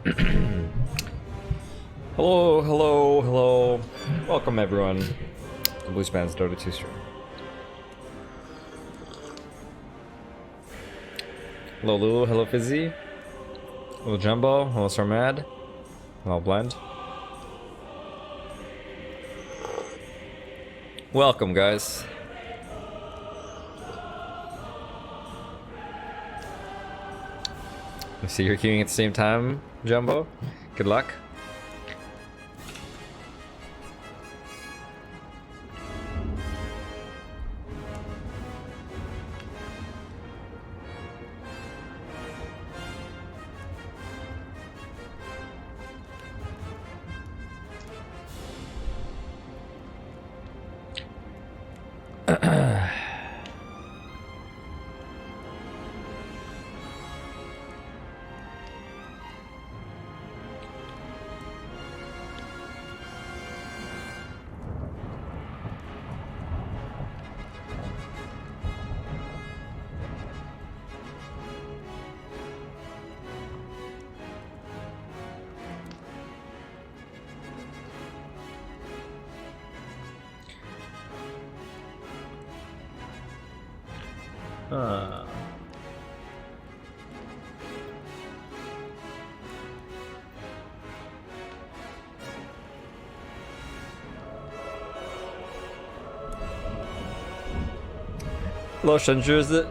Hello, hello, hello. Welcome everyone to Bluespan's Dota 2 stream. Hello Lulu, hello Fizzy. Hello Jumbo, hello Sarmad. Hello Blend. Welcome guys. I see you're queuing at the same time, Jumbo. Good luck. Hello, Shenju, is it?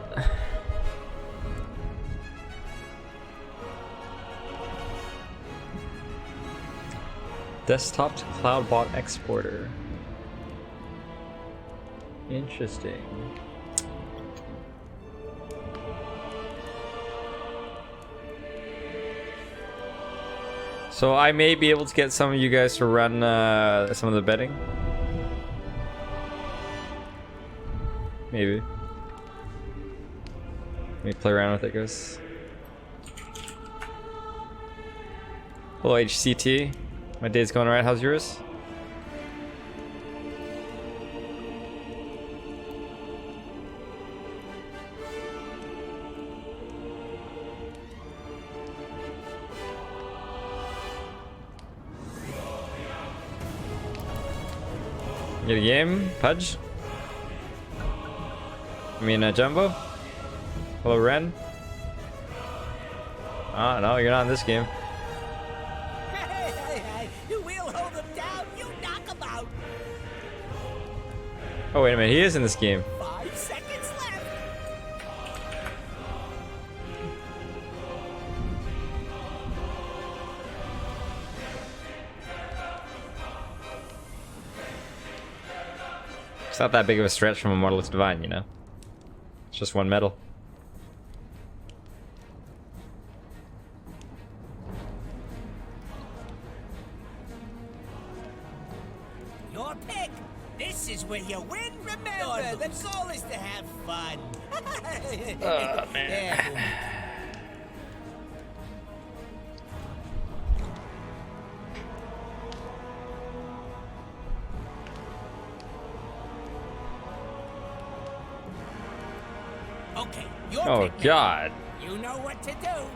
Desktop to cloud bot exporter. Interesting. So I may be able to get some of you guys to run some of the betting. Maybe. Let me play around with it, guys. Hello, HCT. My day's going alright. How's yours? Get a game, Pudge? I mean, Jumbo? Hello, Ren? Ah, no, you're not in this game. Hey, we'll hold them down, you knock them out. Oh, wait a minute, he is in this game. 5 seconds left. It's not that big of a stretch from Immortalist Divine, you know? It's just one medal. Your pick. This is where you win, remember. The goal is to have fun. Oh, man. Okay, your Oh, pick. God. You know what to do.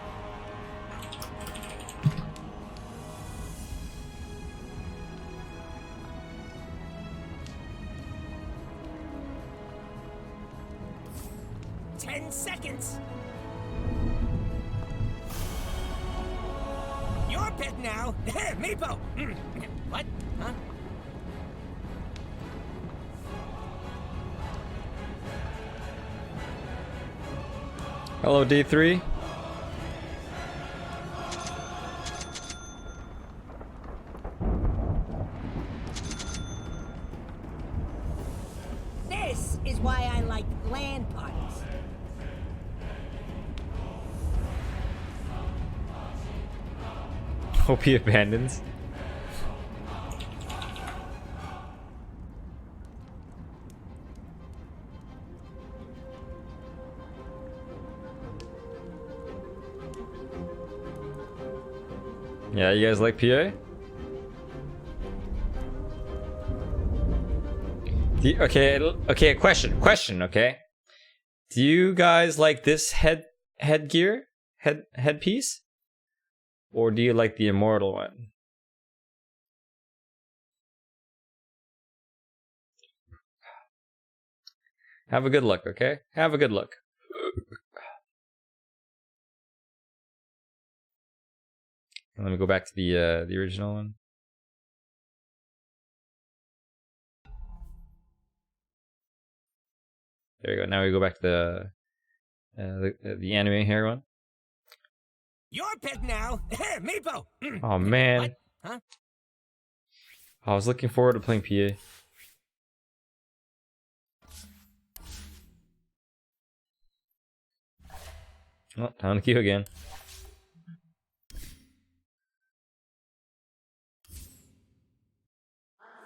Ten seconds. Your pick now. Meepo. What? Huh? Hello, D3. This is why I like LAN parties. Hope he abandons. Yeah, you guys like PA? Okay, question, okay? Do you guys like this headgear? Headpiece? or do you like the immortal one? Have a good look, okay? Have a good look. Let me go back to the original one. There we go. Now we go back to the anime hair one. Your pick now. Meepo. Oh man. What? Huh? I was looking forward to playing PA. Oh, time to queue again.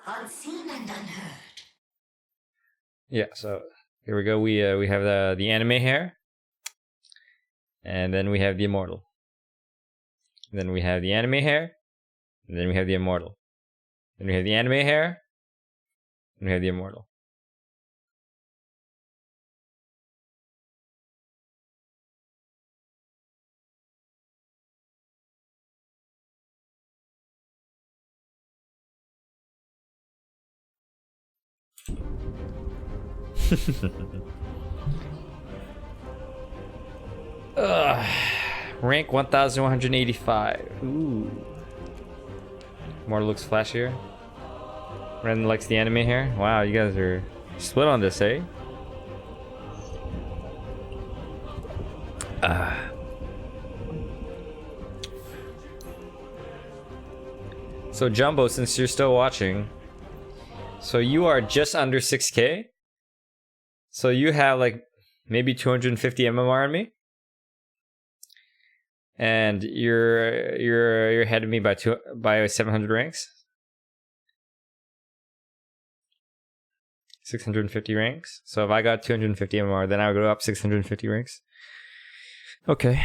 Unseen and unheard. Yeah, so here we go. We have the anime hair, and then we have the immortal. Then we have the anime hair, and then we have the immortal. Then we have the anime hair, and we have the immortal. Rank 1185. Ooh. More looks flashier. Ren likes the anime hair. Wow, you guys are split on this, eh? So Jumbo, since you're still watching, so you are just under 6k. So you have like maybe 250 MMR on me, and you're ahead of me by 700 ranks, 650 ranks. So if I got 250 MMR, then I would go up 650 ranks. Okay.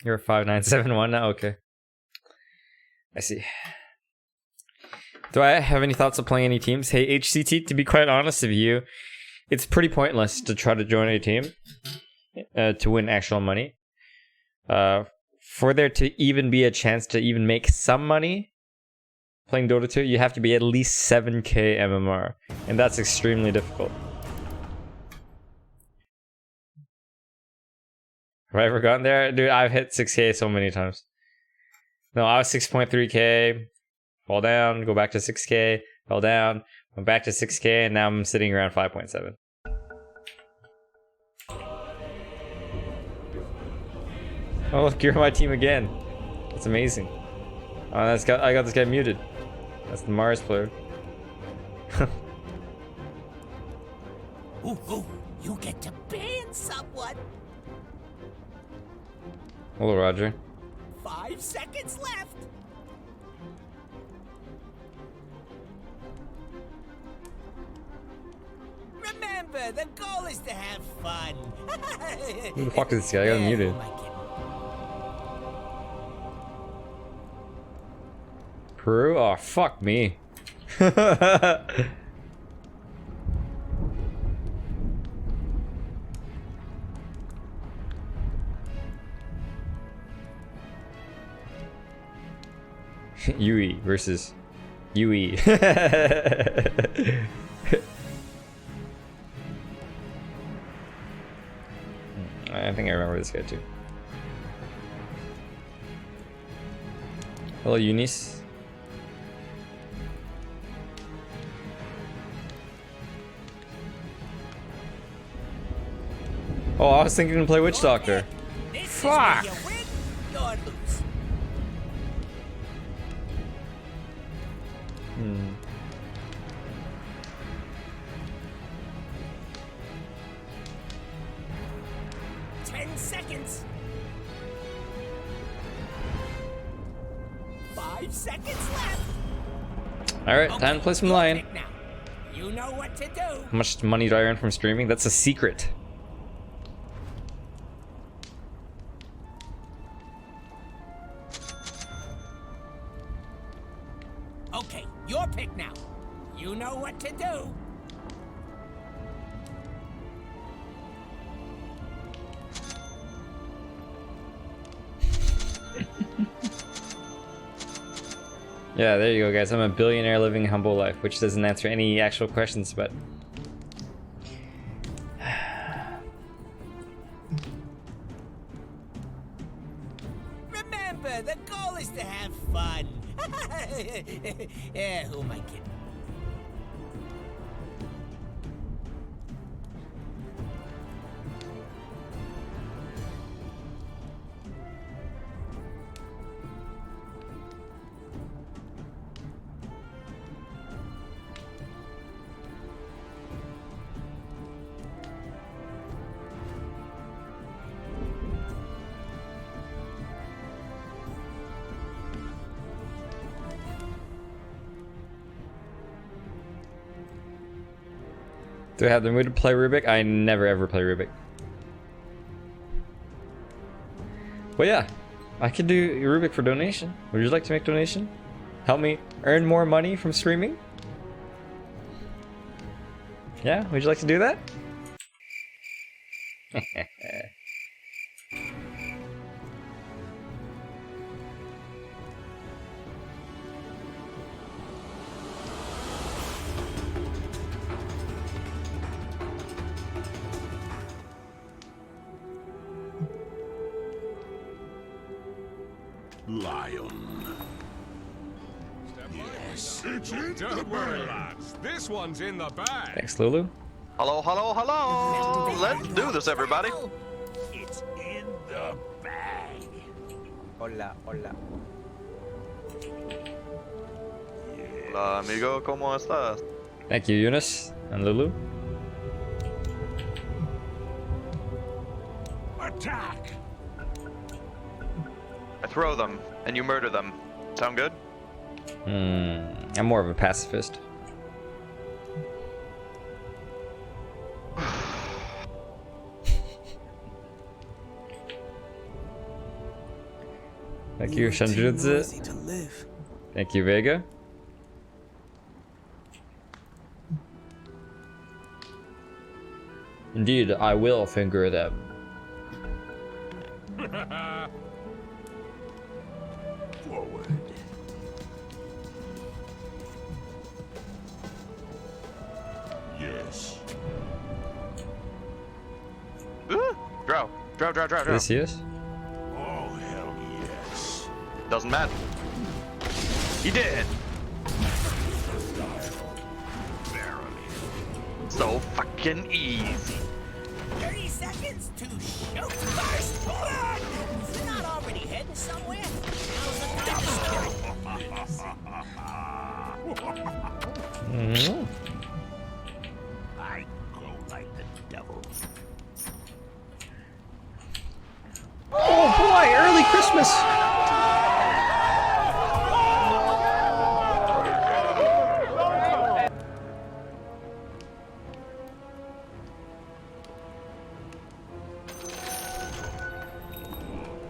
You're 5971 now. Okay. I see. Do I have any thoughts of playing any teams? Hey, HCT, to be quite honest with you, it's pretty pointless to try to join a team to win actual money. For there to even be a chance to even make some money playing Dota 2, you have to be at least 7k MMR, and that's extremely difficult. Have I ever gotten there? Dude, I've hit 6k so many times. No, I was 6.3k. Fall down, go back to 6k, fell down, went back to 6k, and now I'm sitting around 5.7. Oh look, you're on my team again. That's amazing. Oh, I got this guy muted. That's the Mars player. Ooh, you get to ban someone. Hello, Roger. 5 seconds left. Remember, the goal is to have fun. Who the fuck is this guy? I got him muted. Peru? Oh, fuck me. Yui versus Yui. I think I remember this guy too. Hello, Eunice. Oh, I was thinking to play Witch Doctor. Fuck! You win, or lose. Hmm. Seconds. 5 seconds left. Alright, time to play some Lion. Now. You know what to do. How much money do I earn from streaming? That's a secret. Okay, your pick now. You know what to do. Yeah, there you go, guys. I'm a billionaire living a humble life, which doesn't answer any actual questions, but... Remember, the goal is to have fun. Yeah, who am I kidding? Do I have the mood to play Rubik? I never ever play Rubik. Well, yeah, I could do Rubik for donation. Would you like to make donation? Help me earn more money from streaming? Yeah, would you like to do that? Lion. Yes. It's in Don't worry, lads. This one's in the bag. Thanks, Lulu. Hello, hello, hello! Let's do this, everybody. It's in the bag. Hola, hola. Hola, amigo, ¿cómo estás? Thank you, Eunice and Lulu. Attack! I throw them, and you murder them. Sound good? I'm more of a pacifist. Thank you, Shanjutsu. Thank you, Vega. Indeed, I will finger them. Forward. Yes. Draw. Draw. This is. Oh, hell yes. Doesn't matter. He did! Verily. So fucking easy. 30 seconds to shoot. First blood! You're not already heading somewhere? Now's the time to start. I go like the devil. Oh boy, early Christmas!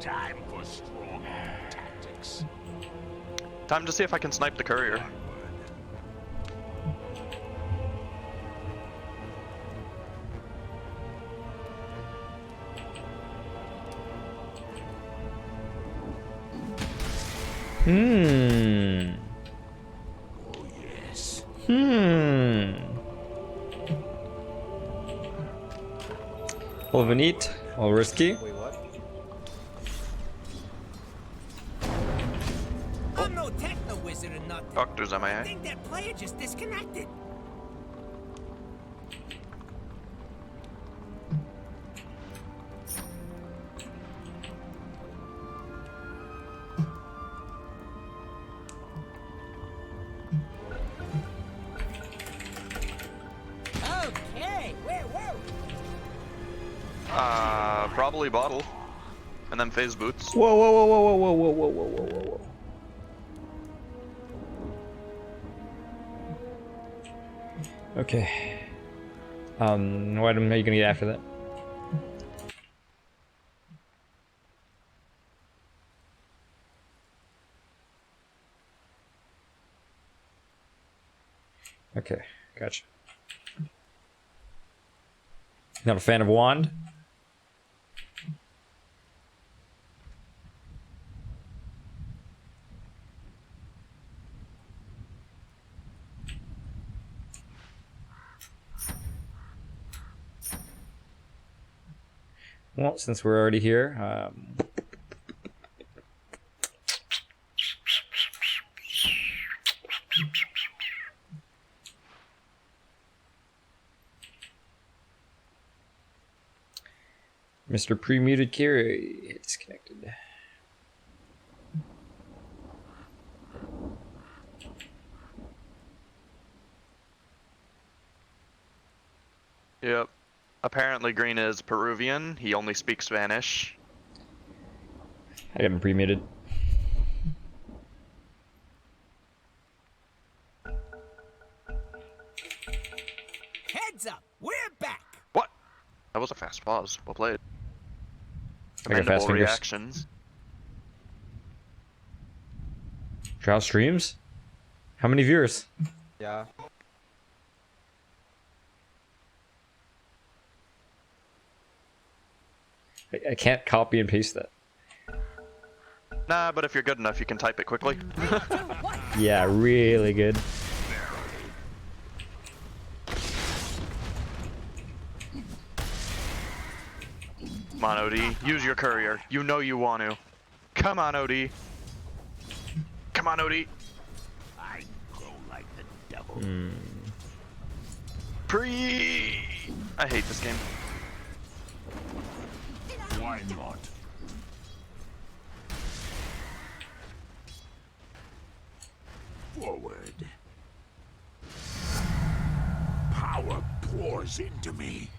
Time for strong tactics. Time to see if I can snipe the courier. Oh, yes. All neat, all risky. Wait, what? I'm no techno wizard or nothing. Doctors, am I I? think that player just disconnected. Okay, where were we? Probably bottle. And then phase boots. Whoa, whoa, whoa, whoa, whoa, whoa, whoa, whoa, whoa, whoa, whoa. Okay. What item are you gonna get after that? Okay, gotcha. Not a fan of wand? Well, since we're already here, Mr. Pre-muted Kiri disconnected. Yep. Apparently Green is Peruvian. He only speaks Spanish. I got him pre-muted. Heads up, we're back. What? That was a fast pause. Well played. I got fast Commendable fingers. reactions. Trial streams? How many viewers? Yeah. I can't copy and paste that. Nah, but if you're good enough, you can type it quickly. Yeah, really good. Come on, OD. Use your courier. You know you want to. Come on, OD. Come on, OD. I go like the devil. I hate this game. Why not? Forward. Power pours into me.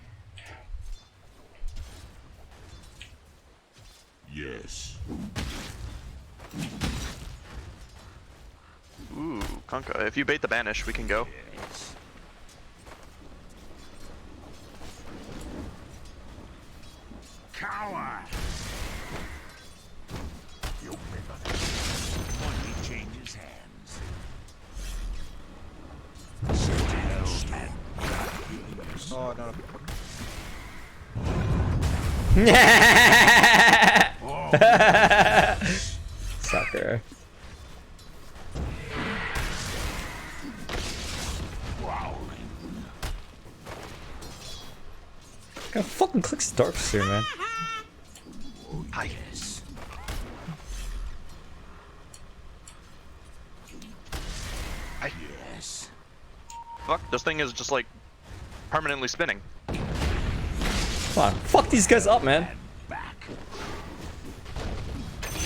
Yes. Ooh, Conka. If you bait the banish, we can go. Yes. Cower. You make a money changes hands. Sentinels and guardians. Oh no. Sucker. Prowling. What kind of fucking clicks Darks here, man? Hi. Yes. Yes. Fuck, this thing is just like permanently spinning. Come on, fuck these guys up, man. Back.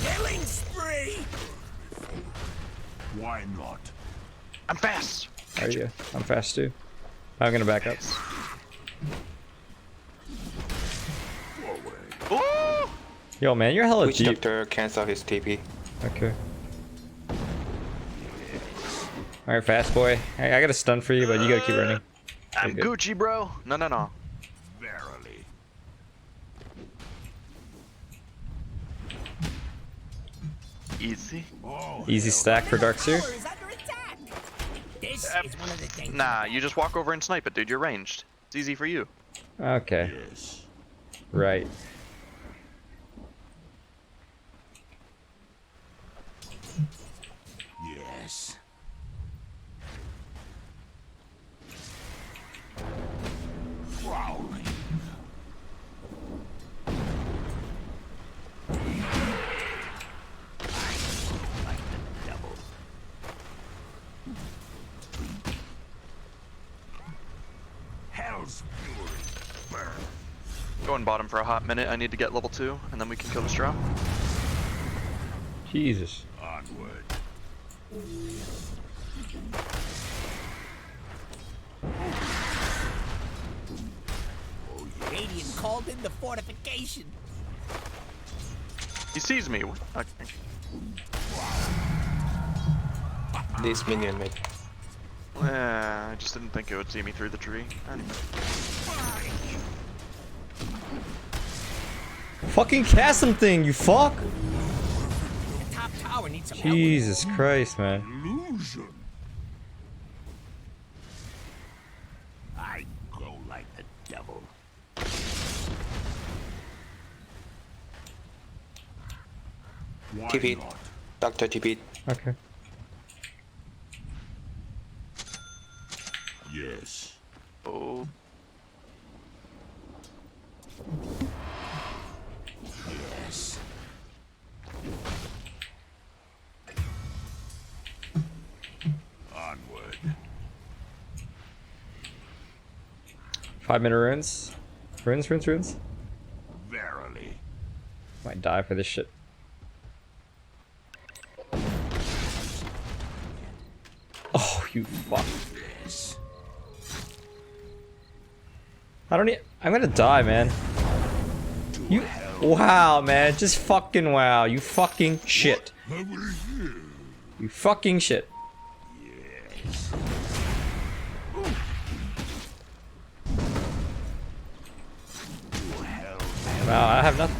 Killing spree. Why not? I'm fast. Are you? I'm fast too. I'm gonna back up. Forward. Ooh! Yo, man, you're hella Which deep. doctor cancel his TP? Okay. Alright, fast boy. I got a stun for you, but you gotta keep running. I'm good. Gucci, bro. No. Verily. Easy. Oh, Easy stack for Darks here. Tower is under attack. This is one of the things. Nah, you just walk over and snipe it, dude. You're ranged. It's easy for you. Okay, yes. right. Yes. Prowling. Like the devil. Hell's fury. Burn. Going bottom for a hot minute. I need to get level 2, and then we can kill this drop. Jesus. Onward. Radiant called in the fortification. He sees me. Okay. This minion mate. I just didn't think it would see me through the tree. Anyway. Fucking cast something, you fuck! The top tower needs some help. Jesus Christ, man. Illusion. I go like the devil. Why TP. not? Doctor TP. Okay. Yes. Oh. 5-minute runes. Runes. Verily. Might die for this shit. Oh, you fuck. Yes. I don't need. I'm gonna die, man. You. Wow, man. Just fucking wow. You fucking shit. You fucking shit. Wow, I have nothing.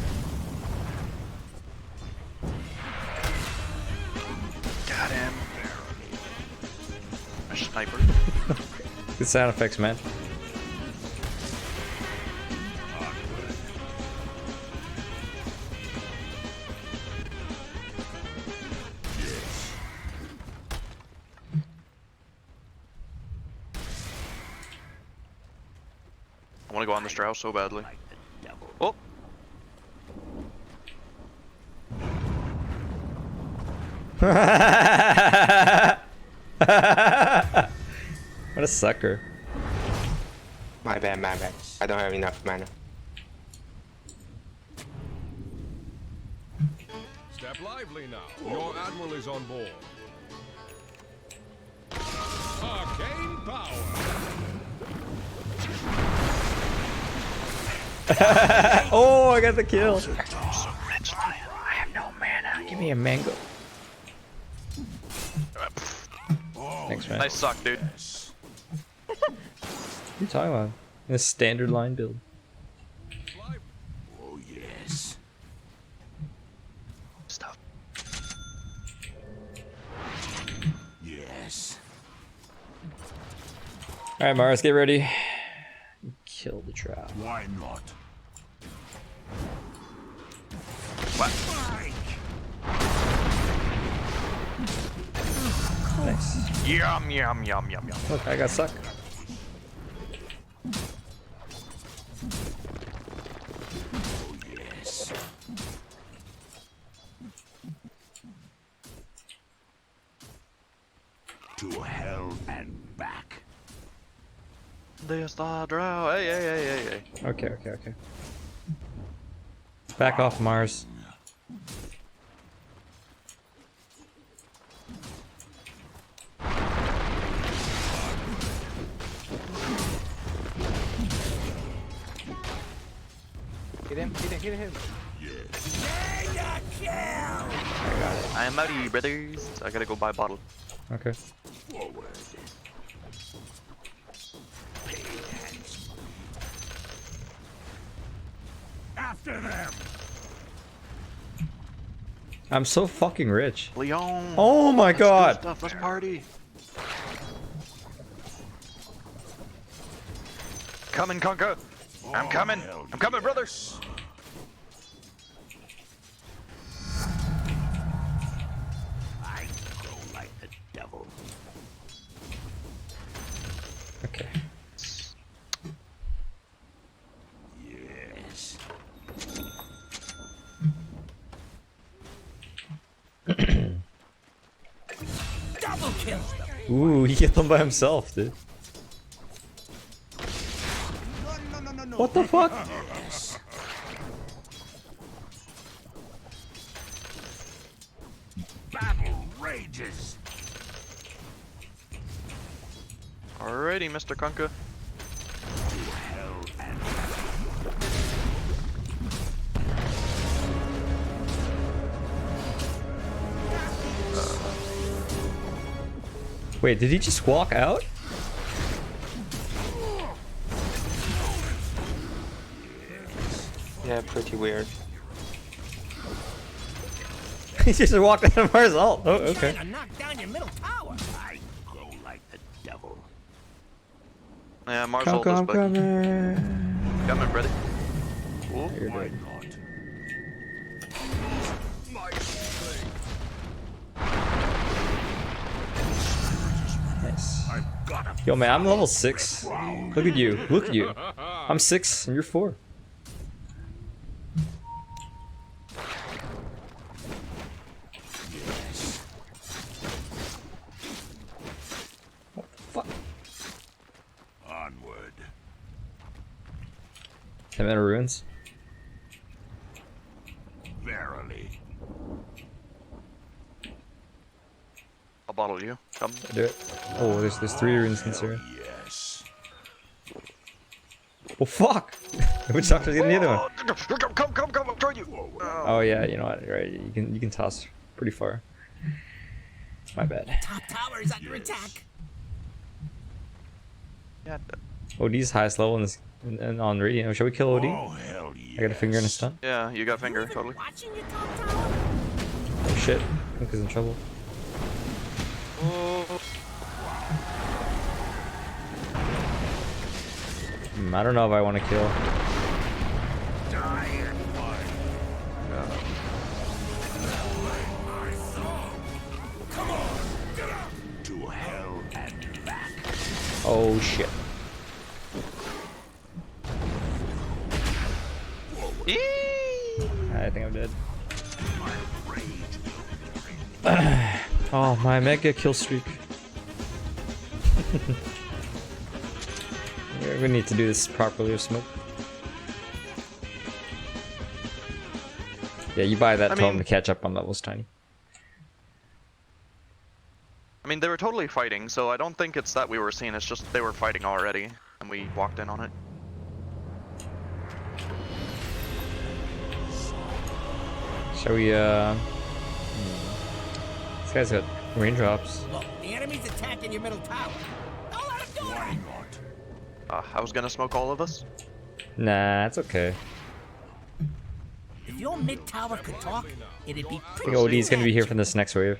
Got him. A sniper. Good sound effects, man. I want to go on the Strauss so badly. Oh. What a sucker. My bad, my bad. I don't have enough mana. Step lively now. Your admiral is on board. Arcane power. Oh, I got the kill. I have no mana. Give me a mango. Thanks, man. Nice suck, dude. What are you talking about? In a standard line build. Oh yes. Stuff. Yes. Alright, Mars, get ready. Kill the trap. Why not? Nice. Yum. Look, I got suck. Yes. To hell and back. There's the drow. Hey. Okay. Back off, Mars. Hit him. Mega kill! I am outie, brothers. I gotta go buy a bottle. Okay. Forward. Pay hands. After them. I'm so fucking rich. Leon. Oh my Let's do god. stuff. Let's party. Coming, Conker. I'm coming. hell I'm coming, brothers. I go like the devil. Okay. Yes. Double kill! Ooh, he hit them by himself, dude. No. What the fuck? Battle rages. Alrighty, Mr. Conker. To hell and Wait, did he just walk out? Yeah, pretty weird. He just walked out of Mars ult. Oh, okay. Trying to knock down your middle tower. I go like the devil. Yeah, Mars Come, ult is come, back. come. Coming, brother. Ooh. You're Why dead. not? Nice. I've got a Yo, man, I'm level 6. Look at you. Look at you. I'm 6 and you're 4. yes. Fuck. Onward. 10 minute ruins. Verily. I'll bottle you. Come. Do it. Oh, there's 3 runes in this area. Yes. Oh fuck! Which doctor's getting the other one? Come, I'm trying you. Oh yeah, you know what? Right, you can toss pretty far. My bad. Top tower is under attack. Yeah. OD's highest level in this on Radiant. Shall we kill OD? Oh, hell yes. I got a finger and a stun. Yeah, you got finger, totally. Watching your top tower. Oh shit! Pink is in trouble. I don't know if I want to kill. To hell and back. Oh shit! I think I'm dead. Oh, my mega kill streak. We need to do this properly with smoke. Yeah, you buy that I totem mean- to catch up on levels, Tiny. I mean, they were totally fighting, so I don't think it's that we were seeing. It's just they were fighting already, and we walked in on it. Shall we, This guy's got raindrops. Look, the enemy's attacking your middle tower. Don't let him do that. I was gonna smoke all of us. Nah, it's okay. If your mid tower could talk, it'd be I pretty. think OD's gonna be here for this next wave.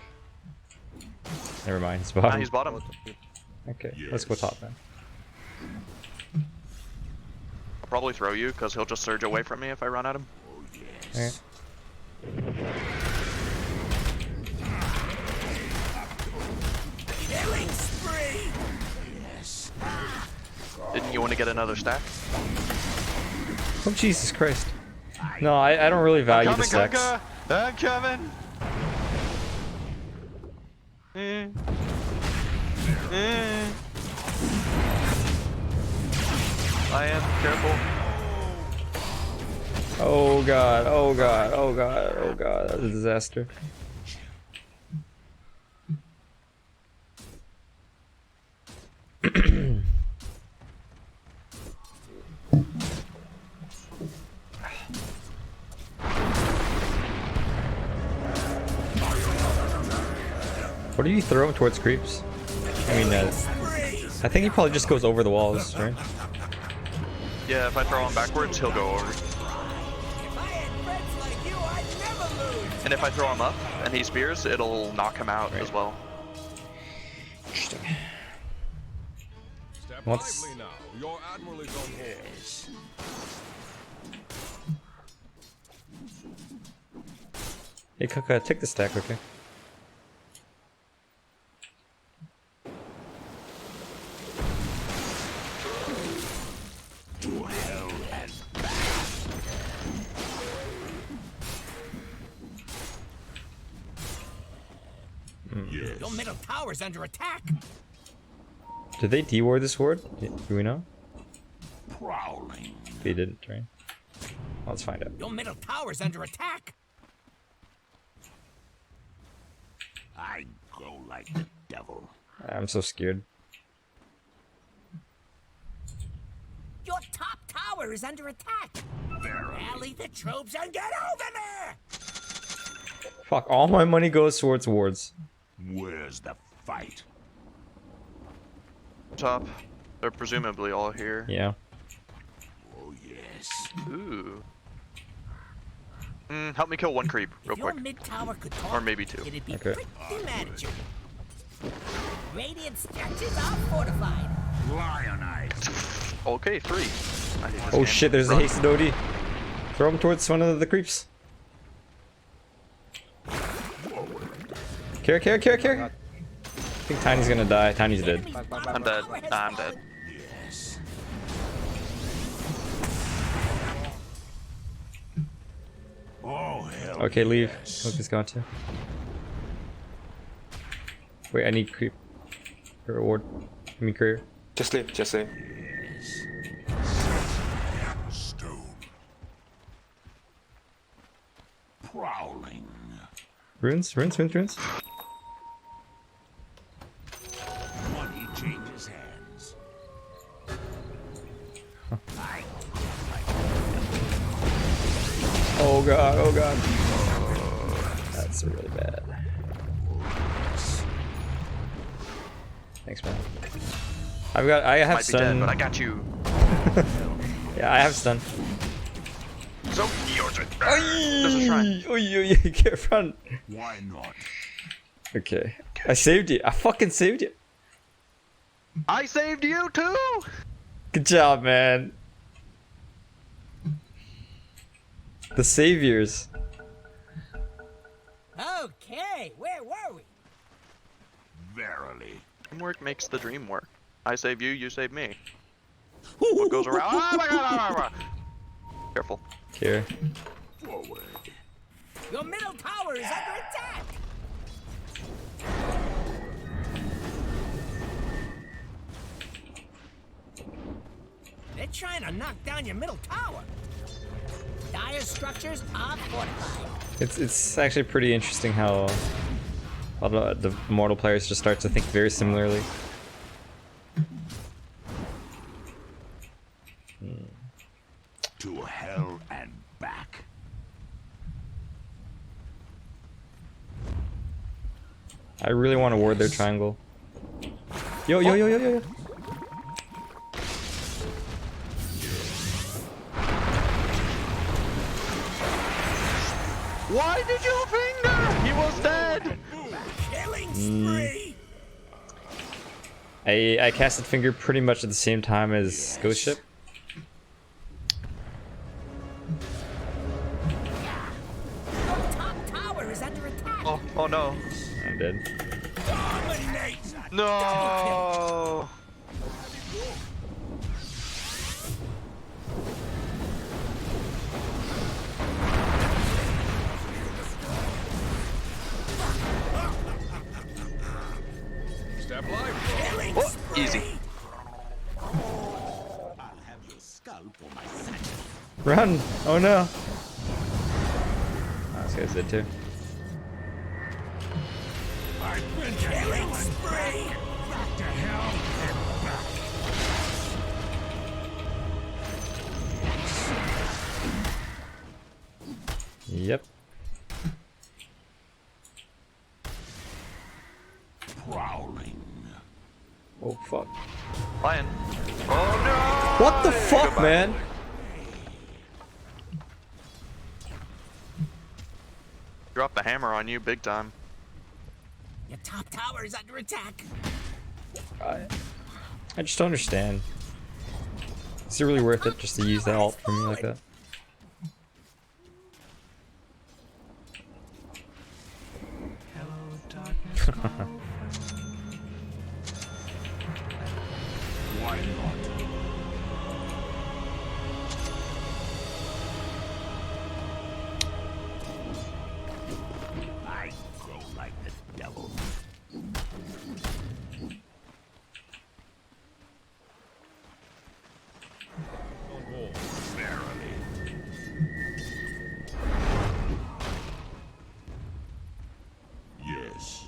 Never mind, he's Nah, bottom. he's bottom. Okay, let's go top then. I'll probably throw you, because he'll just surge away from me if I run at him. Alright. Killing spree. Didn't you want to get another stack? Oh Jesus Christ! No, I don't really value the stacks. I'm coming! I am careful. Oh god! Oh god! Oh god! Oh god! That was a disaster. What do you throw him towards creeps? I mean, I think he probably just goes over the walls, right? Yeah, if I throw him backwards, he'll go over. If I had friends like you, I'd never lose. And if I throw him up and he spears, it'll knock him out as well. Interesting. Step What's- lively now. Your admiral is on board. Hey, Kaka, take the stack, okay? To hell and back. Yes. Your middle tower's under attack. Did they de-war this ward? Do we know? Prowling. They didn't, right? Let's find out. Your middle tower's under attack. I go like the devil. I'm so scared. Your top tower is under attack. Rally the troops and get over there. Fuck, all my money goes towards wards. Where's the fight? Top. They're presumably all here. Yeah. Oh, yes. Ooh. Help me kill one creep real If your quick. mid tower could talk, Or maybe two. it'd be Okay. pretty mad at you. Radiant structures are fortified. Lionite. Okay, 3. I hate this Oh game. shit, there's a Run. hasted OD. Throw him towards one of the creeps. Care. I think Tiny's gonna die. Tiny's dead. Enemy's Back, bottom I'm dead. tower has Nah, I'm fallen. dead. Yes. Oh, hell. Okay, leave. yes. Luke is gone too. Wait, I need creep. Reward. I mean career. Just leave, just leave. Stone Prowling. Runes. Money changes hands. Oh god. That's really bad. Thanks, man. I have Might be dead, stun. but I got you. Yeah, I have stun. So yours. There's a shrine. You can't run. Why not? Okay. I saved you. I fucking saved you. I saved you too. Good job, man. The saviors. Okay, where were we? Verily. Teamwork makes the dream work. I save you, you save me. What goes around? Oh my god! Careful. Here. Forward. Your middle tower is under attack. They're trying to knock down your middle tower. Dire structures are fortified. It's actually pretty interesting how a lot of the Immortal players just start to think very similarly. To hell and back. I really want to ward their triangle. Yo. Why did you finger? He was dead. Killing spree. I casted Finger pretty much at the same time as Ghost Ship. Your top tower is under attack. Oh no. I'm dead. Dominate. No. Step live. Killing Oh, spree. easy. Run! Oh no! Oh, this guy's dead too. Killing spree. Back to hell and back. Yep. Prowling. Oh fuck. Lion. Oh no. What the fuck, Goodbye. man? Dropped the hammer on you big time. Your top tower is under attack. I just don't understand. Is it really worth it just to use that ult for me like that? Why not? I grow like the devil. On board. Verily. Yes.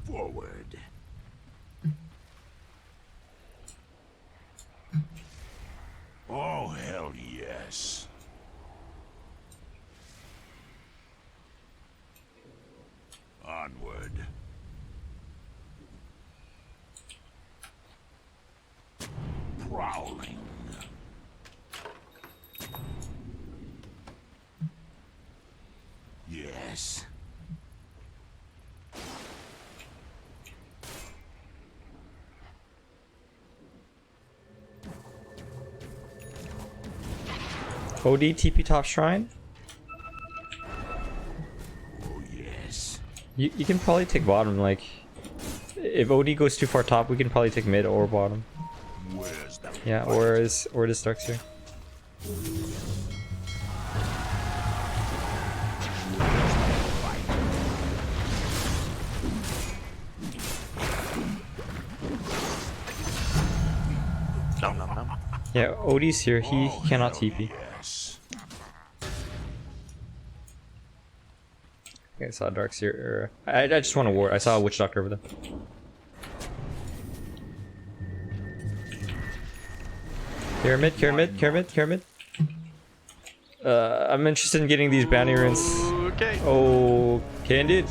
Forward. Oh, hell yes. Onward. Prowling. Yes. OD TP top shrine? Oh, yes. You can probably take bottom, like... If OD goes too far top, we can probably take mid or bottom. Where's the Yeah, or the Starks here. Nom nom nom. Yeah, Odie's here. He cannot TP. Yes. Okay, I saw Dark's here. I just want to ward. I saw a Witch Doctor over there. Care mid, care mid, care mid, care mid. I'm interested in getting these bounty runes. Okay. Okay, indeed.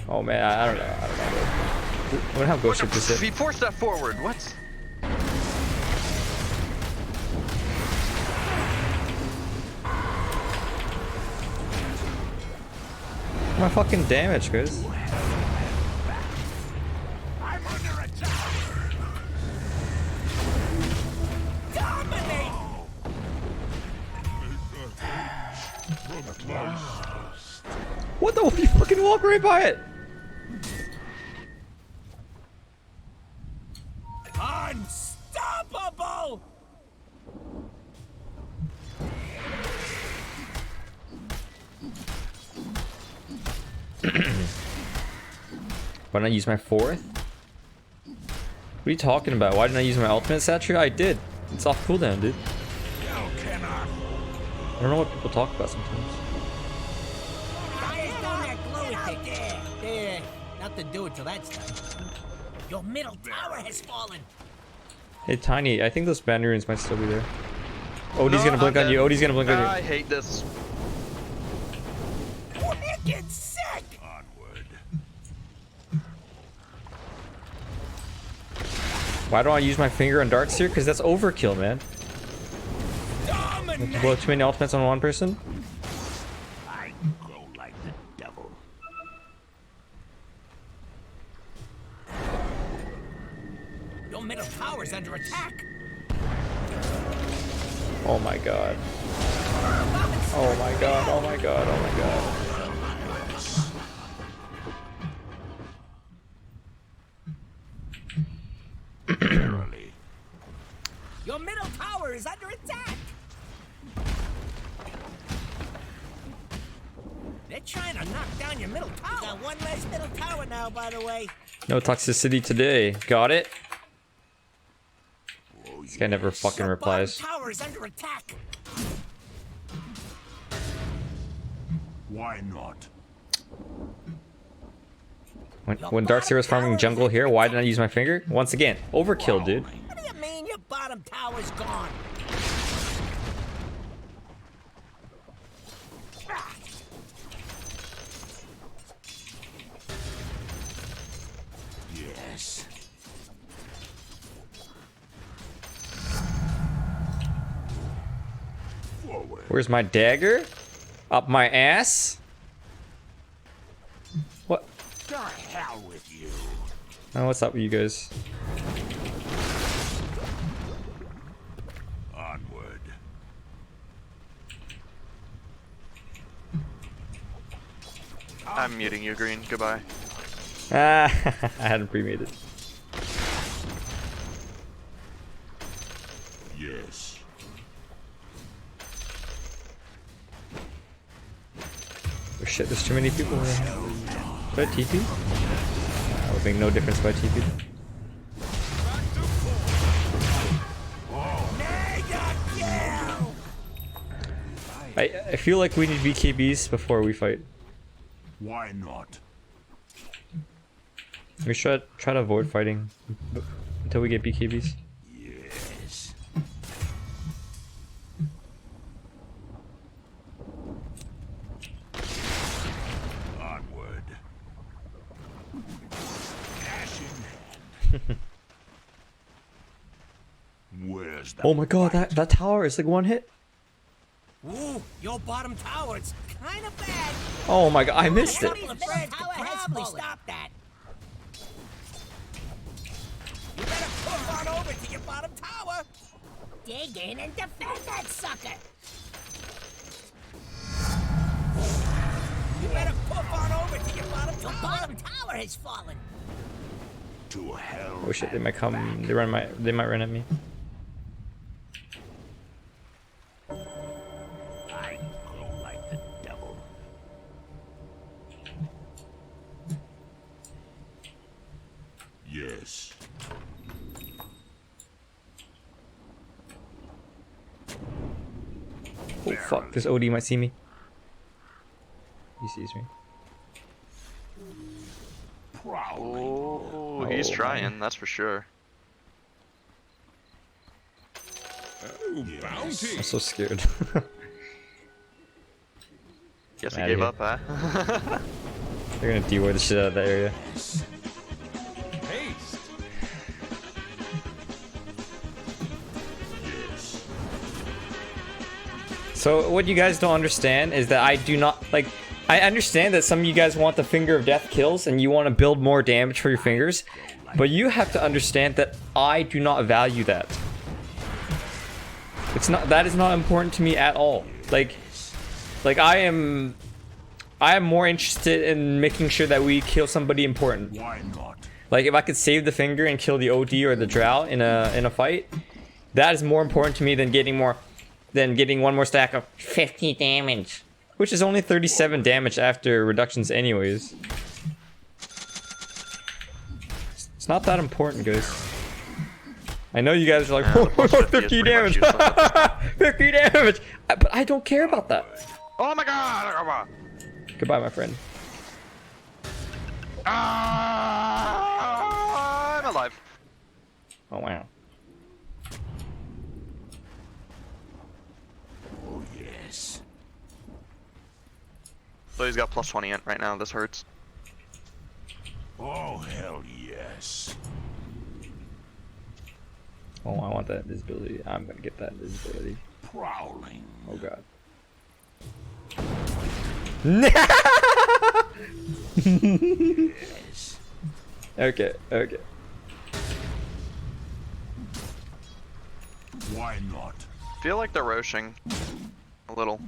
Oh man, I don't know. I don't know. I wonder how Ghost Ship this hit. He forced that forward. What? My fucking damage, guys. I'm under attack. Dominate! What the? You fucking walk right by it. Unstoppable! Why not use my fourth? What are you talking about? Why didn't I use my ultimate statue? I did. It's off cooldown, dude. I don't know what people talk about sometimes. Nothing to do until that's done. Your middle tower has fallen. Hey, Tiny, I think those bounty runes might still be there. Odie's gonna blink I'm on you. dead. Odie's gonna blink on you. I hate this. Wicked sick! Onward. Why don't I use my finger on darts here? Because that's overkill, man. Dominate! Blow too many ultimates on one person? I grow like the devil. Your middle tower's under attack. Oh my god. Oh my god, oh my god, oh my god. Verily. Your middle tower is under attack. They're trying to knock down your middle tower. You got one less middle tower now, by the way. No toxicity today. Got it? This guy never fucking Your replies. bottom tower is under attack. Why not? When Darkseer was farming jungle here, why didn't I use my finger? Once again, overkill, dude. What do you mean your bottom tower's gone? Yes. Forward. Where's my dagger? Up my ass? What? To hell with you. Oh, what's up with you guys? Onward. I'm muting you, Green. Goodbye. Ah, I hadn't pre-made it. Yes. Oh shit, there's too many people here. Should I TP? That would make no difference if I TP. I feel like we need BKBs before we fight. Why not? We should try to avoid fighting until we get BKBs. Yes. Onward. Cash in hand. Where's the Oh my god, that tower is like one hit. Ooh, your bottom tower, it's kind of bad. Oh my god, I missed it. The middle tower has probably stop that. You better push on over to your bottom tower. Dig in and defend that sucker. You better push on over to your bottom tower. Your bottom tower has fallen. to hell? Oh shit, they might come. They might run at me. I grow like the devil. Yes. Oh fuck, this OD might see me. He sees me. Oh, he's Oh, trying, that's for sure. Oh, bounty. I'm so scared. Guess he Outta gave here. up, huh? They're gonna DY the shit out of that area. Haste. Yes. So what you guys don't understand is that I do not like. I understand that some of you guys want the finger of death kills and you want to build more damage for your fingers, but you have to understand that I do not value that. It's not. That is not important to me at all. Like I am more interested in making sure that we kill somebody important. Why not? Like if I could save the finger and kill the OD or the drow in a fight, that is more important to me than getting one more stack of 50 damage, which is only 37 damage after reductions anyways. It's not that important, guys. I know you guys are like, Yeah, the plus 50 is 50 pretty damage, much useless. 50 damage, but I don't care about that. Oh my god! Goodbye, my friend. I'm alive. Oh wow. Oh, yes. So he's got plus 20 int right now, this hurts. Oh, hell yes. Oh, I want that visibility. I'm gonna get that visibility. Prowling. Oh god. Yes. Okay, okay. Why not? Feel like they're roshing. A little.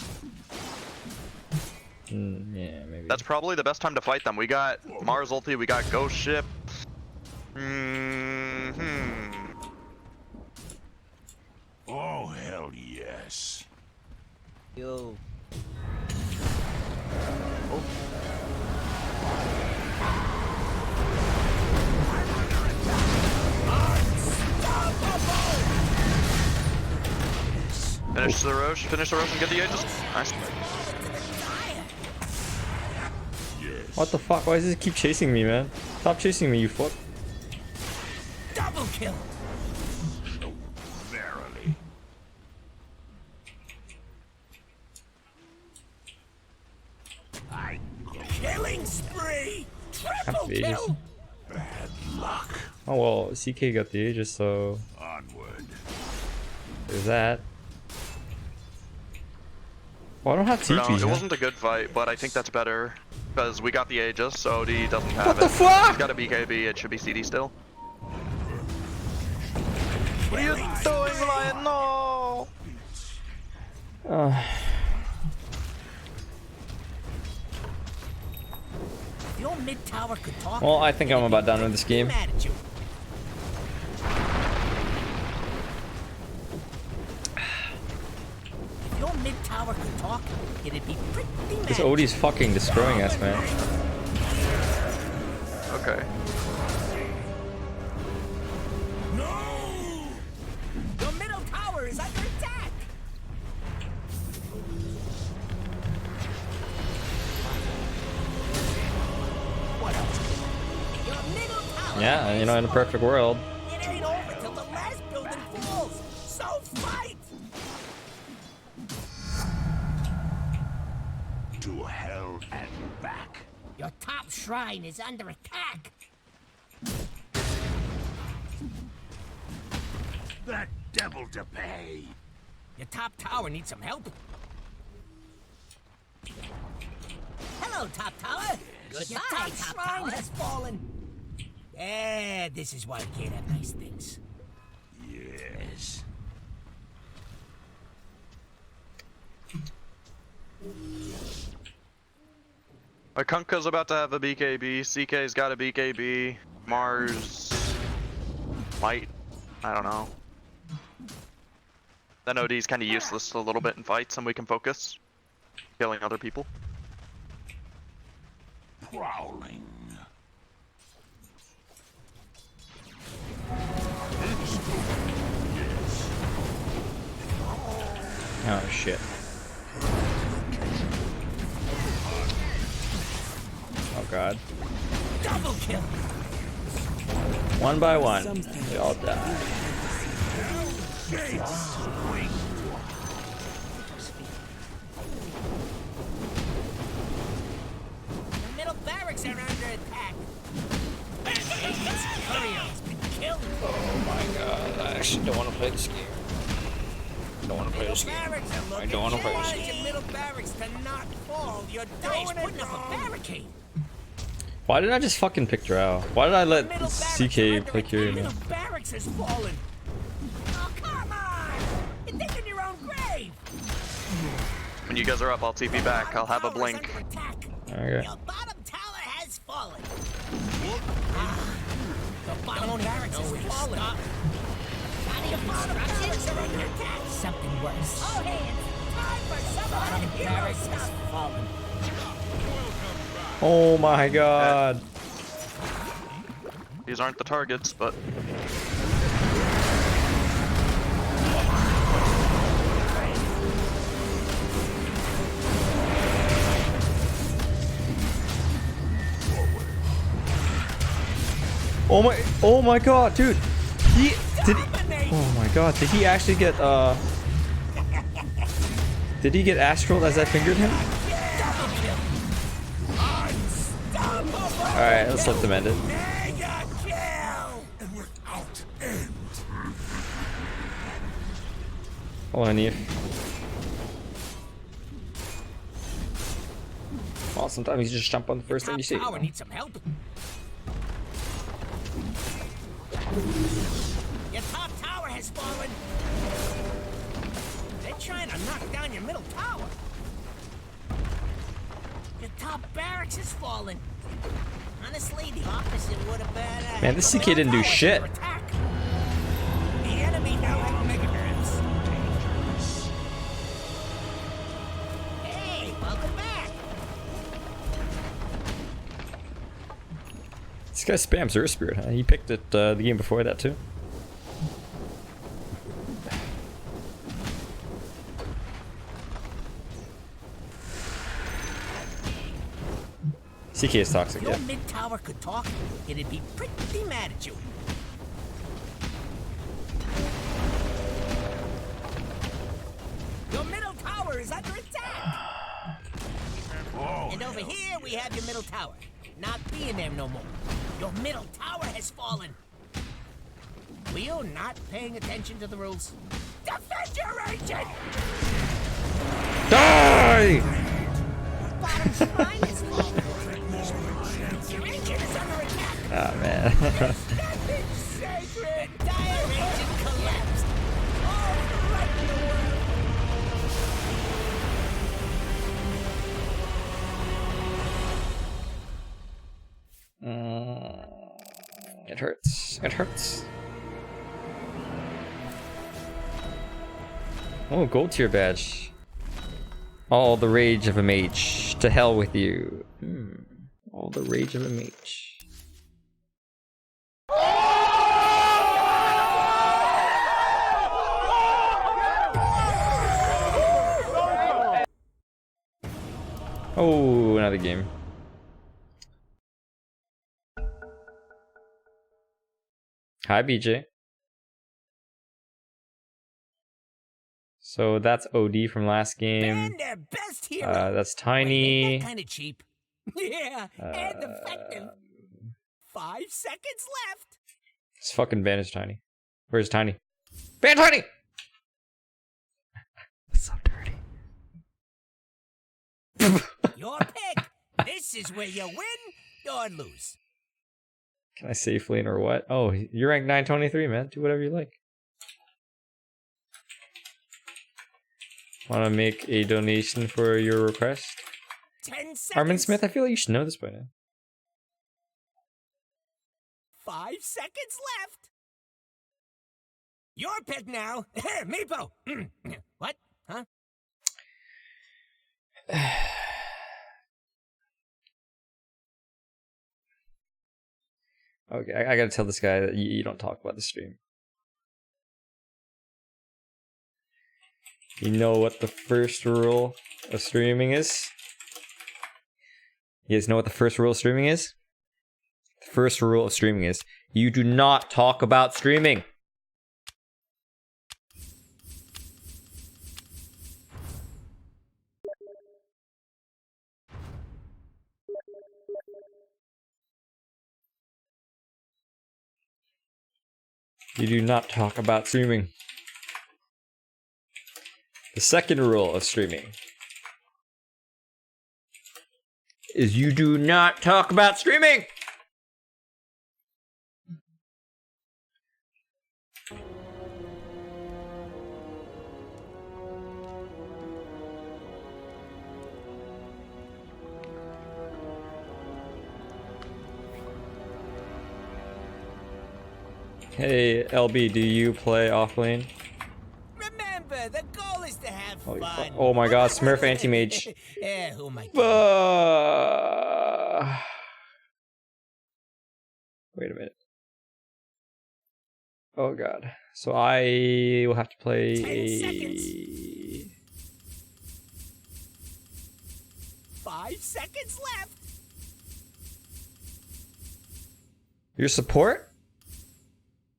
Yeah, maybe. That's probably the best time to fight them. We got Mars ulti, we got Ghost Ship. Oh, hell yes. Yo. Finish the Rosh and get the Aegis. Nice. What the fuck? Why does this keep chasing me, man? Stop chasing me, you fuck. Double kill. Verily. I go Killing spree. Triple Aegis. kill. bad luck. Oh well, CK got the Aegis, so Onward. there's that. Oh, I don't have No, TP. it huh? wasn't a good fight, but I think that's better. Because we got the Aegis, so OD doesn't have What it. the fuck? He's got a BKB, it should be CD still. What are you doing, Lion? No! If your mid tower could talk. Well, I think I'm about done with this game. Mad at you. If your mid tower could talk, it'd be pretty mad. This OD's fucking destroying us, man. Okay. No! Your middle tower is under attack. What else? Your middle tower. Yeah, you know, in a perfect world. It ain't over till the last building falls. So fight! To hell and back. Your top shrine is under attack. That devil to pay. Your top tower needs some help. Hello, top tower. Goodbye, your top shrine has fallen. Yeah, this is why we can't have nice things. Yes. Akunka's about to have a BKB, CK's got a BKB, Mars might, I don't know. Then OD's kind of useless a little bit in fights and we can focus. Killing other people. Prowling. Oh shit. Oh god. Double kill. One by one, they all die. The middle barracks are under attack. Agent's courier has been killed. Oh my god, I actually don't want to play this game. I don't want to play this game. Barracks are looking. I don't want to play this You game. wanted your middle barracks to not fall. You're putting up a barricade. Why didn't I just fucking pick Drow? Why did I let Middle barracks are CK under play attack. Kyrian? Middle barracks has fallen. Oh, come on! You're digging your own grave. When you guys are up, I'll TP back. I'll have a Tower is blink. under attack. Okay. Your bottom tower has fallen. The bottom barracks has fallen. Your bottom barracks are under attack. Something worse. Oh, hey, it's time for some bottom barracks has fallen. Oh my god. These aren't the targets, but Oh my god, dude. Oh my god, did he actually get did he get astral as I fingered him? Alright, let's let them end it. Mega kill! Hold on, Eve. Well, sometimes you just jump on the first thing you see. Tower needs some help. Your top tower has fallen. They're trying to knock down your middle tower. Your top barracks has fallen. Honestly, the opposite would have been. Man, this CK didn't do shit. The enemy now have mega barracks. Hey, welcome back. This guy spams Earth Spirit, huh? He picked it the game before that too. CK is toxic, Your yeah. mid tower could talk, it'd be pretty mad at you. Your middle tower is under attack. And over here we have your middle tower. Not being there no more. Your middle tower has fallen. Were you not paying attention to the rules? Defend your agent! Die! Bottom shrine is fallen. Your agent is under attack. Ah, man. Nothing sacred! The dire agent collapsed! All right in the world! It hurts. It hurts. Oh, gold tier badge. All the rage of a mage. To hell with you. All the rage of a mage. Oh, another game. Hi, BJ. So that's OD from last game. And their best hero! That's Tiny. Kind of cheap. Yeah, and effective. 5 seconds left. It's fucking banish Tiny. Where's Tiny? Ban Tiny! That's so dirty. Your pick. This is where you win or lose. Can I safely in or what? Oh, you're ranked 923, man. Do whatever you like. Want to make a donation for your request? 10 seconds. Armin Smith, I feel like you should know this by now. 5 seconds left. Your pick now. Meepo. What? Huh? Okay, I gotta tell this guy that you don't talk about the stream. You know what the first rule of streaming is? You guys know what the first rule of streaming is? The first rule of streaming is you do not talk about streaming. You do not talk about streaming. The second rule of streaming is you do not talk about streaming. Hey, LB, do you play offlane? Remember, the goal is to have fun. Oh my god, Smurf anti-mage. Yeah, who am I? Wait a minute. Oh god. So I will have to play 10 seconds. 5 seconds left. Your support?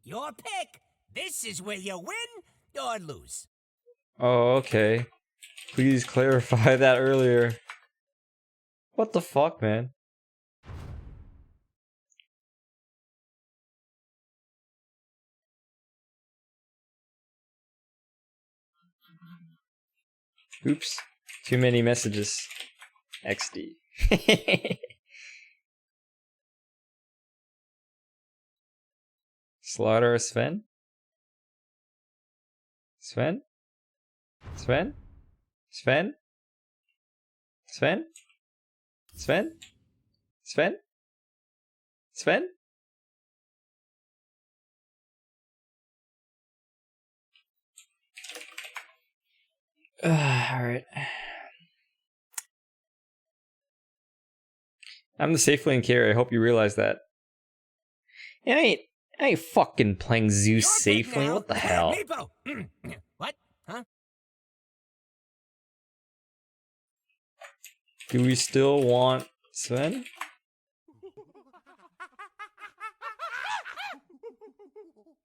Your pick. This is where you win or lose. Oh, okay. Please clarify that earlier. What the fuck, man? Oops. Too many messages. XD. Slaughter Sven? Sven? Sven? Sven? Sven? Sven? Sven? Sven? Alright. I'm the safe lane carrier. I hope you realize that. And I ain't fucking playing Zeus safe lane. What the hell? Meepo. What? Huh? Do we still want Sven?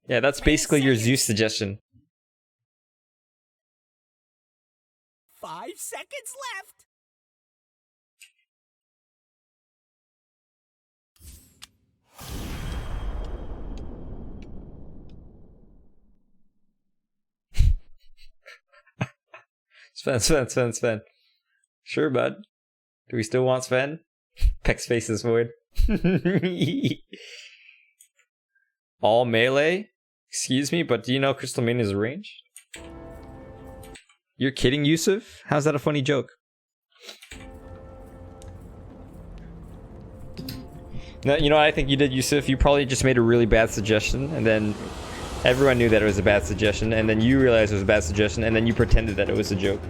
Yeah, that's basically your Zeus suggestion. 5 seconds left. Sven. Sure, bud. Do we still want Sven? Peck's face is void. All melee? Excuse me, but do you know Crystal Main is ranged? You're kidding, Yusuf? How's that a funny joke? No, you know what I think you did, Yusuf? You probably just made a really bad suggestion, and then everyone knew that it was a bad suggestion, and then you realized it was a bad suggestion, and then you pretended that it was a joke.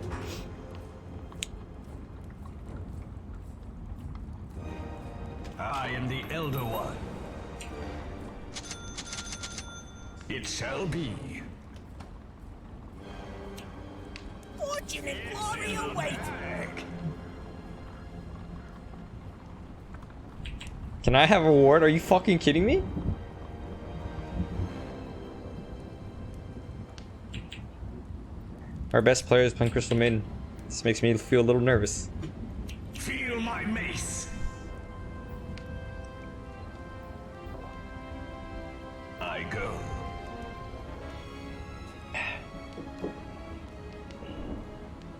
I am the Elder One. It shall be. Fortune and glory await. Can I have a ward? Are you fucking kidding me? Our best player is playing Crystal Maiden. This makes me feel a little nervous. Feel my mace. I go.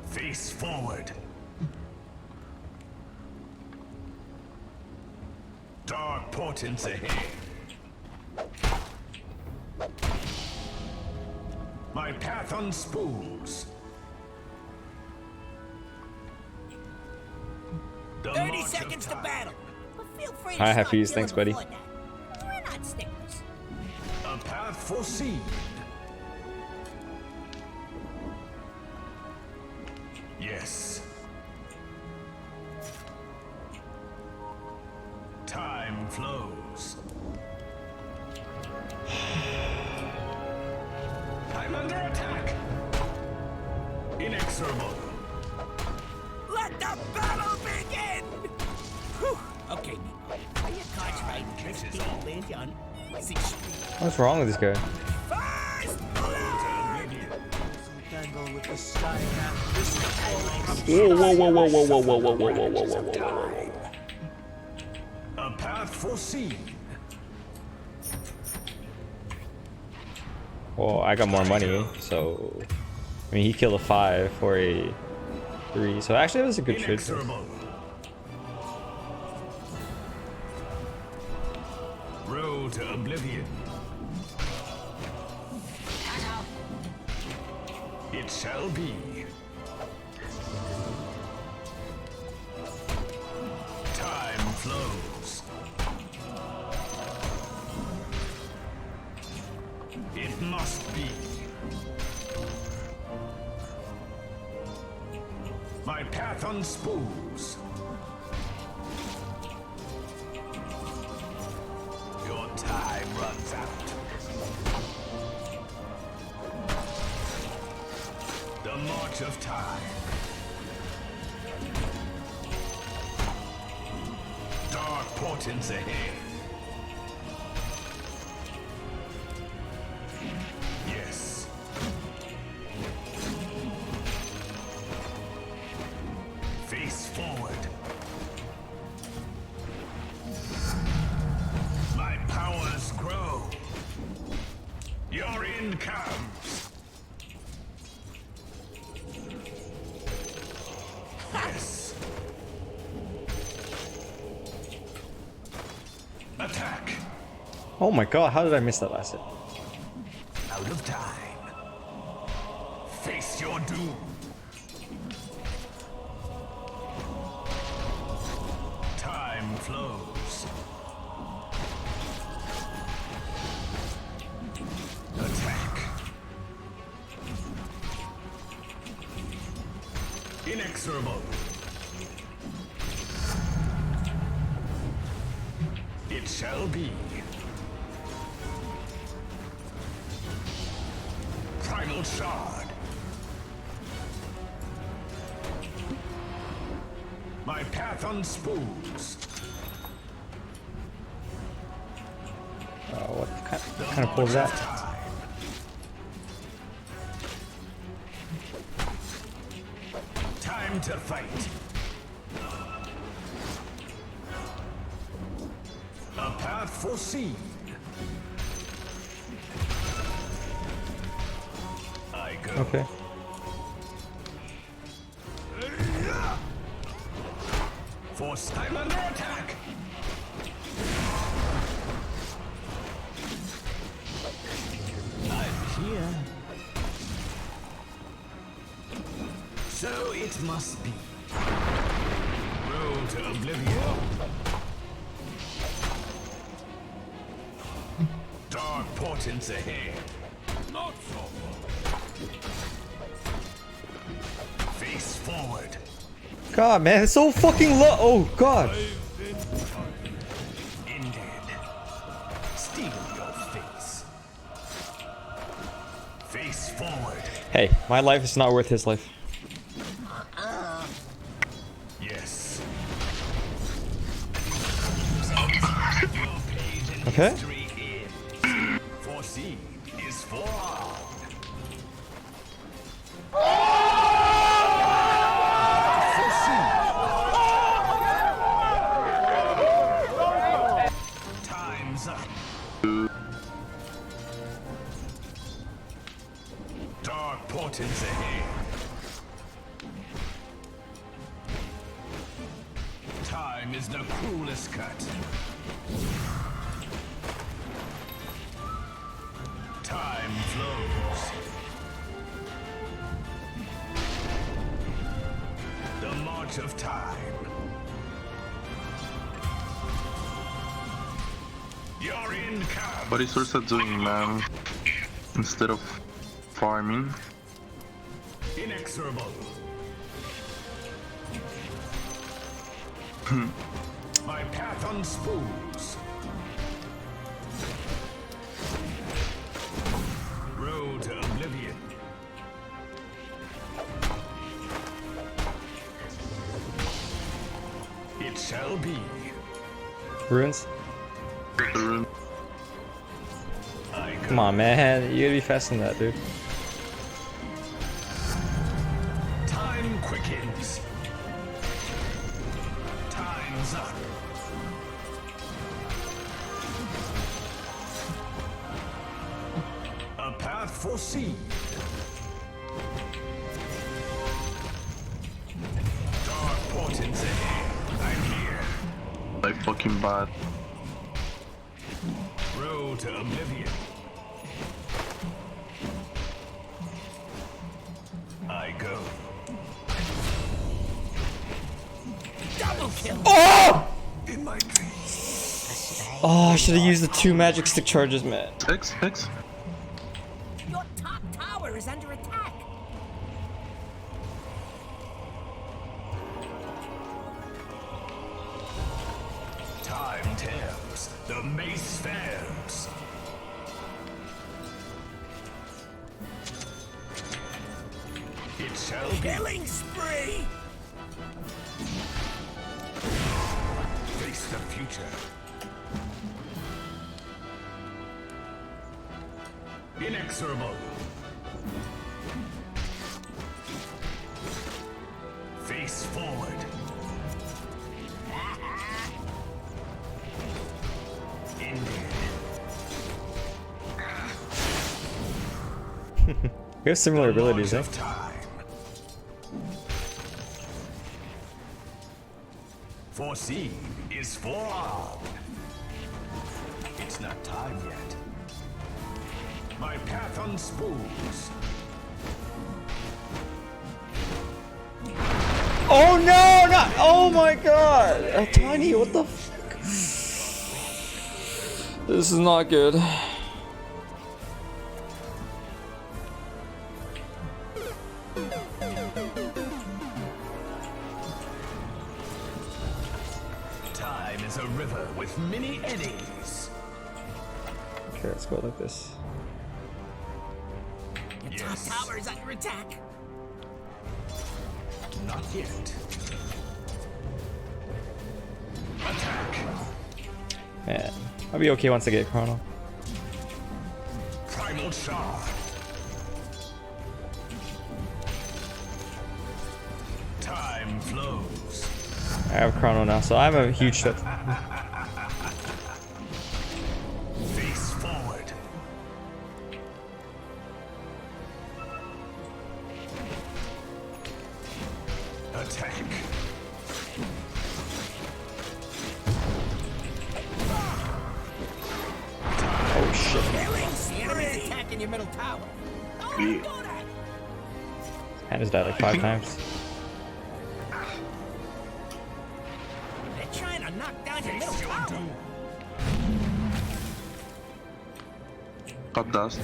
Face forward. Dark portents ahead. My path unspools. 30 seconds to battle. But feel free to Hi, start Hafiz. killing Thanks, buddy. before that. We're not sticklers. A path foreseen. Yes. Time flows. I'm under attack. Inexorable. Let the battle begin! Whew. Okay, Meatball. Are your cards right? Let's deal on 6. What's wrong with this guy? First blood! Tangle with the sky map. This Whoa. a path foreseen. Well, I got more money, so I mean he killed a 5 for a 3, so actually that was a good trade. Inexorable. Road to oblivion. It shall be. Time flows. It must be. My path unspools. Your time runs out. The march of time. Dark portents ahead. Yes. Face forward. My powers grow. Your end comes. Yes. Attack. Oh my god, how did I miss that last hit? Out of time. Face your doom. Time flows. Attack. Inexorable. It shall be. Primal Shard. My path unspools. What kind of pull is that? Time to fight. A path foreseen. I go. Okay. Force time under attack. I'm here. So it must be. Road to oblivion. Dark portents ahead. Not so. Face forward. God, man, it's so fucking low. Oh god. Ended. Steal your face. Face forward. Hey, my life is not worth his life. Yes. Okay. History ends. Foreseen is forearmed. Time's up. Dark portents ahead. Time is the cruelest cut. Time flows. The march of time. You're in camp. What is Ursa doing, man? Instead of farming? Inexorable. My path unspools. Road to oblivion. shall be. Ruins? The room. I Come on, man. You gotta be faster than that, dude. Time quickens. Time's up. A path foreseen. Dark portents ahead. I'm here. Like fucking bad. Road to oblivion. I go. Double kill. Oh! In my dreams. Oh, I should have used the 2 magic stick charges, man. Fix. Your top tower is under attack. Time tells. The mace fails. It shall be. Killing spree. Face the future. Inexorable. Face forward. Ended. We have similar abilities, eh? Launch of time. Foreseen is forearmed. It's not time yet. My path unspools. Oh no, not. Oh my god. Tiny, what the fuck? This is not good. Time is a river with many eddies. Okay, let's go like this. Your Yes. top tower is under attack. Not yet. Attack. Man, I'll be okay once I get Chrono. Primal shard. Time flows. I have Chrono now, so I'm a huge shot. Face forward. Attack. Oh shit. Killing spree. The enemy's attacking your middle tower. Oh, I got it. Hand has died like 5 times. They're trying to knock down your middle Face your tower. doom. Top dust.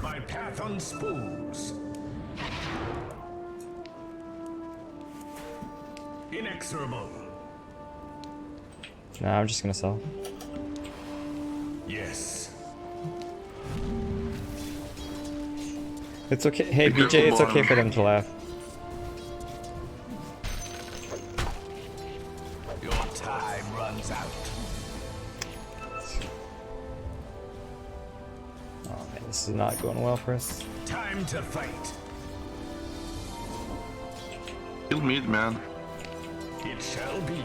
My path unspools. Inexorable. Nah, I'm just gonna sell. Yes. It's okay. Hey, BJ, it's okay for them to laugh. Your time runs out. Oh man, this is not going well for us. Time to fight. Kill mid, man. It shall be.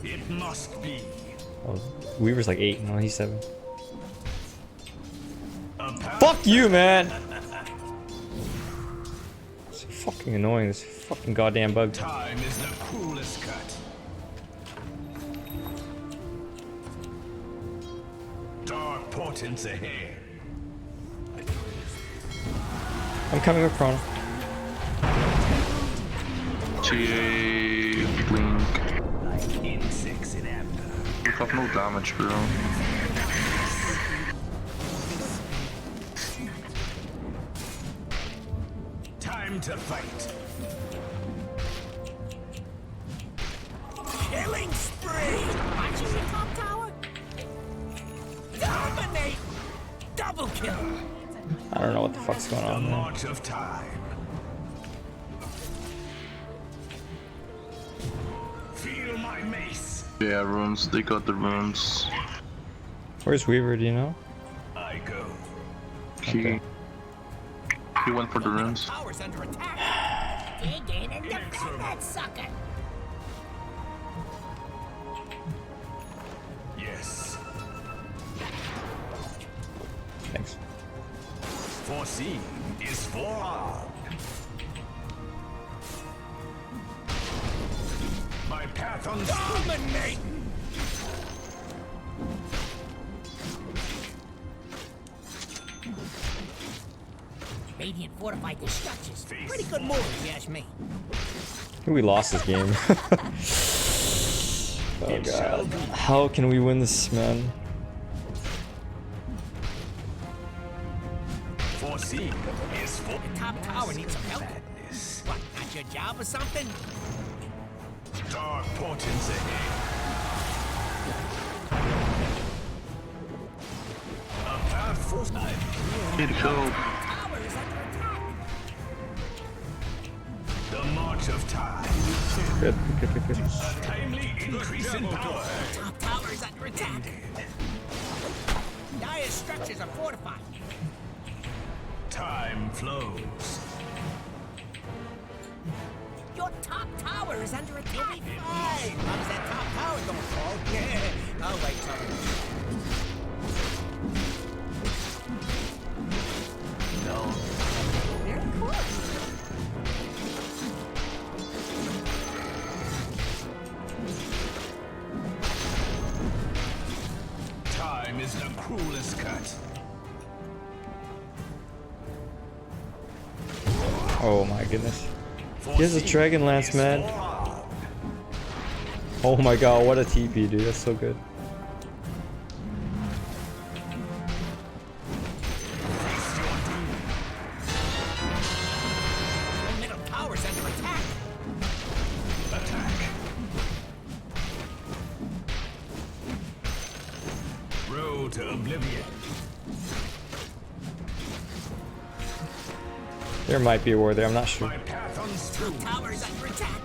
It must be. Oh, Weaver's like 8, no, he's 7. A path. Fuck you, man! It's fucking annoying, this fucking goddamn bug. Time is the cruelest cut. Dark portents ahead. I'm coming with Chrono. TA blink. Like insects in amber. You have no damage, bro. Time to fight. Killing spree. Watching your top tower. Dominate. Double kill. I don't know what the fuck's going The on, man. march of time. Yeah, runes. They got the runes. Where's Weaver? Do you know? I go. He went for the runes. Tower's under attack. Dig in and defend that sucker. Yes. Thanks. Foreseen is forearmed. My path Dominate! Radiant fortified their structures. Pretty good move, if you ask me. I think we lost this game. Oh god. How can we win this, man? Foreseen is for The top tower needs some help. What, not your job or something? dark portents ahead. A path for Need to go. Tower is under attack. the march of time. Good, good, good, good. A timely increase in power. Top tower is under attack. Dire structures are fortified. Time flows. Your top tower is under attack. You'll be fine. As long as that top tower don't fall. Yeah. I'll wait till No. Very cool. Time is the cruelest cut. Oh my goodness. He has a Dragonlance, man. Oh my god, what a TP, dude. That's so good. The middle tower's under attack. Attack. Road to oblivion. There might be a war there, I'm not sure. My path unspooled. Tower is under attack.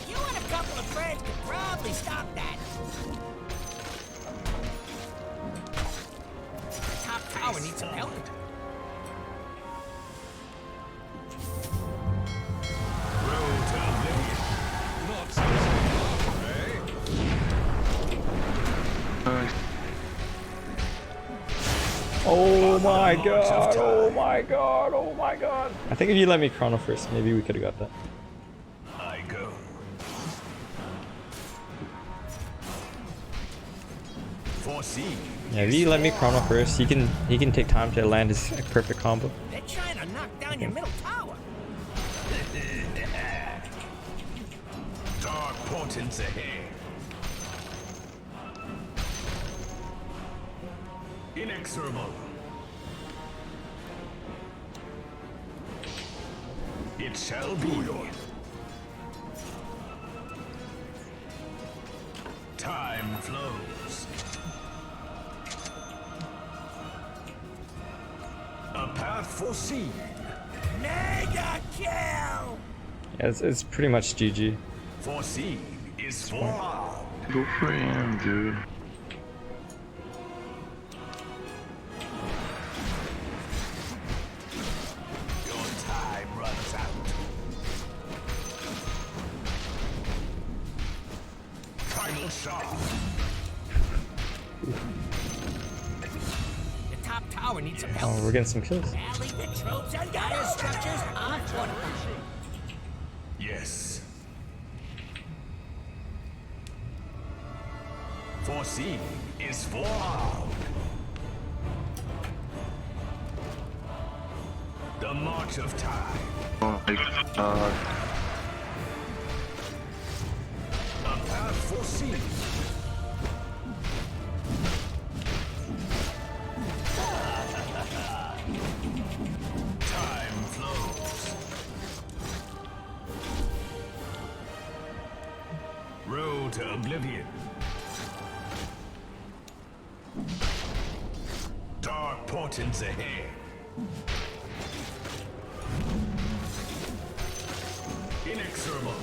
You and a couple of friends could probably stop that. The top tower needs some help. Road to oblivion. Not so far, eh? Oh my god, oh my god, oh my god. I think if you let me chrono first, maybe we could have got that. I go. Foreseen. Yeah, if you let me chrono first, he can take time to land his perfect combo. They're trying to knock down your middle tower. Dark portents ahead. Inexorable. It shall be. Time flows. A path foreseen. Mega kill! Yeah, it's pretty much GG. Foreseen is forearmed. Go for him, dude. Your time runs out. Final shot. The top tower needs some help. Oh, we're getting some kills. Rally the troops and dire structures are fortified. Yes. Foreseen is forearmed. The march of time. Oh my god. A path foreseen. Time flows. Road to oblivion. Dark portents ahead. Inexorable.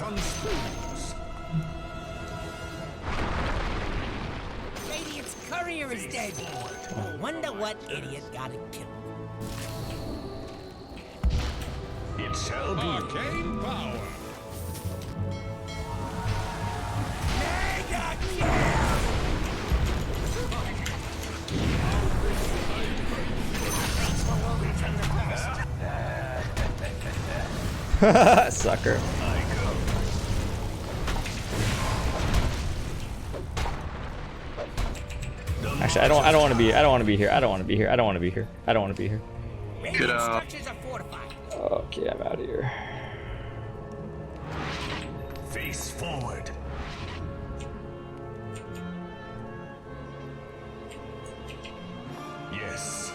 on spoons. Radiant's courier is dead. Wonder what idiot got it killed. It shall be. Arcane power. Mega kill! Sucker. Actually, I don't want to be. I don't want to be here. I don't want to be here. I don't want to be here. I don't want to be here. Radiant out. structures are fortified. Okay, I'm out of here. Face forward. Yes.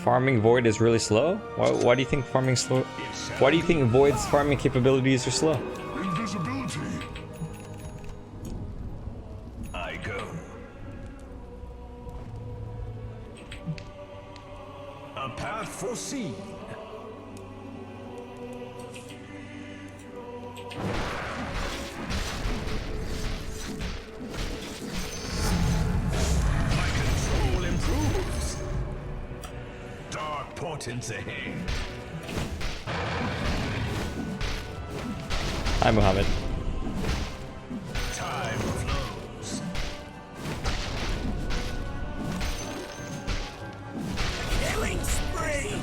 Farming Void is really slow. Why do you think farming slow? Why do you think Void's farming capabilities are slow? Invisibility. I go. A path foreseen. My control improves. Dark portents ahead. Hi, Muhammad. Time flows. Killing spree!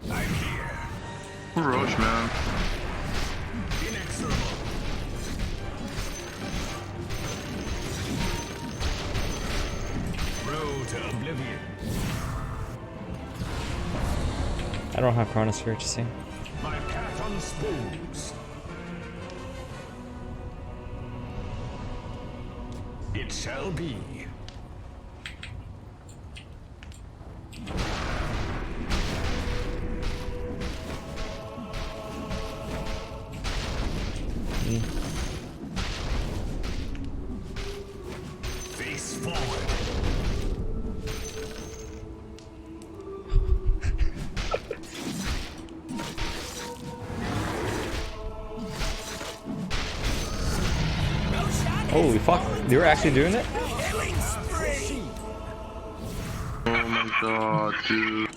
I'm here. Roach, man. Inexorable. Road to oblivion. I don't have Chronosphere to see. My path on spools. It shall be. Face forward. Holy fuck! They were actually doing it? Killing spree! Oh my god, dude.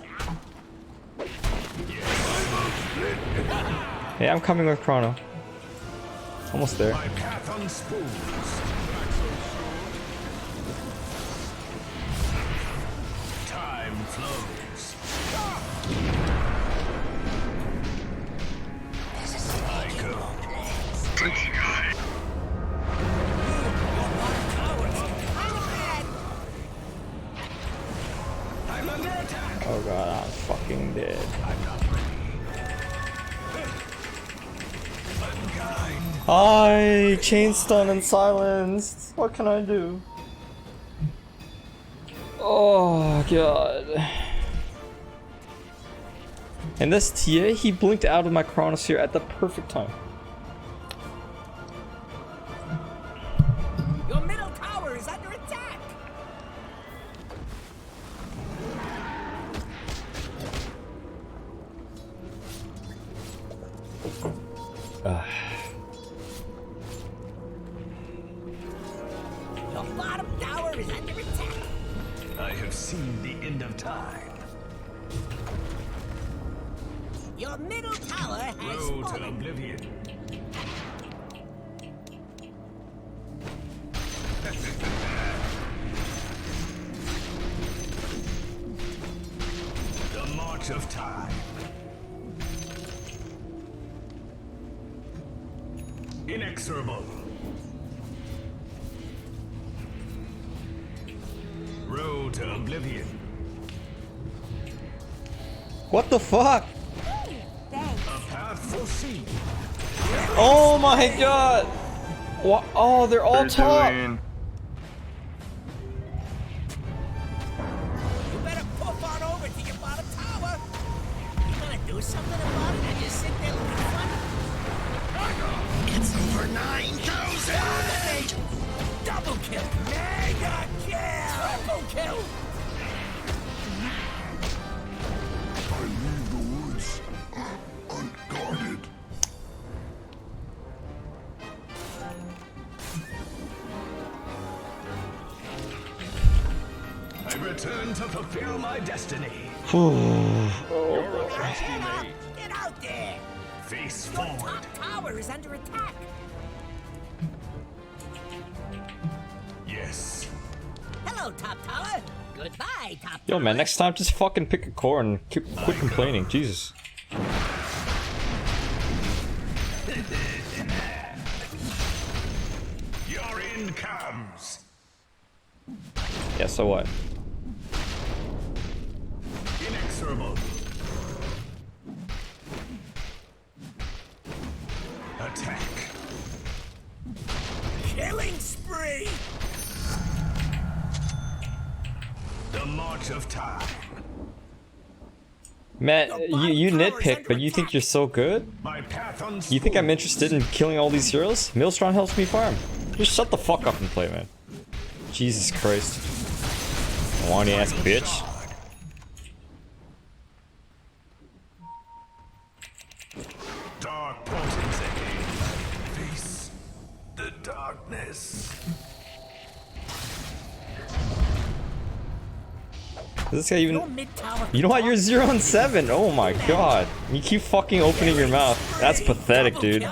Hey, I'm coming with Chrono. Almost there. My path on spools. Time flows. I go. I'm under attack. Oh god, I'm fucking dead. I'm not ready. Unkind. I chain stun and silenced. What can I do? Oh god. And this TA, he blinked out of my Chronosphere at the perfect time. Your middle tower is under attack! Your bottom tower is under attack! I have seen the end of time. Your middle tower has Road to fallen. oblivion. The march of time. Inexorable. Road to oblivion. What the fuck? A path foreseen. Oh my god! What? Oh, they're all What are top! you doing? You better pop on over to your bottom tower! You gonna do something about it or just sit there looking funny? It's over 9,000! Double kill! Mega kill! Triple kill! I leave the woods unguarded. to fulfill my destiny. You're a trusty Get up! mate. Get out there! Face Your forward. top tower is under attack. Yes. Hello, top tower. Goodbye, top Yo, tower. man, next time just fucking pick a core and quit complaining. Jesus. Your end comes. Yeah, so what? Inexorable. Attack. Killing spree. The march of time. Man, you nitpick, but you think you're so good? My path You think I'm interested in killing all these heroes? Maelstrom helps me farm. Just shut the fuck up and play, man. Jesus Christ. Whiny ass bitch. Dark portents ahead. Face the darkness. Does this guy Your even... mid tower. You know what? You're 0 and 7. Oh my god. You keep fucking opening your mouth. That's pathetic, dude.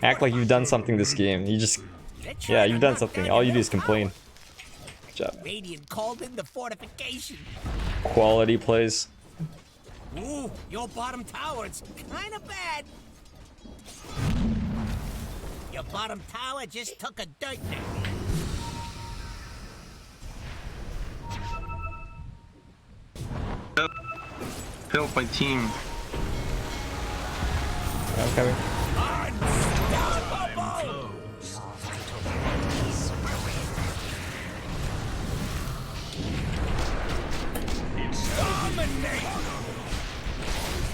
Act like you've done something this game. You just... Yeah, you've done something. All you do is complain. Good job. Radiant called in the fortification. Quality plays. Ooh, your bottom tower, it's kind of bad. Your bottom tower just took a dirt nap. Help my team. I'm coming.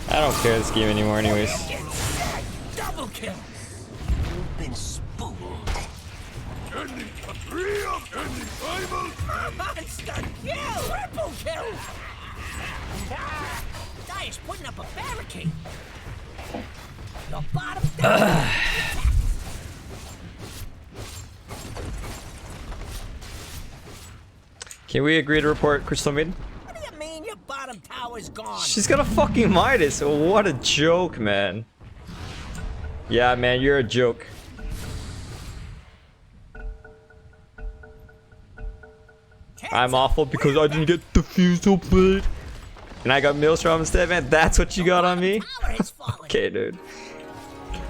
I don't care this game anymore anyways. Double kill. You've been spooled. Monster kill! Triple kill! Dire's putting up a barricade. Your bottom tower. Can we agree to report Crystal Maiden? What do you mean your bottom tower's gone? She's got a fucking Midas. What a joke, man. Yeah, man, you're a joke. I'm awful because I didn't get defused so bad. And I got Maelstrom instead, man. That's what you got on me? Tower has fallen. Okay, dude.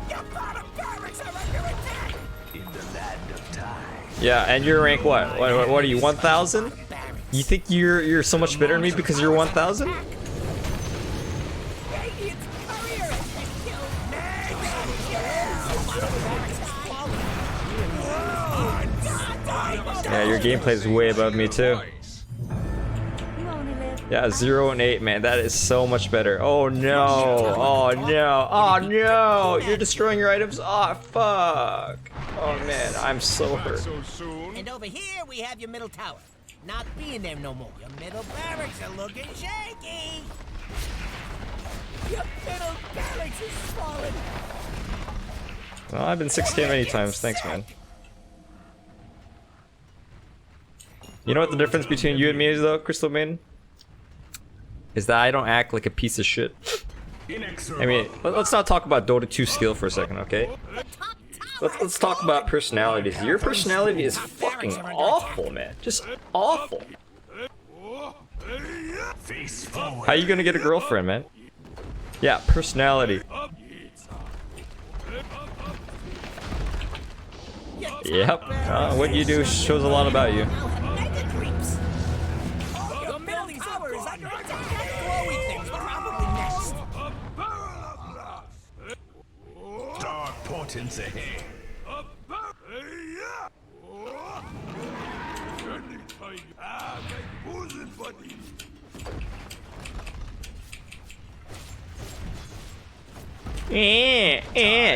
Your bottom barracks are under attack. In the land of time. Yeah, and you're rank what? What are you, 1,000? You think you're so much better than me because you're 1,000? Radiant's courier has been killed. Yeah, your gameplay is way above me too. Yeah, 0 and 8, man. That is so much better. Oh no! Oh no! Oh no! You're destroying your items. Oh fuck! Oh man, I'm so hurt. So soon. And over here we have your middle tower. Not being there no more. Your middle barracks are looking shaky. Your middle barracks is falling. Well, I've been 6K many times. Thanks, man. You know what the difference between you and me is, though, Crystal Maiden? Is that I don't act like a piece of shit. I mean, let's not talk about Dota 2 skill for a second, okay? The top tower. Let's talk about personalities. Your personality is fucking awful, man. Just awful. Face forward. How you gonna get a girlfriend, man? Yeah, personality. Yep. What you do shows a lot about you. Now have mega creeps. Your middle tower is under attack. That glowy thing's probably next. Dark portents ahead.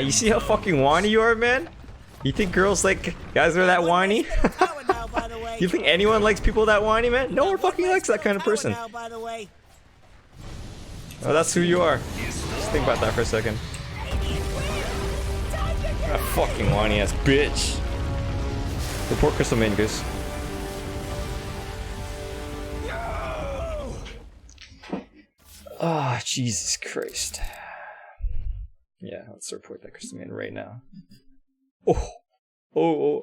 You see how fucking whiny you are, man? You think girls like guys are that whiny? Tower now, by the way. You think anyone likes people that whiny, man? No one fucking likes that kind of person. Now, by the way. Oh, that's who you are. Just think about that for a second. A fucking whiny ass bitch. Report Crystal Maiden, guys. Oh, Jesus Christ. Yeah, let's report that Crystal Maiden right now. Oh. Oh.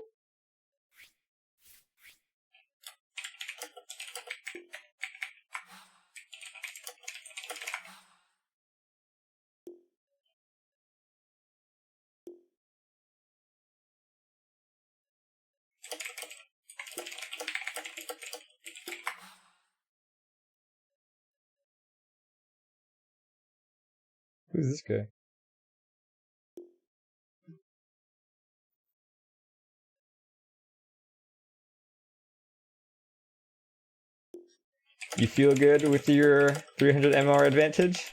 Who's this guy? You feel good with your 300 MR advantage?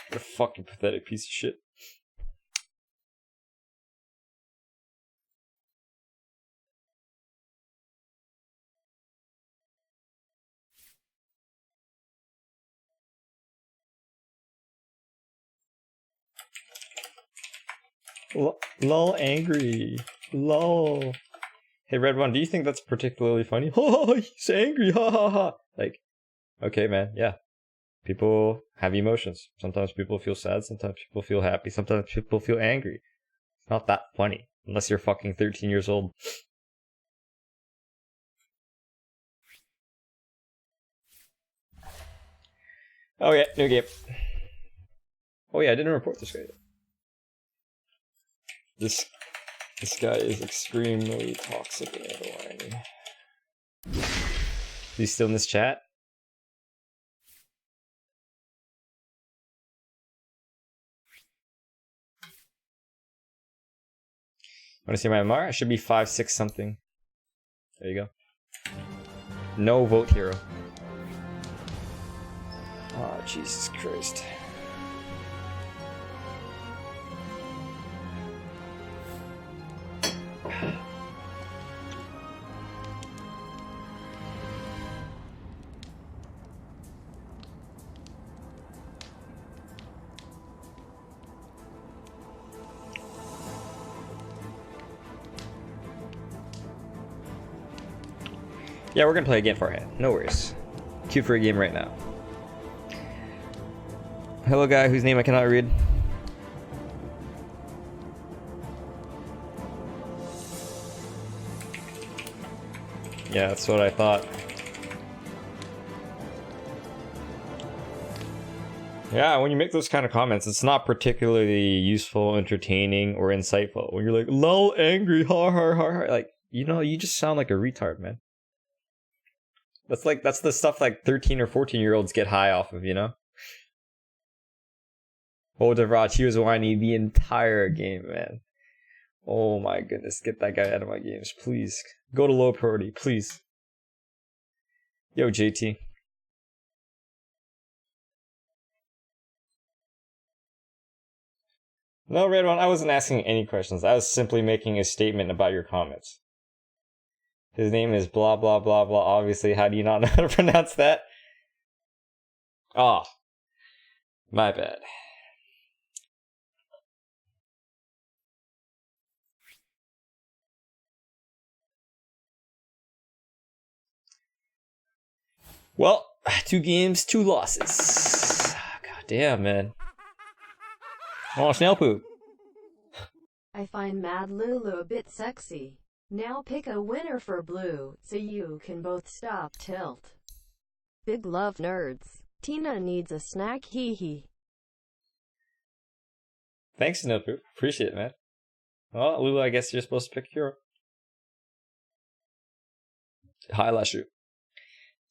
What a fucking pathetic piece of shit. Lol angry. Lol. Hey Red One, do you think that's particularly funny? Oh, he's angry. Ha ha ha. Like, okay, man. Yeah. People have emotions. Sometimes people feel sad. Sometimes people feel happy. Sometimes people feel angry. It's not that funny. Unless you're fucking 13 years old. Oh yeah, new game. Oh yeah, I didn't report this guy yet. This guy is extremely toxic and annoying. Is he still in this chat? Want to see my MR? I should be 5'6" something. There you go. No vote hero. Oh, Jesus Christ. Yeah, we're gonna play again for it. No worries. Queue for a game right now. Hello, guy whose name I cannot read. Yeah, that's what I thought. Yeah, when you make those kind of comments, it's not particularly useful, entertaining, or insightful. When you're like, lol, angry, ha ha ha ha. Like, you know, you just sound like a retard, man. That's the stuff like 13 or 14-year-olds get high off of, you know? Oh, Devraj, he was whiny the entire game, man. Oh my goodness, get that guy out of my games, please. Go to low priority, please. Yo, JT. No, Red One, I wasn't asking any questions. I was simply making a statement about your comments. His name is blah blah blah blah. Obviously, how do you not know how to pronounce that? Oh, my bad. Well, 2 games, 2 losses. God damn, man. Oh, snail poop. I find Mad Lulu a bit sexy. Now pick a winner for blue, so you can both stop tilt. Big love, nerds. Tina needs a snack, hee hee. Thanks, snail poop. Appreciate it, man. Well, Lulu, I guess you're supposed to pick hero. Hi, Lashu.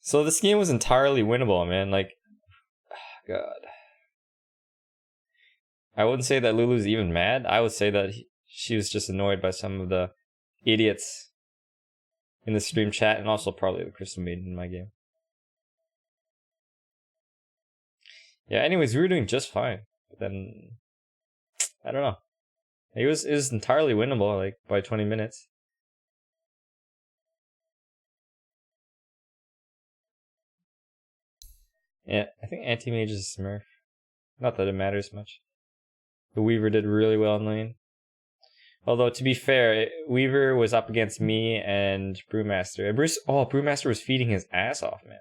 So this game was entirely winnable, man. Like, God. I wouldn't say that Lulu's even mad. I would say that she was just annoyed by some of the idiots in the stream chat, and also probably the Crystal Maiden in my game. Yeah, anyways, we were doing just fine. But then, I don't know. It was entirely winnable, like, by 20 minutes. Yeah, I think Anti-Mage is a Smurf. Not that it matters much. The Weaver did really well in lane. Although, to be fair, Weaver was up against me and Brewmaster. And Brewmaster was feeding his ass off, man.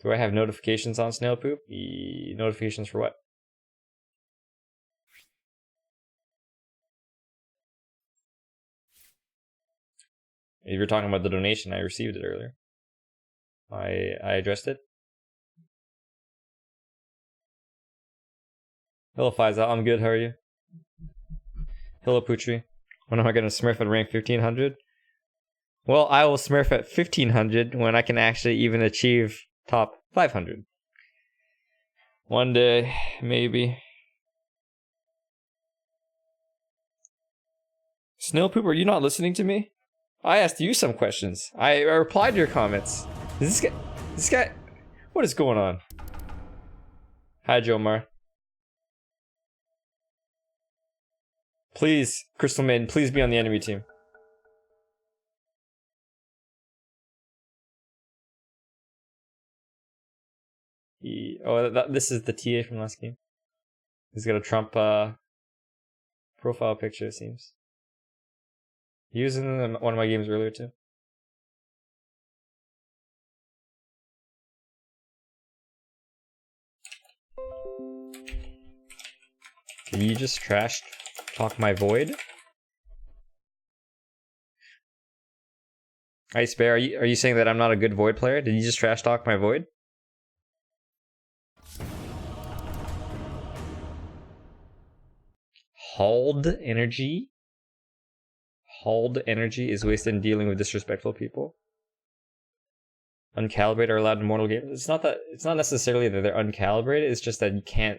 Do I have notifications on Snail Poop? Notifications for what? If you're talking about the donation, I received it earlier. I addressed it. Hello Faiza, I'm good, how are you? Hello Putri. When am I gonna smurf at rank 1500? Well, I will smurf at 1500 when I can actually even achieve top 500. One day, maybe. Snail Poop, are you not listening to me? I asked you some questions. I replied to your comments. Is this guy, what is going on? Hi, Jomar. Please, Crystal Maiden, please be on the enemy team. This is the TA from last game. He's got a Trump profile picture, it seems. He was in one of my games earlier too. Did you just trash talk my void? Ice Bear, are you saying that I'm not a good void player? Did you just trash talk my void? Hauled energy? Hauled energy is wasted in dealing with disrespectful people. Uncalibrated are allowed in mortal games. It's not necessarily that they're uncalibrated, it's just that you can't,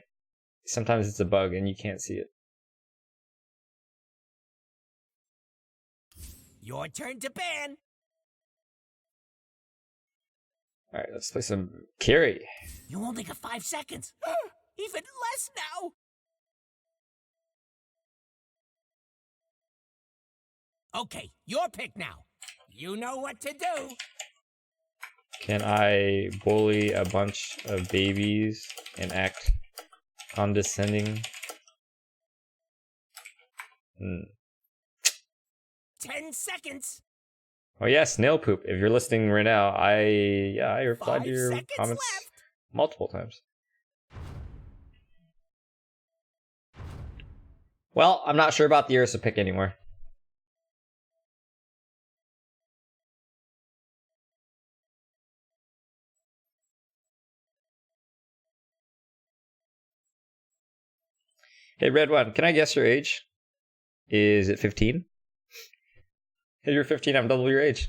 sometimes it's a bug and you can't see it. Your turn to ban. Alright, let's play some Carry. You only got 5 seconds. Even less now. Okay, your pick now. You know what to do. Can I bully a bunch of babies and act condescending? 10 seconds. Oh yeah, Snail Poop. If you're listening right now, I replied to your comments multiple times. Well, I'm not sure about the Ursa pick anymore. Hey, Red One, can I guess your age? Is it 15? If you're 15, I'm double your age.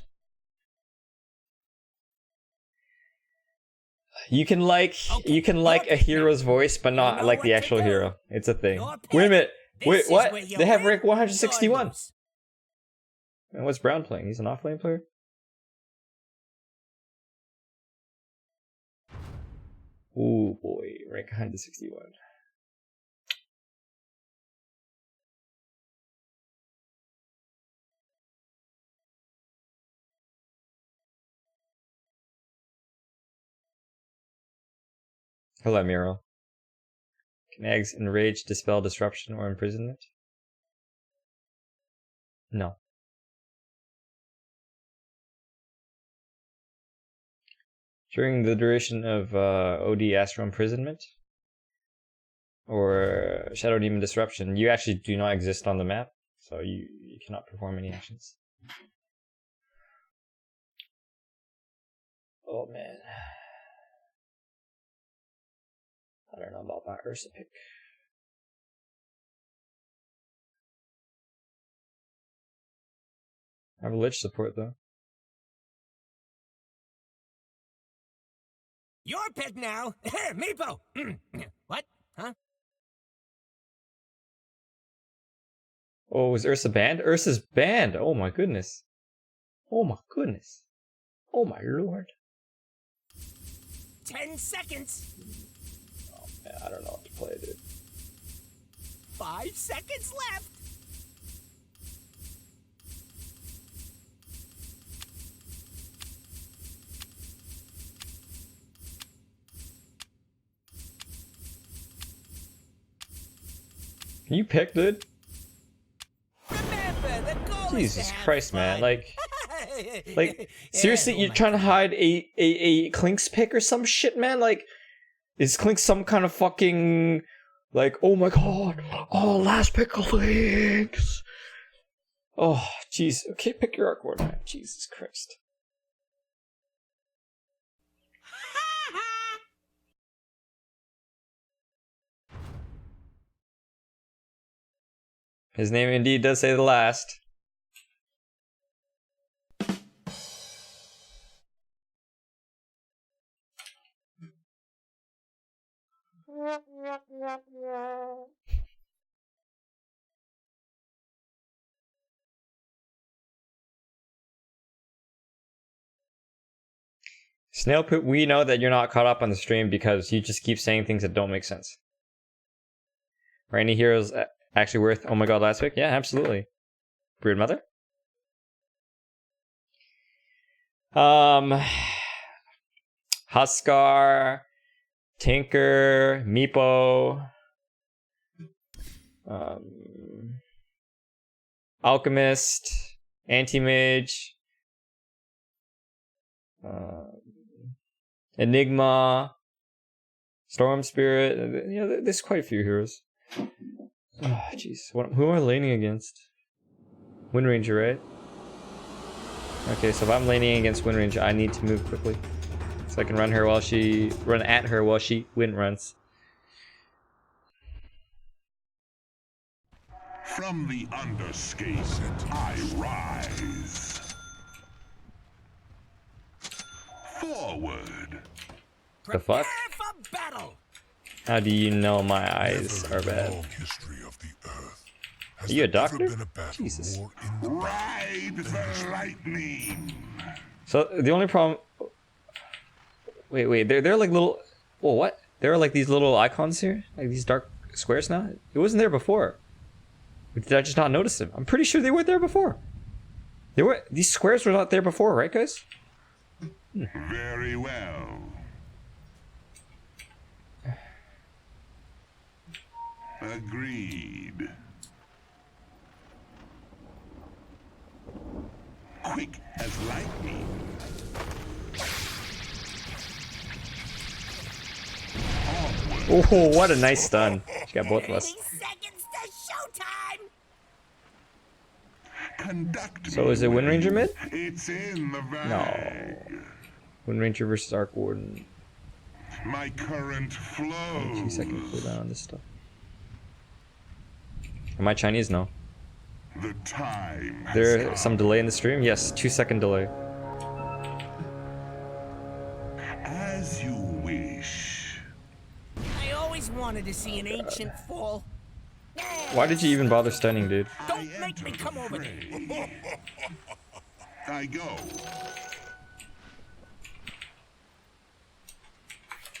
You can like a hero's voice, but not like the actual hero. It's a thing. Wait a minute. Wait, what? They have rank 161. And what's Brown playing? He's an off-lane player? Ooh boy, rank 161. Hello, Miro. Can eggs enrage, dispel disruption, or imprisonment? No. During the duration of OD Astral Imprisonment or Shadow Demon Disruption, you actually do not exist on the map, so you cannot perform any actions. Oh man. I don't know about my Ursa pick. I have a Lich support though. Your pick now. Meepo. What? Huh? Oh, is Ursa banned? Ursa's banned. Oh my goodness. Oh my goodness. Oh my lord. 10 seconds. Oh man, I don't know what to play, dude. 5 seconds left. Can you pick, dude? Remember, the goal Jesus is to have Christ, fun. man. Like, Like, seriously, you're trying to hide a Klink's pick or some shit, man? Like, is Klink some kind of fucking, like, oh my god, oh, last pick of Klinks. Oh, jeez. Okay, pick your arc ward, man. Jesus Christ. His name indeed does say the last. Snail Poop, we know that you're not caught up on the stream because you just keep saying things that don't make sense. Are any heroes actually worth, oh my god, last pick? Yeah, absolutely. Brood Mother? Huskar, Tinker, Meepo, Alchemist, Anti-Mage, Enigma, Storm Spirit. You know, there's quite a few heroes. Oh, jeez. Who am I laning against? Wind Ranger, right? Okay, so if I'm laning against Wind Ranger, I need to move quickly. So I can run at her while she wind runs. From the underscape, I rise. Forward. The fuck? For battle. How do you know my eyes are bad? Are you a doctor? Jesus. Ride the lightning. So the only problem. Wait. They're like little. Whoa, what? There are like these little icons here, like these dark squares now. It wasn't there before. Did I just not notice them? I'm pretty sure they weren't there before. These squares were not there before, right, guys? Very well. Agreed. Quick as lightning. Oh, what a nice stun. She got both of us. 30 seconds to showtime. Conduct So is it Wind Ranger mid? It's in the bag. No. Wind Ranger versus Arc Warden. My current flow. 2 second cooldown on this stuff. Am I Chinese? No. The time has There come. some delay in the stream? Yes, 2 second delay. As you wish. I always wanted to see an ancient fall. Why did you even bother stunning, dude? Don't make me come over there. I go.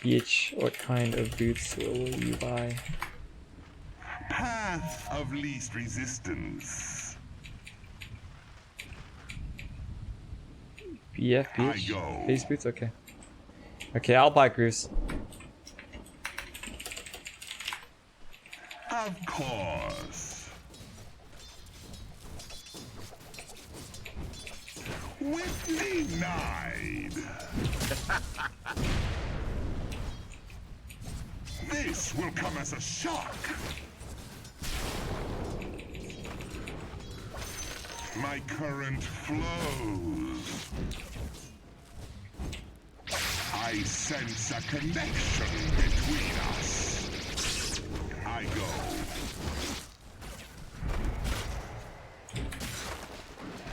Bitch, what kind of boots will you buy? Path of least resistance. BF, I bitch. go. Base boots? Okay. Okay, I'll buy Goose. Of course. Whitney denied. This will come as a shock. My current flows. I sense a connection between us. I go.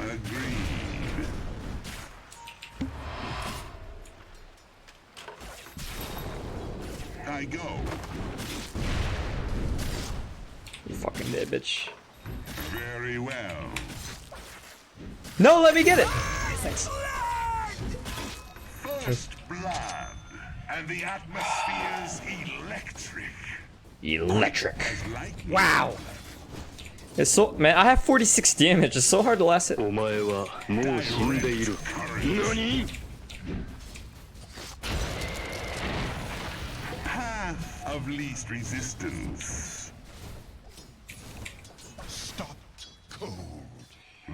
Agreed. I go. You fucking dead, bitch. Very well. No, let me get it! First blood, and the atmosphere's electric. Electric. Lightning. Wow. It's so, man, I have 46 damage. It's so hard to last it. Path of least resistance. Stopped cold.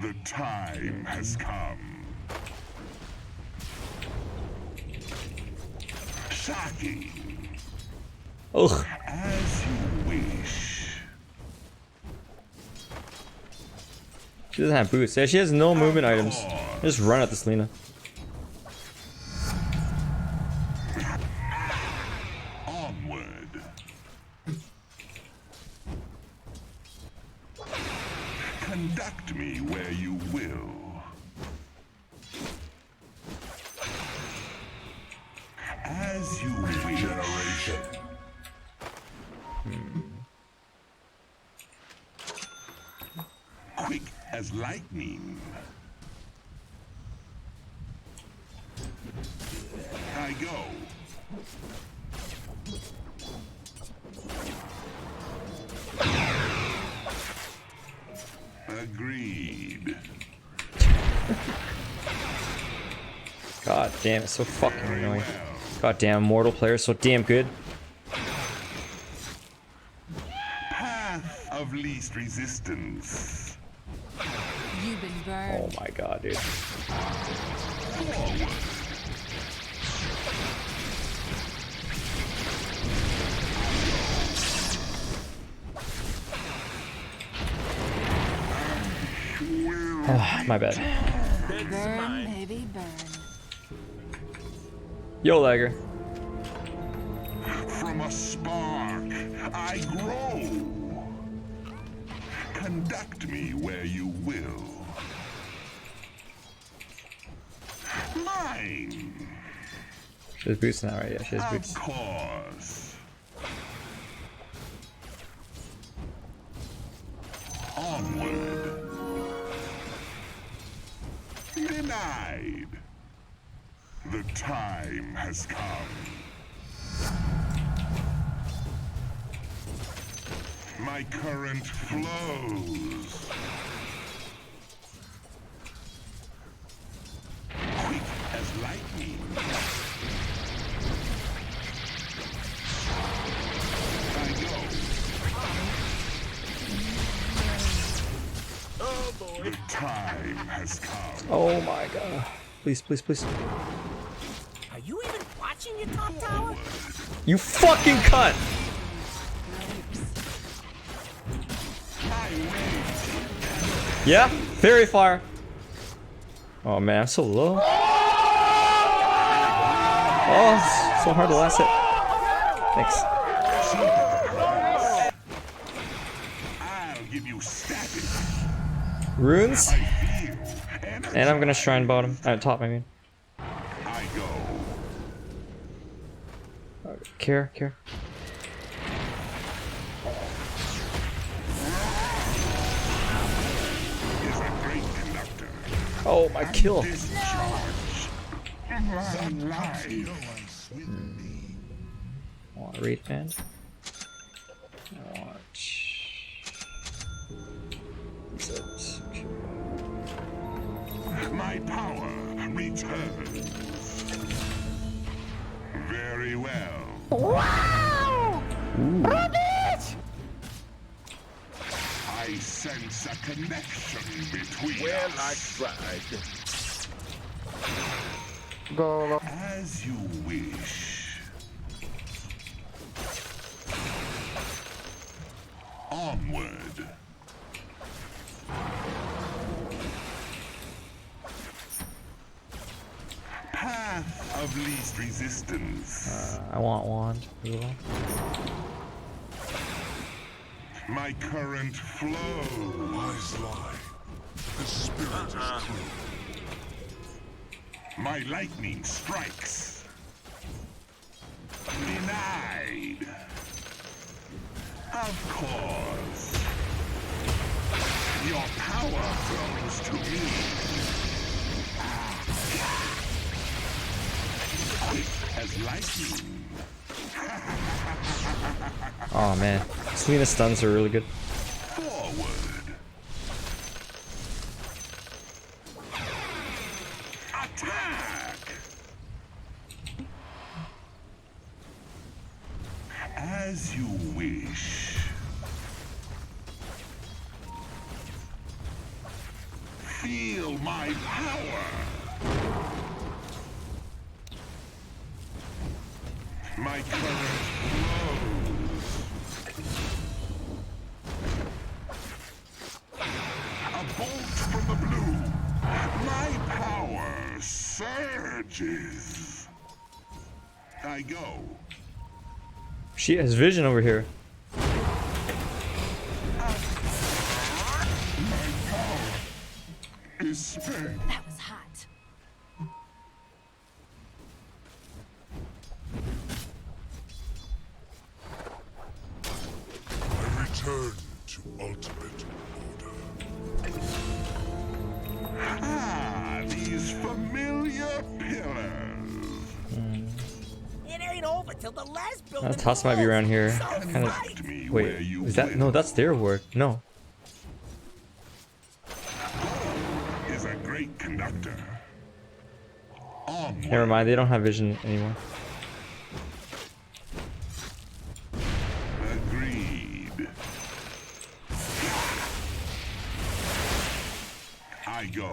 The time has come. Shocking. Ugh. As you wish. She doesn't have boots. Yeah, she has no movement items. Just run at this Lina. Onward. Conduct me where you will. As you wish. Generation. Quick as lightning. I go. Agreed. God damn, it's so fucking annoying. God damn, Mortal player, so damn good. Path of least resistance. You've been Oh burned. my god, dude. Forward. My bad. Burn, baby, burn. Yo, Lagger. From a spark, I grow. Conduct me where you will. Mine, She has boots now, right? Yeah, she has of boots. course. Onward. Denied. The time has come. My current flows. Quick as lightning. I go. Oh boy. The time has come. Oh my god. Please, please, please. Are you even watching your top tower? You fucking cunt! Yeah, fairy fire. Oh man, I'm so low. Oh, it's so hard to last hit. Thanks. I'll give you static. Runes, I feel energy. and I'm gonna shrine bottom. Top, I mean. I go. Care. Is a great conductor. Oh my kill. Discharge. Sunlight. I want a raid band. I want. Subs. My power returns. Very well. I sense a connection between Well, I us. tried. Go. As you wish. Onward. Path of least resistance. I want wand. My current flow. Eyes lie. The spirit is true. My lightning strikes. Denied. Of course. Your power flows to me. Quick as lightning. Oh man, Selena stuns are really good. Forward. Attack. As you wish. Feel my power. My current flows. A bolt from the blue. My power surges. I go. She has vision over here. My power is spent. That was hot. I return to ultimate order. Ah, these familiar pillars. It ain't over till the last building. Toss might be falls. around here. So Kind of. right. Me where Wait, you is that will. no? That's their word. No. Is a great conductor. Onward. Never mind. They don't have vision anymore. Agreed. I go.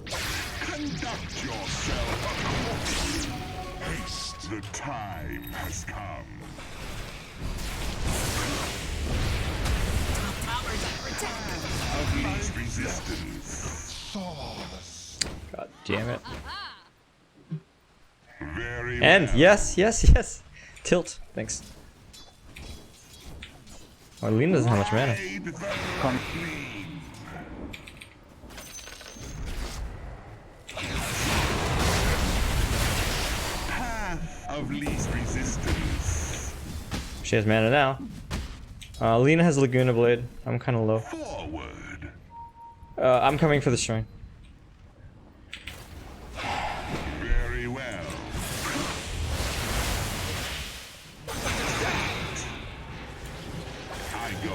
Conduct yourself accordingly. Haste. The time has come. Top tower's under attack. Of least resistance. God damn it. Very And well. yes, yes, yes. Tilt. Thanks. Arlene doesn't have much mana. Ride the queen. Path of least resistance. She has mana now. Lena has Laguna Blade. I'm kind of low. Forward. I'm coming for the shrine. Very well. I go.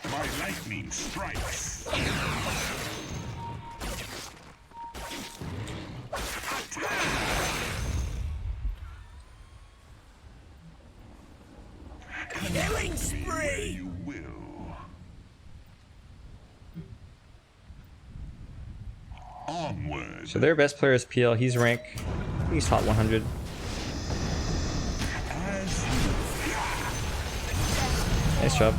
My lightning strikes. Killing Where spree. you will. Onward. So their best player is PL. He's rank. He's top 100. As Nice job.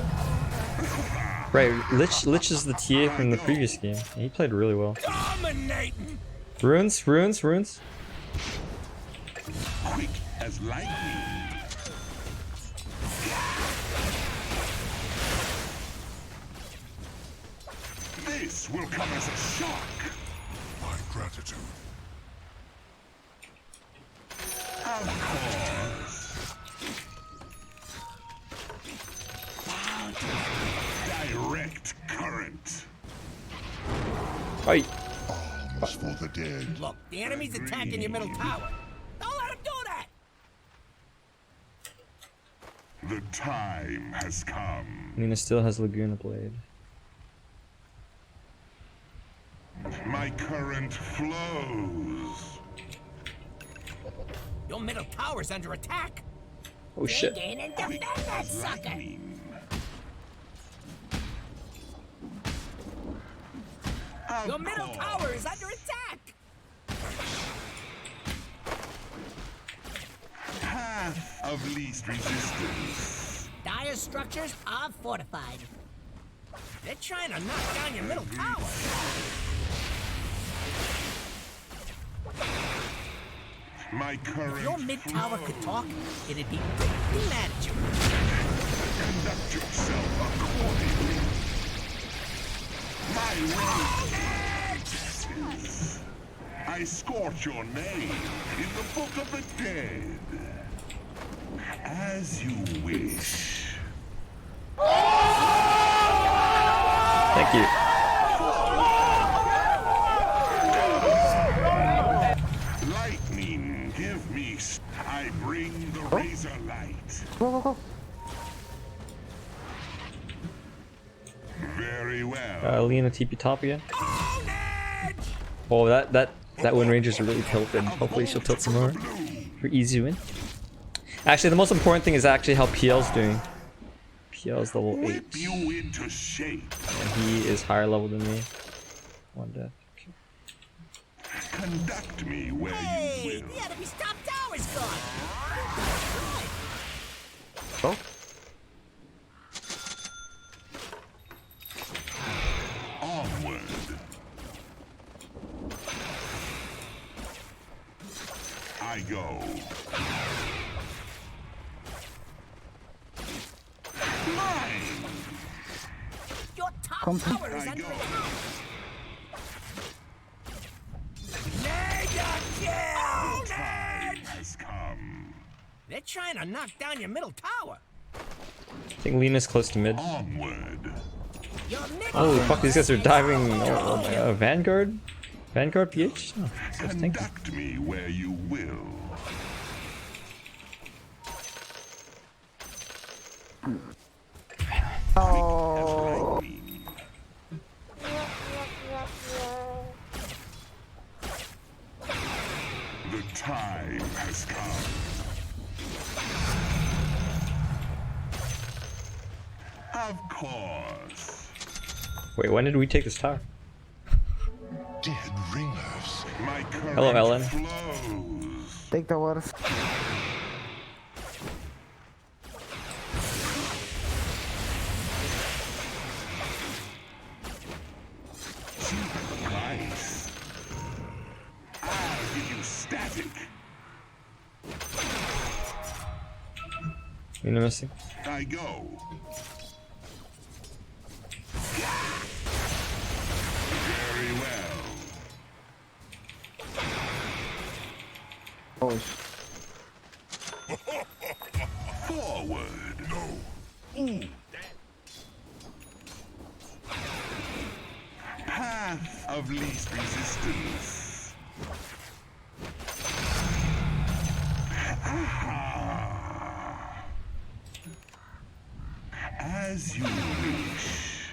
Right, Lich is the TA from the previous game. He played really well. Dominating. Runes, runes, runes. quick as lightning. This will come as a shock. My gratitude. Of course. Direct current. Oi. Alms for the dead. Look, the enemy's attacking your middle tower. Don't let him do that. The time has come. Lena still has Laguna Blade. My current flows. Your middle tower's under attack. Oh shit. Dig in and defend that sucker. Your middle tower is under attack. Path of least resistance. Dire structures are fortified. They're trying to knock down your middle tower. My current If your mid tower could talk, it'd be pretty mad at you. Conduct yourself accordingly. My rage. I scorch your name in the book of the dead. As you wish. Thank you. Lightning, give me. I bring the razor light. Very well. Lena TP top again. Oh, that Wind Ranger's really tilted. Hopefully she'll tilt some more for easy win. Actually, the most important thing is actually how PL's doing. PL's level 8. Whip you into shape. And he is higher level than me. One death. Conduct me where Hey, you will. the enemy's top tower's gone. Go. Onward. I go. Mine. Your top Come- tower is I under go. attack. Mega kill! Time has come. They're trying to knock down your middle tower. I think Lena's close to mid. Onward. Your middle Holy tower fuck, these guys are is diving. under Oh, my God. Vanguard? Vanguard PH? Oh, so thank you. Conduct me where you will. Oh. The time has come. Of course. Wait, when did we take this tower? Dead ringers. My current Hello, Ellen. flows. Take the worst. Price. I'll give you static. Lena missing. I go. Very well. Oh, Forward. No. Path of least resistance. Ah. As you wish.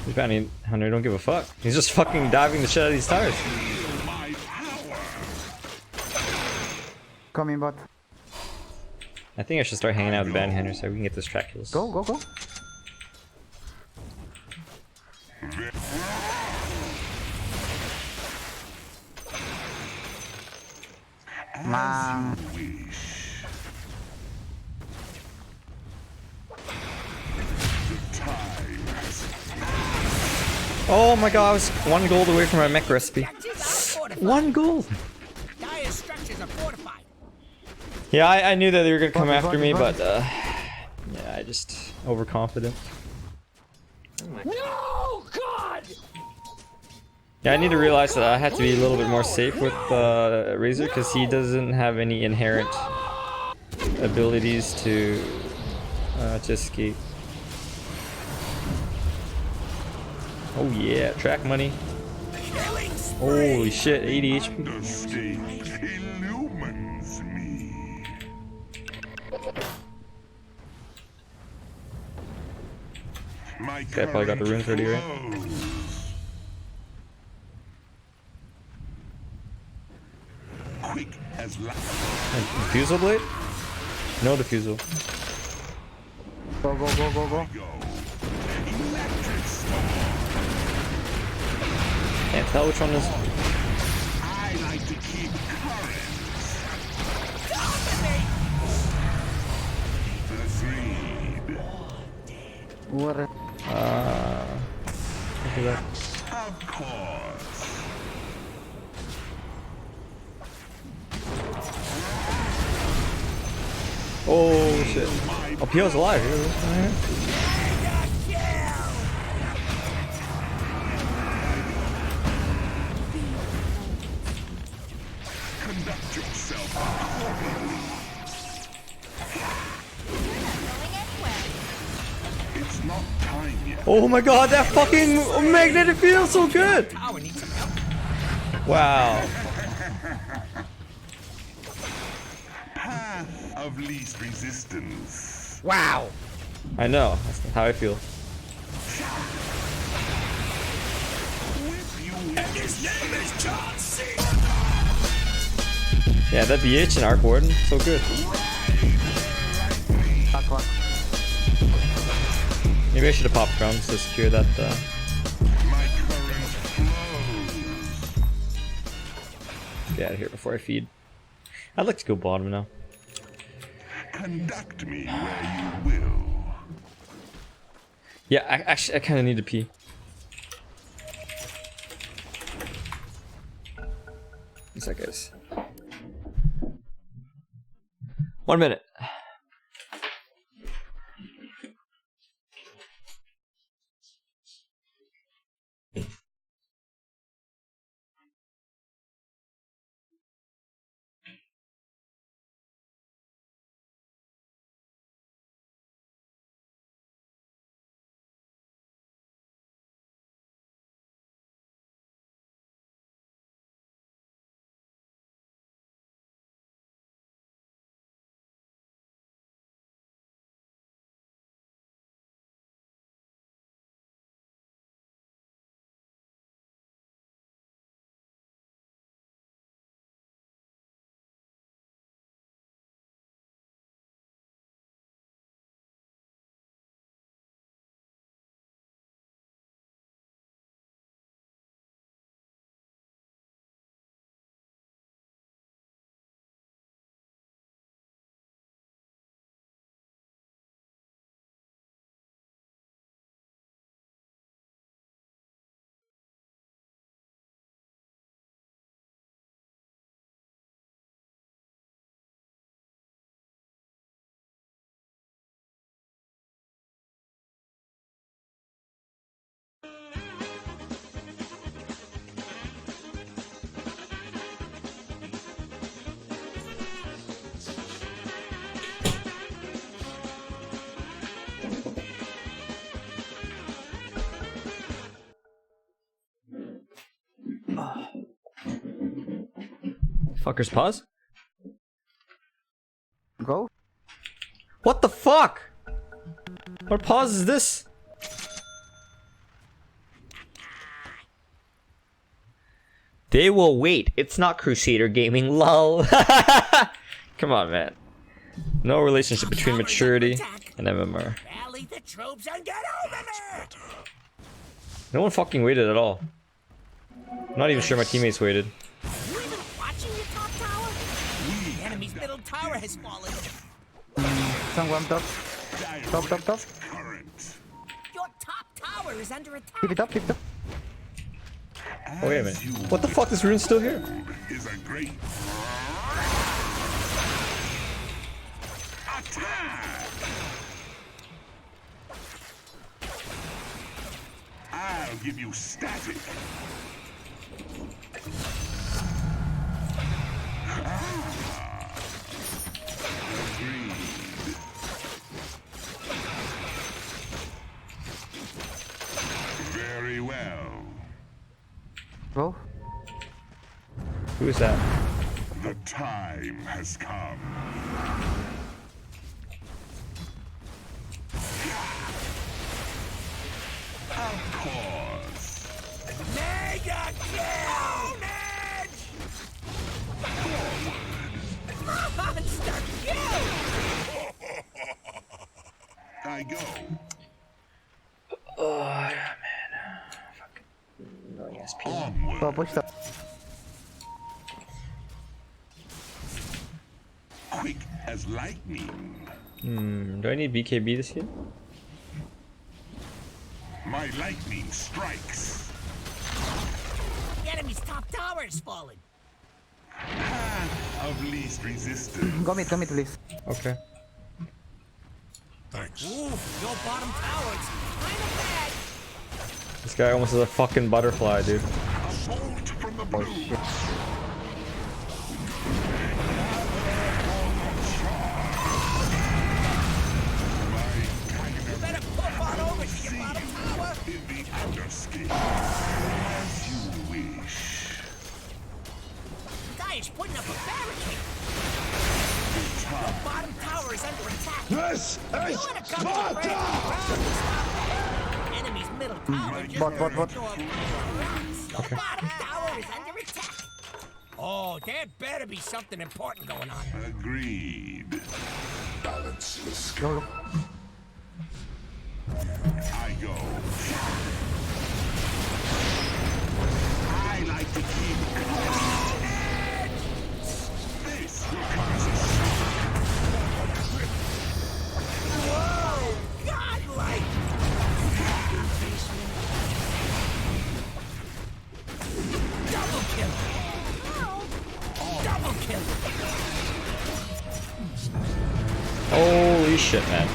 This bounty hunter don't give a fuck. He's just fucking diving the shit out of these towers. My power. coming bot. I think I should start hanging out with bounty hunters so we can get those track kills. Go, go, go. Man. Wish. The time has Oh my god, I was 1 gold away from my mech recipe. Structures are fortified. 1 gold! Dire structures are fortified. Yeah, I knew that they were gonna come Body, after body, me, body. but yeah, I just overconfident. No, God! Yeah, I need to realize that I have to be a little bit more safe with Razor because he doesn't have any inherent abilities to escape. Oh yeah, track money. Killing spree. Holy shit, 80 HP. understate illumines me. My Guy probably got the runes ready, right? flows. Quick as Diffusal blade? No diffusal. Go, go, go, go, go. go. Electric storm. Can't tell which one is. I like to keep currents. Agreed. What? Look at that. Of course. Oh shit. Oh, Pio's alive. Conduct yourself accordingly. It's not time yet. Oh my god, that fucking magnetic feels so good! Tower needs some help. Wow. Path of least resistance. Wow. I know, that's how I feel. Whip you and his name is John C. Yeah, that BH and Arc Warden, so good. Back one. Maybe Maybe I should have popped drums to secure that. My current flows. Get out of here before I feed. I'd like to go bottom now. Conduct me where you will. Yeah, I kind of need to pee. What's that, guys? 1 minute. Fuckers, pause. Go. What the fuck? What pause is this? They will wait. It's not Crusader Gaming, lol. Come on, man. No relationship between maturity and MMR. Rally the troops and get over there! No one fucking waited at all. I'm not even sure my teammates waited. You even watching your top tower? The enemy's middle tower has fallen. Someone top. Top. Your top tower is under attack. Keep it up, keep it up. Oh, wait a minute. What the fuck? This rune's still here? Is a great attack. I'll give you static. Agreed. Very well. Go. Who is that? The time has come. Of course. Mega kill! Edge! Monster kill! I go. Oh, yeah, man. Fucking annoying ass people. Onward. Go, push top. Quick as lightning. Do I need BKB this game? My lightning strikes. The enemy's top tower has fallen. Path of least resistance. Go mid, please. Okay. Thanks. Ooh, your bottom tower's kind of bad. This guy almost is a fucking butterfly, dude. Assault from the blue. Shit. You better pop on over to your bottom tower. In the underscape. As you wish. The guy is putting up a barricade. Your bottom tower is under attack. This You is wanna come to the brand new stop it? Enemy's middle tower just Bot. absorbed rocks. Your bottom tower is under attack. Oh, there better be something important going on. Agreed. Balance the Go. I go. I like to keep this will cause a Whoa! Godlike! Double kill! Double kill! Holy shit, man.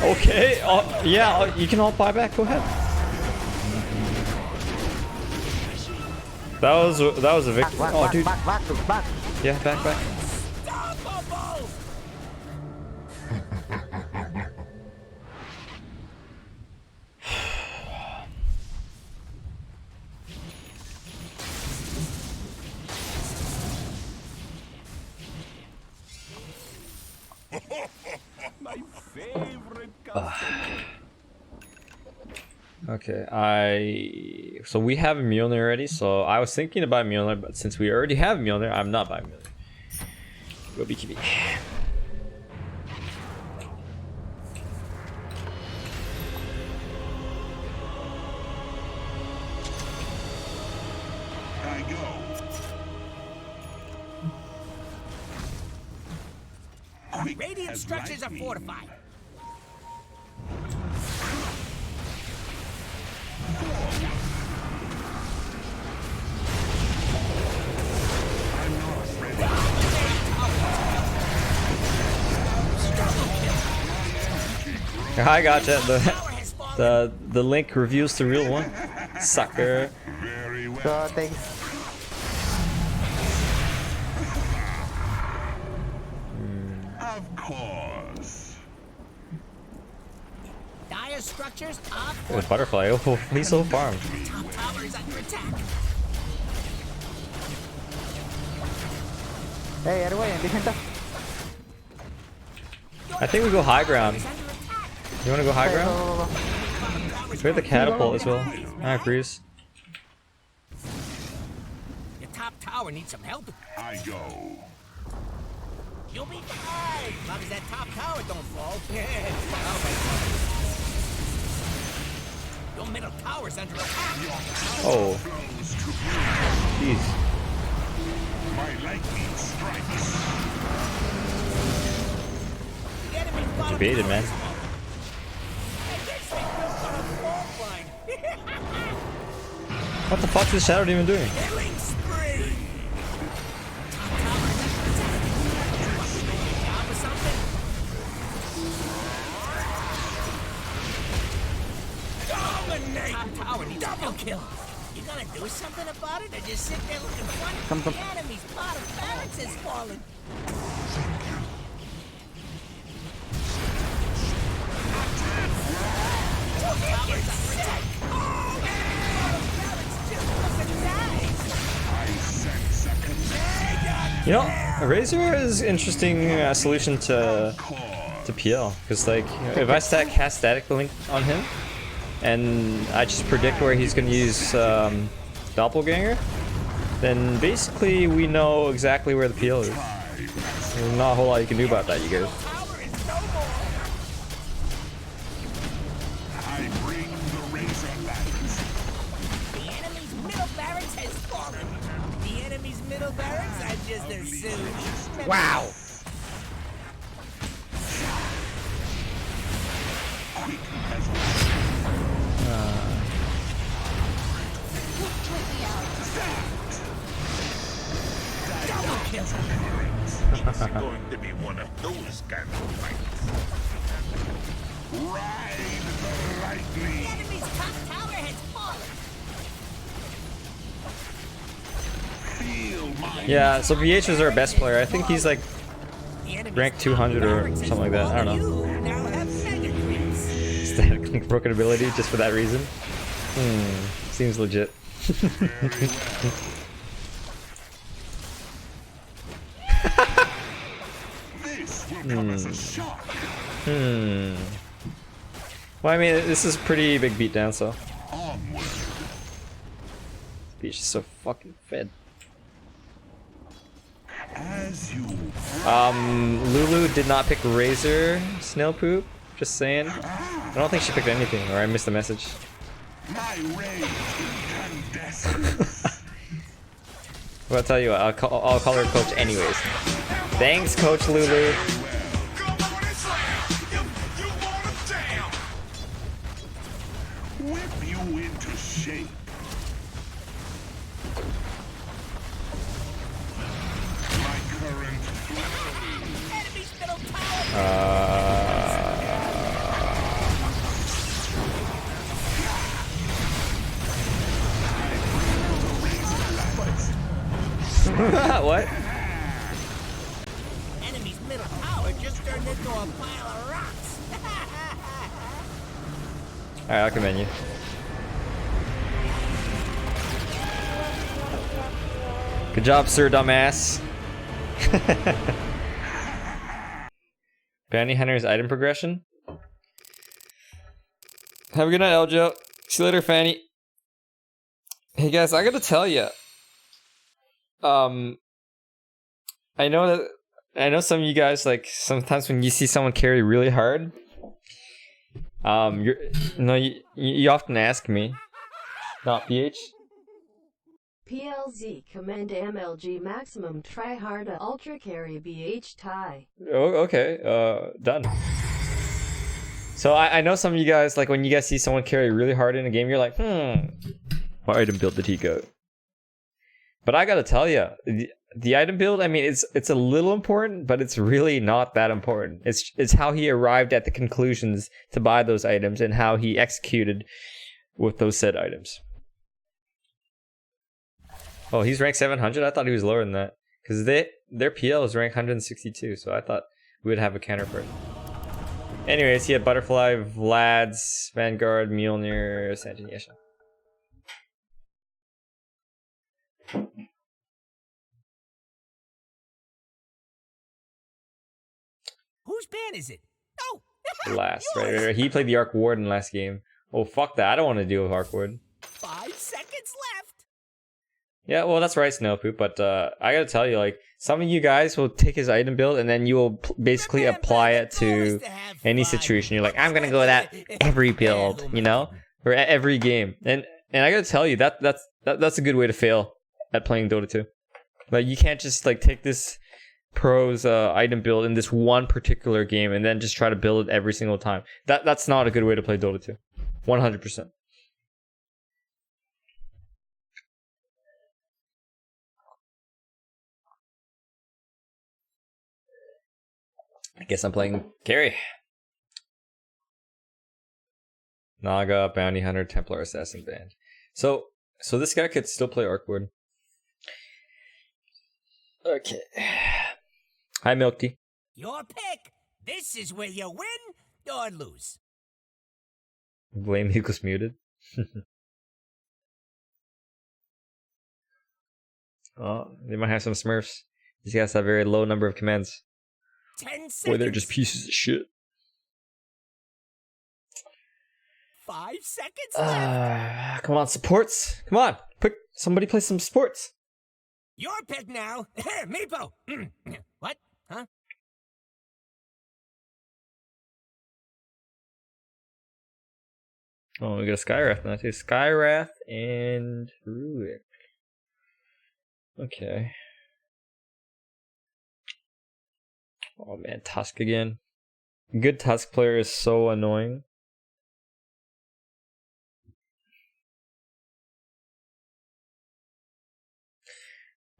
Okay, yeah, you can all buy back. Go ahead. That was a victory. Oh, dude. Back. Yeah, back. Unstoppable! My favorite customer. Okay, so we have a Mjolnir already, so I was thinking about Mjolnir, but since we already have Mjolnir, I'm not buying Mjolnir. Go BKB. I go. Quick Radiant as structures are lightning. fortified. I'm not ready. I gotcha. The link reveals the real one. Sucker. Very well. So thanks. Of course. Dire structures are Oh, butterfly. Oh, he's so farmed. top tower is under attack. Hey, everyone, defend us. I think we go high ground. Is under attack. You wanna go high ground? Go. We have the catapult as well. Ah, Grease. Your top tower needs some help. I go. You'll be fine. As long as that top tower don't fall. Your middle tower's under attack. Oh, Flows to jeez. my lightning strikes. The enemy's bottom Debated, tower man. is falling. And this thing built on a fault line. What the fuck is Shadow even doing? Killing spree. Top tower is under attack. Job or something? Dominate. Top tower needs double kill. You gonna do something about it, or just sit there looking funny? Come. The enemy's bottom barracks is falling. I sense a connection. You know, Razor is interesting solution to PL, because like if I cast Static Link on him, and I just predict where he's gonna use Doppelganger, then basically we know exactly where the PL is. There's not a whole lot you can do about that, you guys. Tower is no more. I bring the razor ladders. The enemy's middle barracks has fallen. The enemy's middle barracks are just their suit. Wow. Quick as lightning. Double kill. It's going to be one of those kind of fights. Ride the The lightning. enemy's top tower has fallen. Feel my Yeah, so BH is our best player. I think he's like The enemy's rank top 200 or barracks has something like that. I don't know. fallen. You now have mega creeps. Static Link broken ability just for that reason. Seems legit. This will come as a shock. Well, I mean, this is a pretty big beatdown, so. Onward. Beach is so fucking fed. As as you. Lulu did not pick Razor Snail Poop. Just saying. I don't think she picked anything, or I missed the message. My rage incandescent. Well, I'll tell you what, I'll call her coach anyways. Thanks, Coach Lulu. Whip you into shape. My current Enemy's middle tower. What? Enemy's middle tower just turned into a pile of rocks. Alright, I'll commend you. Good job, sir, dumbass. Bounty Hunter's item progression. Have a good night, Eljo. See you later, Fanny. Hey guys, I gotta tell you. I know some of you guys, like, sometimes when you see someone carry really hard, you often ask me, not BH. PLZ command MLG maximum try hard ultra carry BH tie. Oh, okay, done. So I know some of you guys, like, when you guys see someone carry really hard in a game, you're like, what item build did he go? But I gotta tell you, the item build, I mean, it's a little important, but it's really not that important. It's how he arrived at the conclusions to buy those items and how he executed with those said items. Oh, he's ranked 700? I thought he was lower than that. Because their PL is ranked 162, so I thought we would have a counterpart. Anyways, he had Butterfly, Vlad's, Vanguard, Mjolnir, Sanjanyesha. Whose band is it? Oh, Last, right. He played the Arc Warden last game. Oh, fuck that. I don't want to deal with Arc Warden. 5 seconds left. Yeah, well, that's right, Snowpoop, but I gotta tell you, like, some of you guys will take his item build and then you will basically apply it to any situation. You're like, I'm gonna go with that every build, you know? Or every game. And I gotta tell you, that's a good way to fail at playing Dota 2. Like, you can't just, like, take this pro's item build in this one particular game and then just try to build it every single time. That's not a good way to play Dota 2. 100%. I guess I'm playing carry. Naga, Bounty Hunter, Templar, Assassin Band. So this guy could still play Arc Warden. Okay. Hi, Milk Tea. Your pick. This is where you win or lose. Blame equals muted. Oh, they might have some Smurfs. These guys have a very low number of commands. 10 seconds. Or they're just pieces of shit. 5 seconds left. Come on, supports. Come on. Quick, somebody play some sports. Your pick now. Meepo. What? Huh? Oh, we got a Skywrath now too. Skywrath and Rurik. Okay. Oh man, Tusk again. A good Tusk player is so annoying.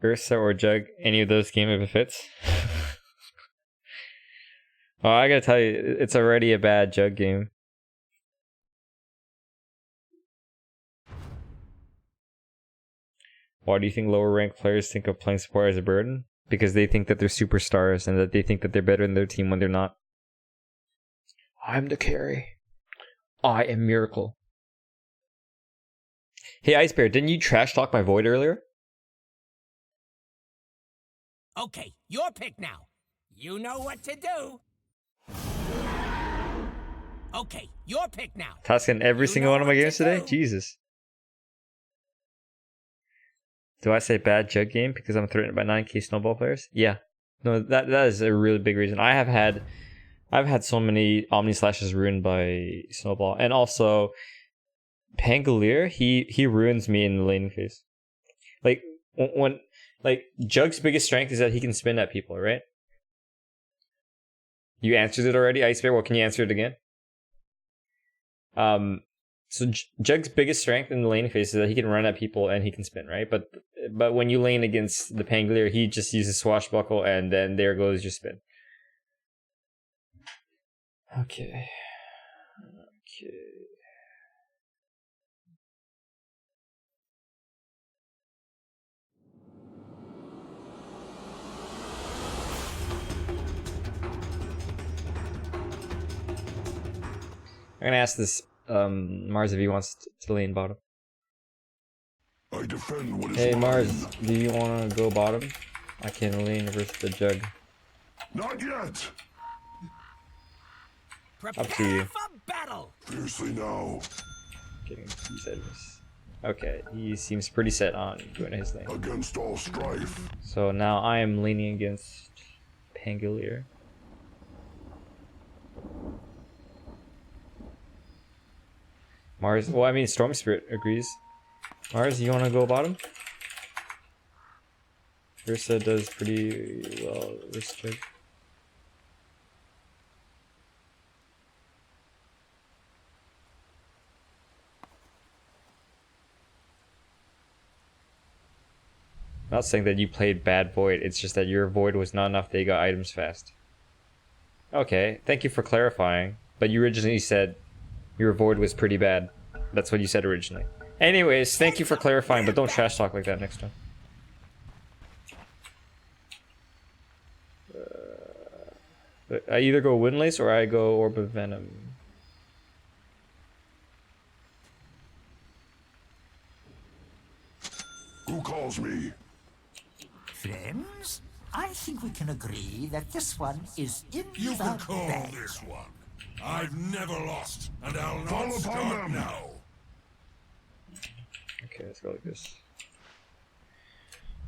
Ursa or Jug, any of those game if it fits. Oh, I gotta tell you, it's already a bad Jug game. Why do you think lower ranked players think of playing support as a burden? Because they think that they're superstars and that they think that they're better than their team when they're not. I'm the carry. I am Miracle. Hey Ice Bear, didn't you trash talk my Void earlier? Okay, your pick now. You know what to do. Okay, your pick now. Tusk in every single one of my games today? Jesus. Do I say bad Jug game because I'm threatened by 9k snowball players? Yeah. No, that is a really big reason. I've had so many Omni Slashes ruined by Snowball, and also Pangolier. He ruins me in the laning phase. Like when Jug's biggest strength is that he can spin at people, right? You answered it already, Ice Bear. Well, can you answer it again? So Jug's biggest strength in the laning phase is that he can run at people and he can spin, right? But when you lane against the Pangolier, he just uses Swashbuckle and then there goes your spin. Okay. I'm gonna ask this Mars if he wants to lane bottom. I defend what is Hey mine. Mars, do you wanna go bottom? I can lane versus the Jug. Not yet. Prepare Up to you. for battle. Fiercely now. Getting he said this. Okay, he seems pretty set on going to his lane. Against all strife. So now I am leaning against Pangolier. Mars, well, I mean, Storm Spirit agrees. Mars, you want to go bottom? Ursa does pretty well this Jug. Not saying that you played bad Void, it's just that your Void was not enough that you got items fast. Okay, thank you for clarifying, but you originally said your Void was pretty bad. That's what you said originally. Anyways, thank you for clarifying, but don't trash talk like that next time. I either go Windlace or I go Orb of Venom. Who calls me? Friends, I think we can agree that this one is in You the can call bag. this one. I've never lost, and I'll not start now. Okay, let's go like this.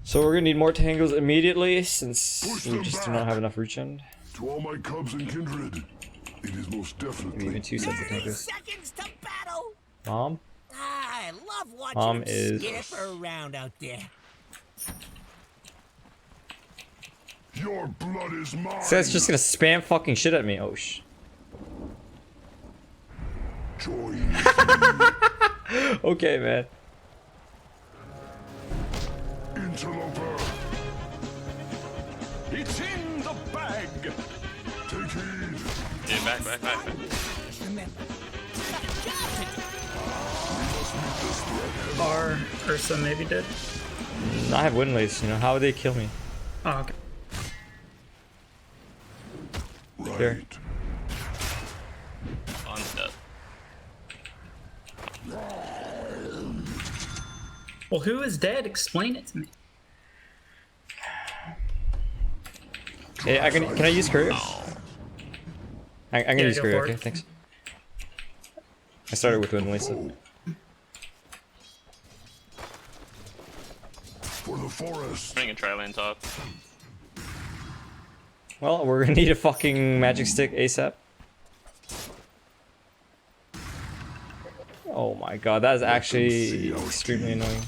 So we're gonna need more tangles immediately since we just do not have enough reach end. To all my cubs and kindred, it is most definitely. Maybe even 2 sets of 30 tangles. seconds to battle. Mom? I love watching Mom him is- skip around out there. Your blood is mine. So it's just gonna spam fucking shit at me. Oh sh. Join. Okay, man. Interloper. It's in the bag. Take heed. Yeah, back. Remember, you got a job to do. Or Ursa maybe did. I have Windlace, you know, how would they kill me? Oh, okay. Right. Here. On stuff. Well, who is dead? Explain it to me. Hey, can I use courier? I'm gonna Yeah, use go courier, for okay, it. thanks. I started with Windlace. So. For the forest. Bring a tri-lane top. Well, we're gonna need a fucking magic stick ASAP. Oh my god, that is actually extremely annoying.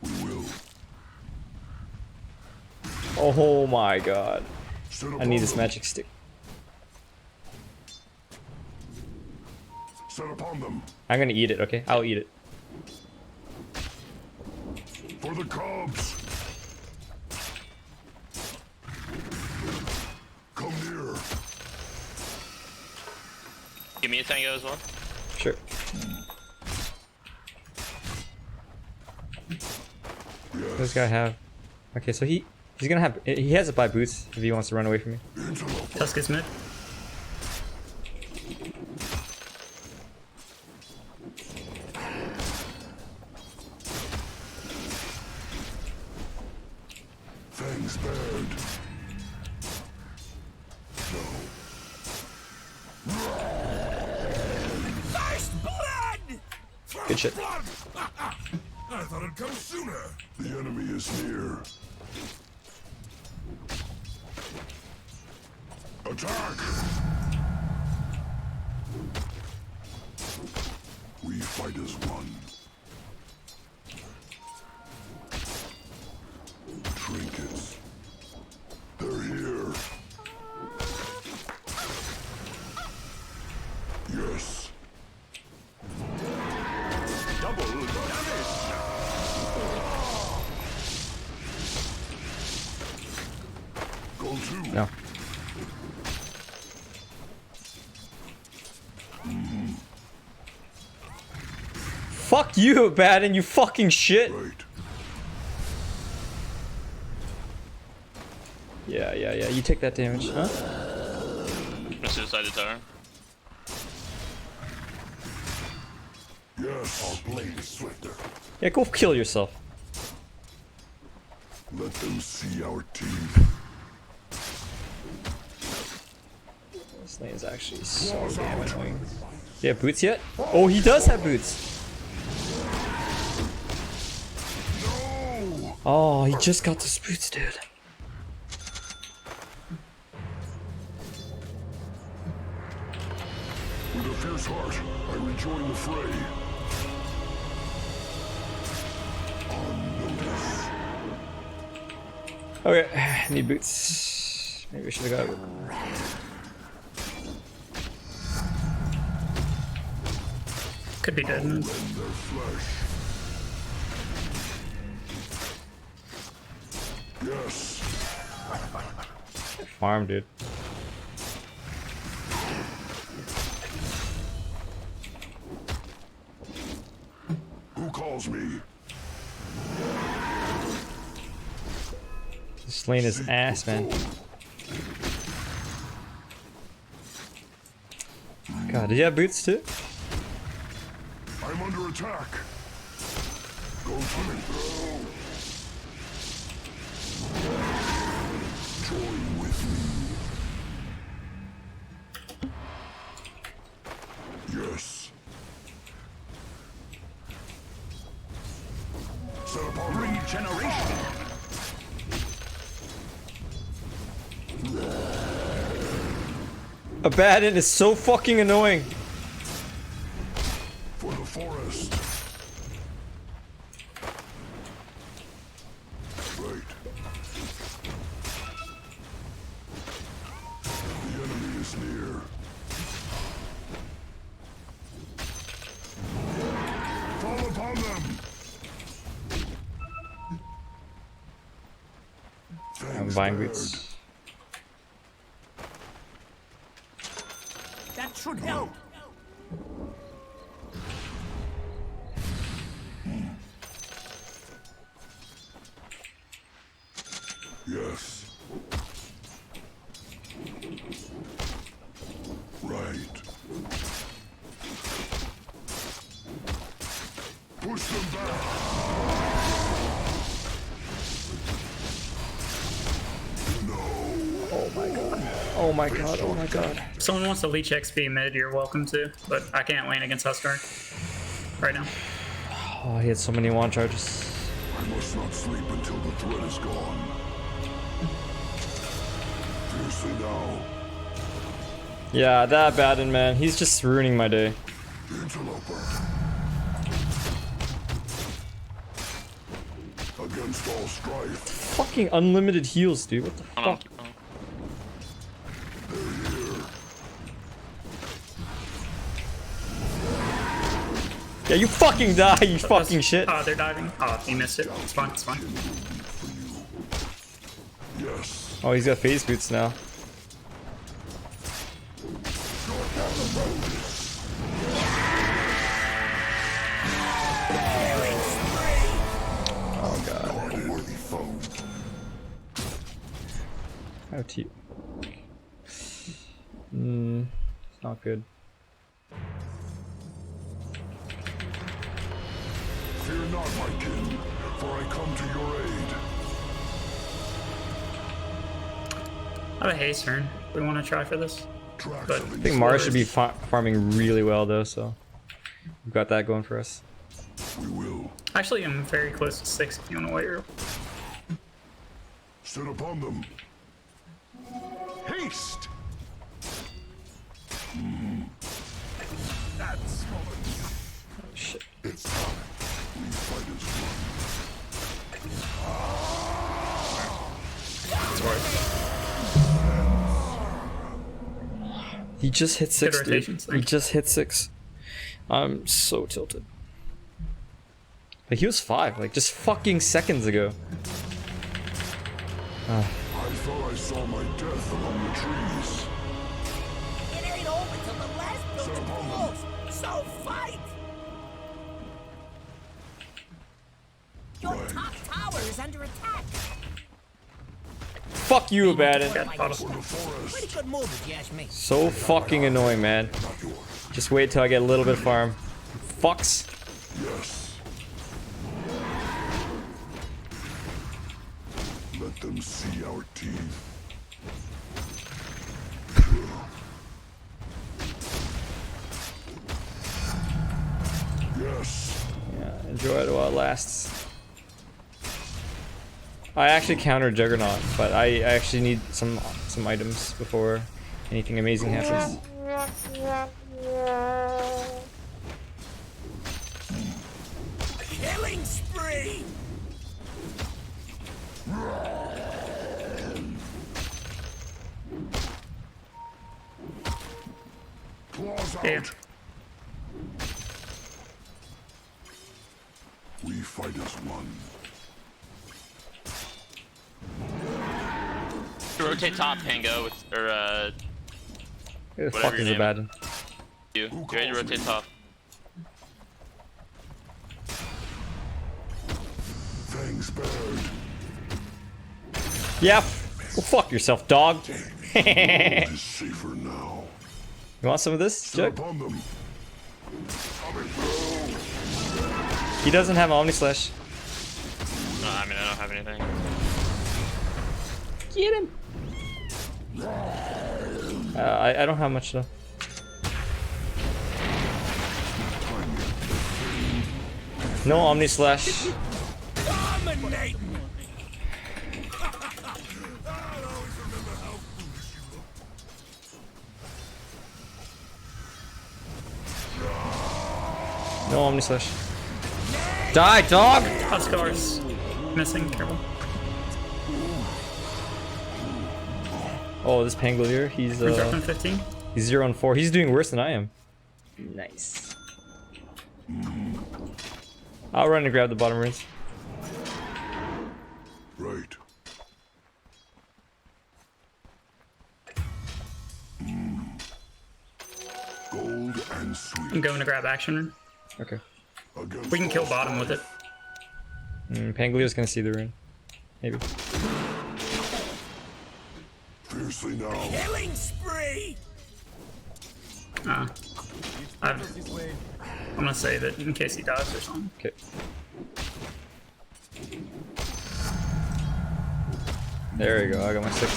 We will. Oh my god. Set I upon need this them. magic stick. Set upon them. I'm gonna eat it, okay? I'll eat it. For the cubs. Come near. Give me a tango as well. Sure. What does this guy have? Okay, so he's gonna have, he has to buy boots if he wants to run away from me. Tusk is mid. Fangs bared. First blood! Good shit. I thought it come sooner. The enemy is near. Attack! We fight as one. Trinkets. They're here. Yes. Double damage. Go to. No. Fuck you, Baden, you fucking shit. Right. Yeah, you take that damage, huh? Suicided tower. Yes, our blade is swifter. Yeah, go kill yourself. Let them see our team. This lane is actually so damn annoying. Do you have boots yet? Oh, he does have boots. No! Oh, he just got those boots, dude. With a fierce heart, I rejoin the fray. On notice. Okay, need boots. Maybe we should have got it. Could be dead. Rend their flesh. Yes. Farm, dude. Who calls me? This lane is ass, man. God, did you have boots too? I'm under attack. Go to me. Join with me. Yes. Set upon Regeneration. Abaddon is so fucking annoying. for the forest. Right. The enemy is near. Fall upon them. I'm buying boots. That should help. Yes. Right. Push them back. Oh my god. Oh my god. Oh my god. If someone wants to leech XP mid, you're welcome to, but I can't lane against Huskar right now. Oh, he had so many wand charges. I must not sleep until the threat is gone. Fiercely now. Yeah, that Baden, man. He's just ruining my day. Interloper. Against all strife. Fucking unlimited heals, dude. What the fuck? They're here. Yeah, you fucking die, you fucking shit. Oh, they're diving. Oh, you missed it. It's fine, it's fine. Yes. Oh, he's got phase boots now. Oh god. Unworthy foe. How to it's not good. Fear not, my kin, for I come to your aid. I have a haste turn. We want to try for this. But I think Mars should be farming really well though, so we've got that going for us. We will. Actually, I'm very close to 6 if you want to wait. Sit upon them. Haste! That's Shit. It's time. We fight as He just hit 6, Good dude. rotations, He thanks. just hit 6. I'm so tilted. Like, he was 5, like, just fucking seconds ago. I thought I saw my death among the trees. It ain't over till the last building falls. So fight! Your top tower is under attack. Fuck you, Abaddon. Got bottom. Pretty good move, if you ask me. So fucking annoying, man. Just wait till I get a little bit of farm. Fucks. Yes. Let them see our teeth. Yes. Yeah, enjoy it while it lasts. I actually countered Juggernaut, but I actually need some items before anything amazing happens. Killing spree! Claws out. Yeah. We fight as one. Rotate top, Pango, with, or Who the whatever fuck your is name Abaddon? you. You ready to rotate top? Fangs bared. Yeah, go fuck yourself, dog. It is safer now. You want some of this, Sit Jug? upon them. He doesn't have Omni Slash. No, I mean, I don't have anything. Get him. I don't have much though. No Omni Slash. Dominate! No Omni Slash. Die, dog! Huskars. Missing. Careful. Oh, this Pangolier, he's Resurrection 15. he's 0 and 4. He's doing worse than I am. Nice. I'll run and grab the bottom runes. Right. Gold and sweet. I'm going to grab action rune. Okay. Against We can kill all bottom with it. Pangolier's gonna see the rune. Maybe. fiercely now. Killing spree! I'm gonna save it in case he dies or something. Okay. There we go, I got my 6.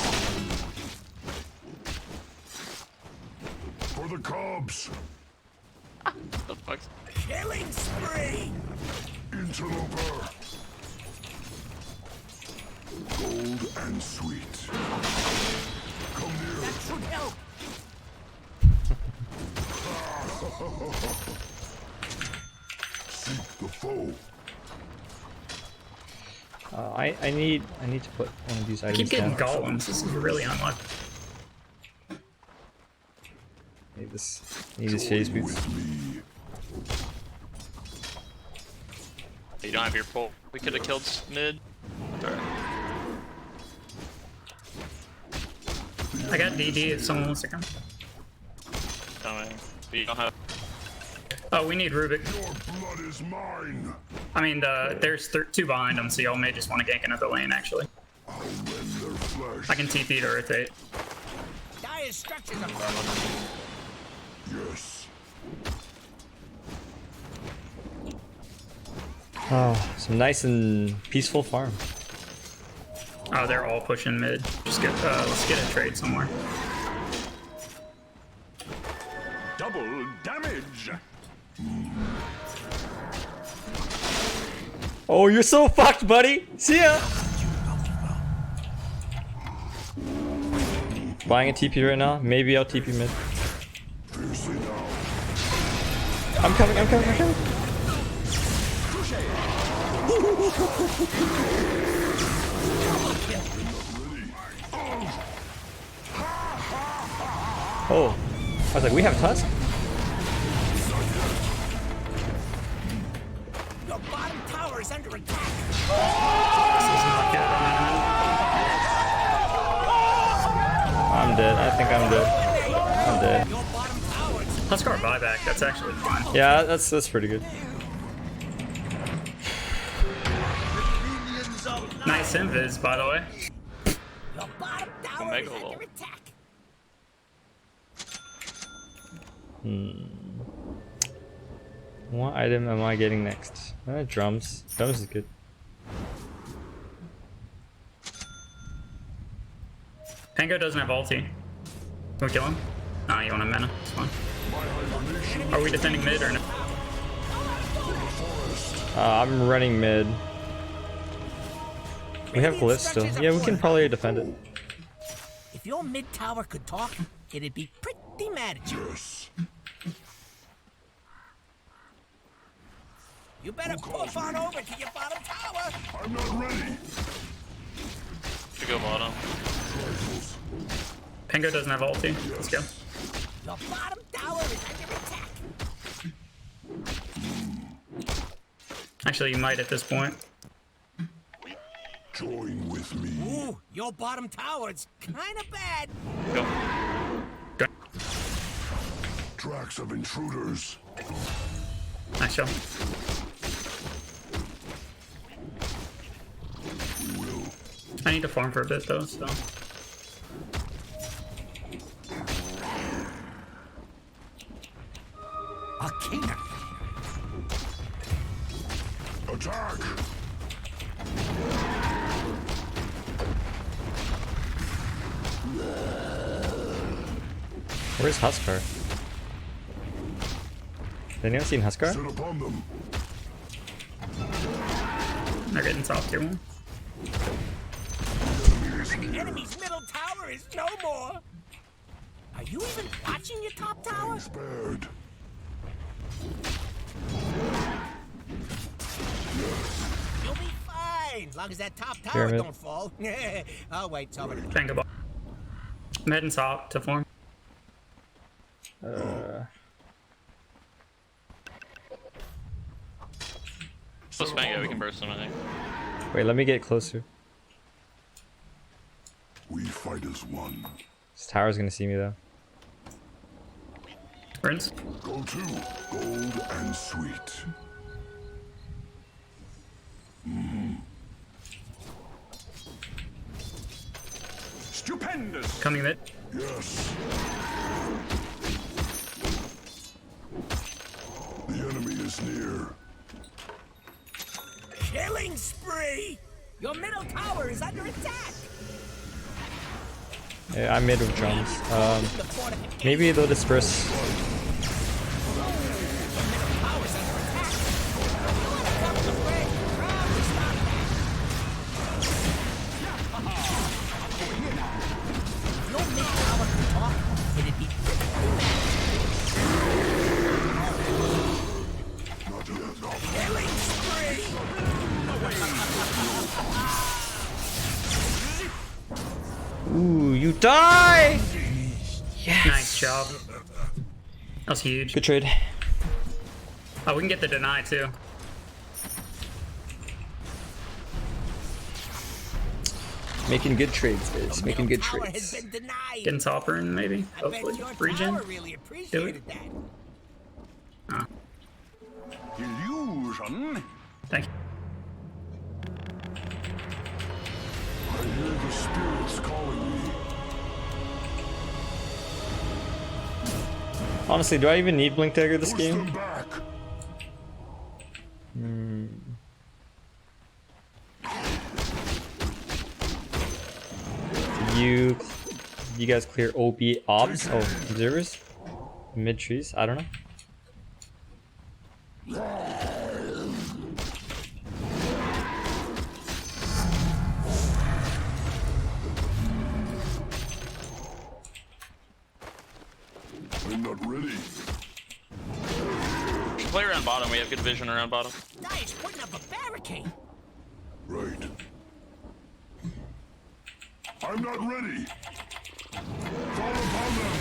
For the cubs. The fuck? Killing spree! Interloper. Gold and sweet. Come near. That should help! Seek the foe. I need to put one of these I items keep getting down. golems. This is really unlucky. Need these phase boots. With me. You don't have your pull. We could have killed mid. Sorry. I got DD if someone wants to come. Coming. But you don't have. Oh, we need Rubik. Your blood is mine. I mean, there's 2 behind them, so y'all may just want to gank another lane, actually. I'll rend their flesh. I can TP to rotate. Dire's structures are falling. Yes. Oh, some nice and peaceful farm. Oh, they're all pushing mid. Just get, let's get a trade somewhere. double damage. Oh, you're so fucked, buddy. See ya. Buying a TP right now. Maybe I'll TP mid. I'm coming. Oh, I was like, we have Tusk? Your bottom tower is under attack. I'm dead. I think I'm dead. I'm dead. Huskar buyback. That's actually fun. Yeah, that's pretty good. Nice invis, by the way. Your bottom tower Omega is will. under attack. What item am I getting next? Drums. Drums is good. Pango doesn't have ulti. Can we kill him? Nah, you want a mana. It's fine. Are we defending mid or no? I'm running mid. We have glyphs still. Yeah, we can probably defend it. If your mid tower could talk, it'd be pretty mad at you. You better puff on over to your bottom tower. I'm not ready. To go bottom. Pango doesn't have ulti. Let's go. Your bottom tower is under attack. Actually, you might at this point. Join with me. Ooh, your bottom tower's kind of bad. Go. Tracks of intruders. Nice job. I need to farm for a bit though, so. Akina. Attack! Where's Huskar? Has anyone seen Huskar? Sit upon them. They're getting top tier 1. The enemy's middle tower is no more. Are you even watching your top tower? Spared. You'll be fine, long as that top tower Pyramid. don't fall. I'll wait till it. Pango bot. Mid and top to farm. Let's Pango, we can burst him, I think. Wait, let me get closer. We fight as one. This tower's gonna see me though. Rinse. Go to gold and sweet. Stupendous. Coming mid. Yes. The enemy is near. Killing spree! Your middle tower is under attack. Yeah, I'm mid with drums. Maybe they'll disperse. Ooh, you die! Yes. Nice job. That was huge. Good trade. Oh, we can get the deny too. Making good trades, Viz. Making good Tower has trades. been denied. Getting topper in maybe. I bet Hopefully. your Regen. tower really appreciated that. Ah, Illusion. thank you. I hear the spirits calling me. Honestly, do I even need Blink Dagger this Push game? them back. You guys clear OB obs? Oh, observers? Mid trees? I don't know. I'm not ready. Play around bottom. We have good vision around bottom. Nice, putting up a barricade. Right. I'm not ready. Fall upon them.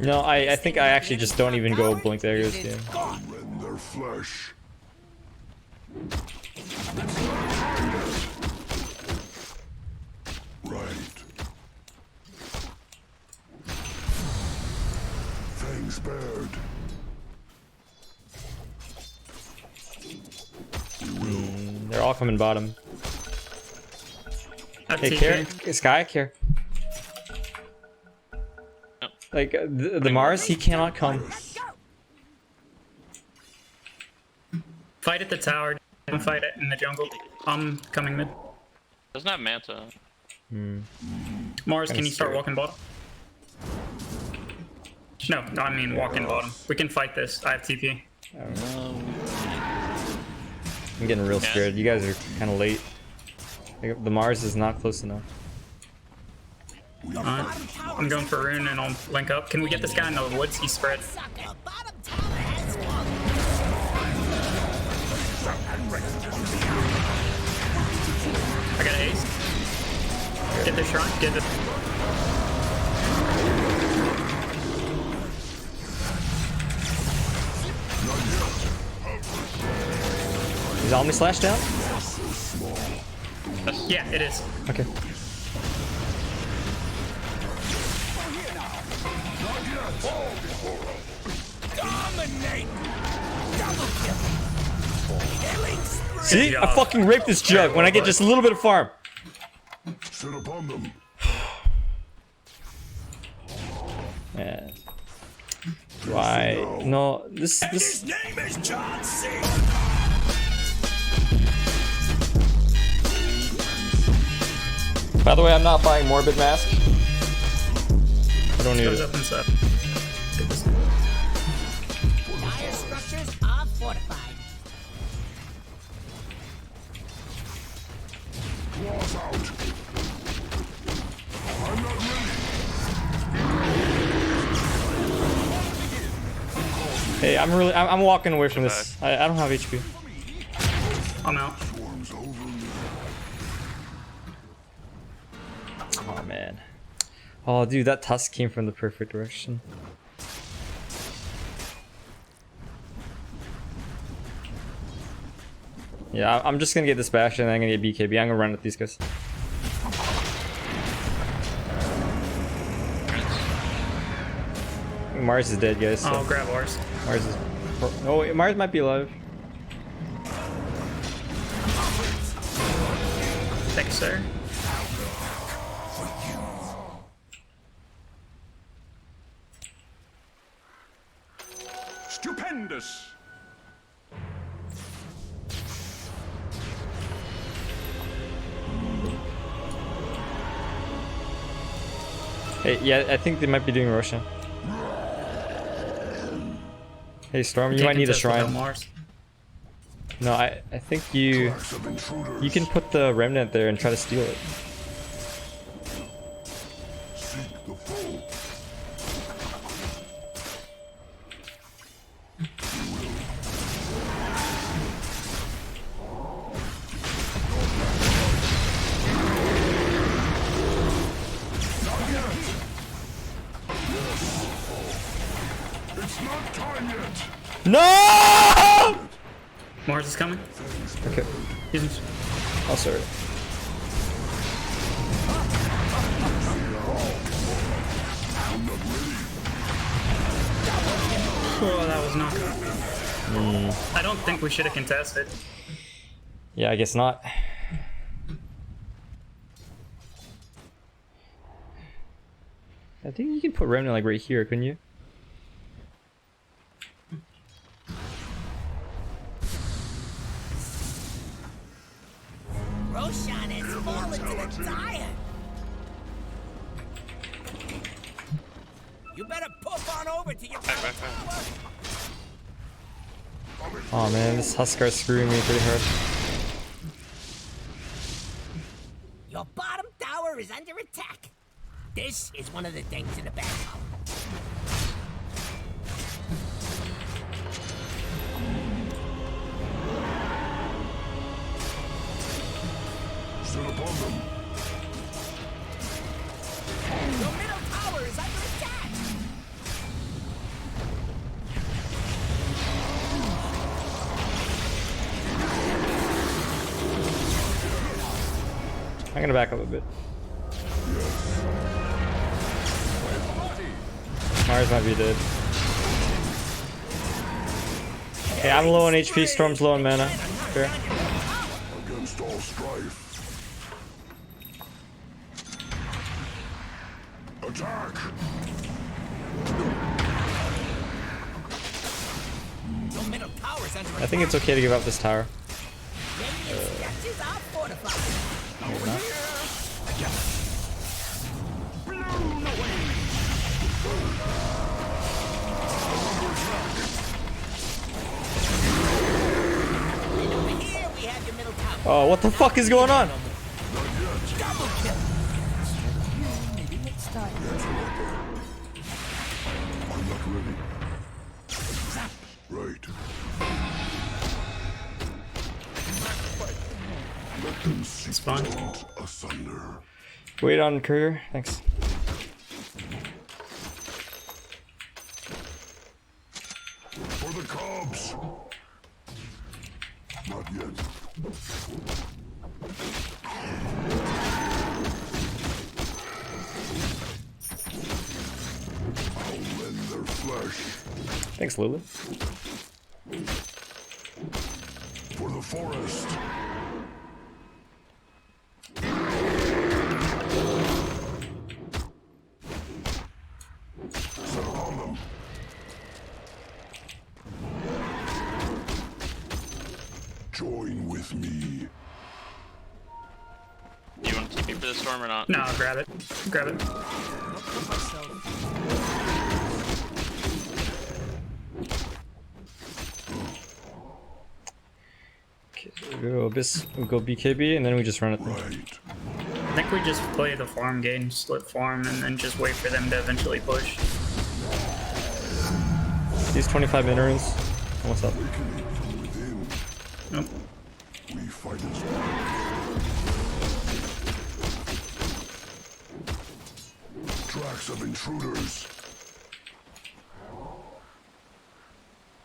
No, I think I actually just don't even go blink daggers. Yeah. Rend their flesh. Right. Fangs bared. They're all coming bottom. Hey, FTK. care, Sky, care. Like the Mars, he cannot come. Fight at the tower. Don't fight it in the jungle. I'm coming mid. Doesn't have Manta. Mars, Kinda can you start scary. walking bottom? No, I mean walking bottom. We can fight this. I have TP. I'm getting real scared. You guys are kind of late. Like, the Mars is not close enough. I'm going for Rune and I'll link up. Can we get this guy in the woods? He's spread. Your bottom tower has fallen. I got an ace. Get this shrine. Get it. Is Omni Slash down? Yeah, it is. Okay. Dominate. Double kill. Killing spree. See, Good I job. fucking rape this jug when I get just a little bit of farm. Sit upon them. Yeah. Why? No, this. His name is John C. By the way, I'm not buying Morbid Mask. I don't need Goes it. up inside. Get this. Dire structures are fortified. Claws out. I'm not ready. Hey, I'm walking away from this. I don't have HP. I'm out. Swarms over me. Oh man. Oh dude, that tusk came from the perfect direction. Yeah, I'm just gonna get this Bastion and I'm gonna get BKB. I'm gonna run with these guys. Mars is dead, guys. So I'll grab ours. Mars is. Oh, wait, Mars might be alive. Thanks, sir. Stupendous. Hey, yeah, I think they might be doing Roshan. Hey Storm, you Can't might need a contest without shrine. Mars. No, I think you can put the remnant there and try to steal it. Seek the foe. Not yet. It's not time yet. No! Mars is coming. Okay, He's I'll start it. Oh, that was not good. I don't think we should have contested. Yeah, I guess not. I think you can put remnant like right here, couldn't you? Roshan has fallen to the dire. You better poof on over to your Back. tower. Oh man, this Huskar's screwing me pretty hard. Your bottom tower is under attack. This is one of the things in the back tower. Set upon them. Your middle tower is under attack. I'm gonna back up a bit. Mars might be dead. Hey, I'm low on HP, Storm's low on mana. Fair. Against all strife. Attack! Your middle tower is under attack. I think it's okay to give up this tower. Radiant structures are fortified. Maybe not. Over here we have your middle tower. Oh, what the fuck is going on? Double kill. I'm not ready. Right. Let them see Spawn. asunder. Wait on courier. Thanks. For the cubs. Not yet. I'll rend their flesh. Thanks, Lulu. For the forest. Set upon them. Join with me. Do you want to TP for the storm or not? No, grab it. Grab it. We'll go BKB and then we just run it. Right. I think we just play the farm game, split farm, and then just wait for them to eventually push. These 25 min runes. What's up? Awakening from within. Nope. We fight as one. Tracks of intruders.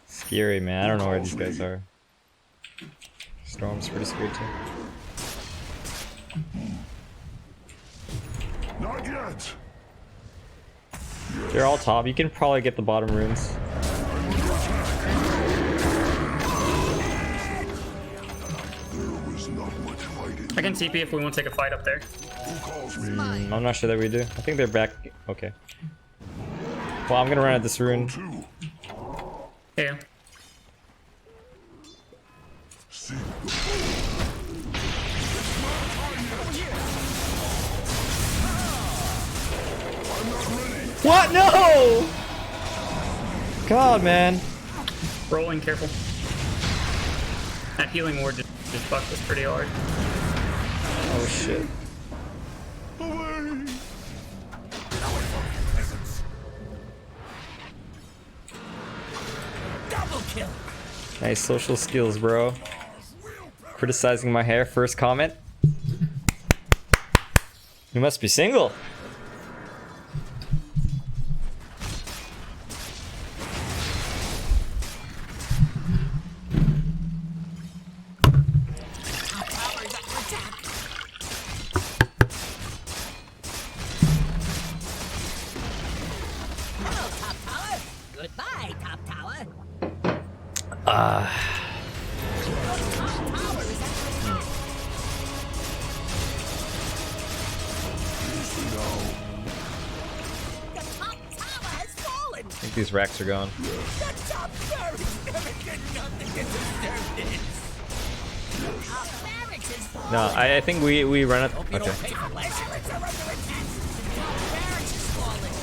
Scary, man. I don't know where these guys are. Storm's pretty scary too. Not yet. They're all top. You can probably get the bottom runes. There was not much fighting. I can TP if we want to take a fight up there. Who calls me? I'm not sure that we do. I think they're back. Okay. Well, I'm gonna run at this rune. Two. Yeah. Seek the I'm not ready. What? No! God, man. Rolling, careful. That healing ward just fucked us pretty hard. Oh shit. Away. Double kill. Nice social skills, bro. Criticizing my hair. First comment. You must be single. Tower is under attack. Hello, top tower. Goodbye, top tower. Top tower is under attack. The top tower has fallen. I think these racks are gone. The top barracks never did nothing to deserve this. Our barracks is fallen. No, I think we run it. Hope you Okay. don't pay for less. Barracks are under attack. The top barracks is fallen.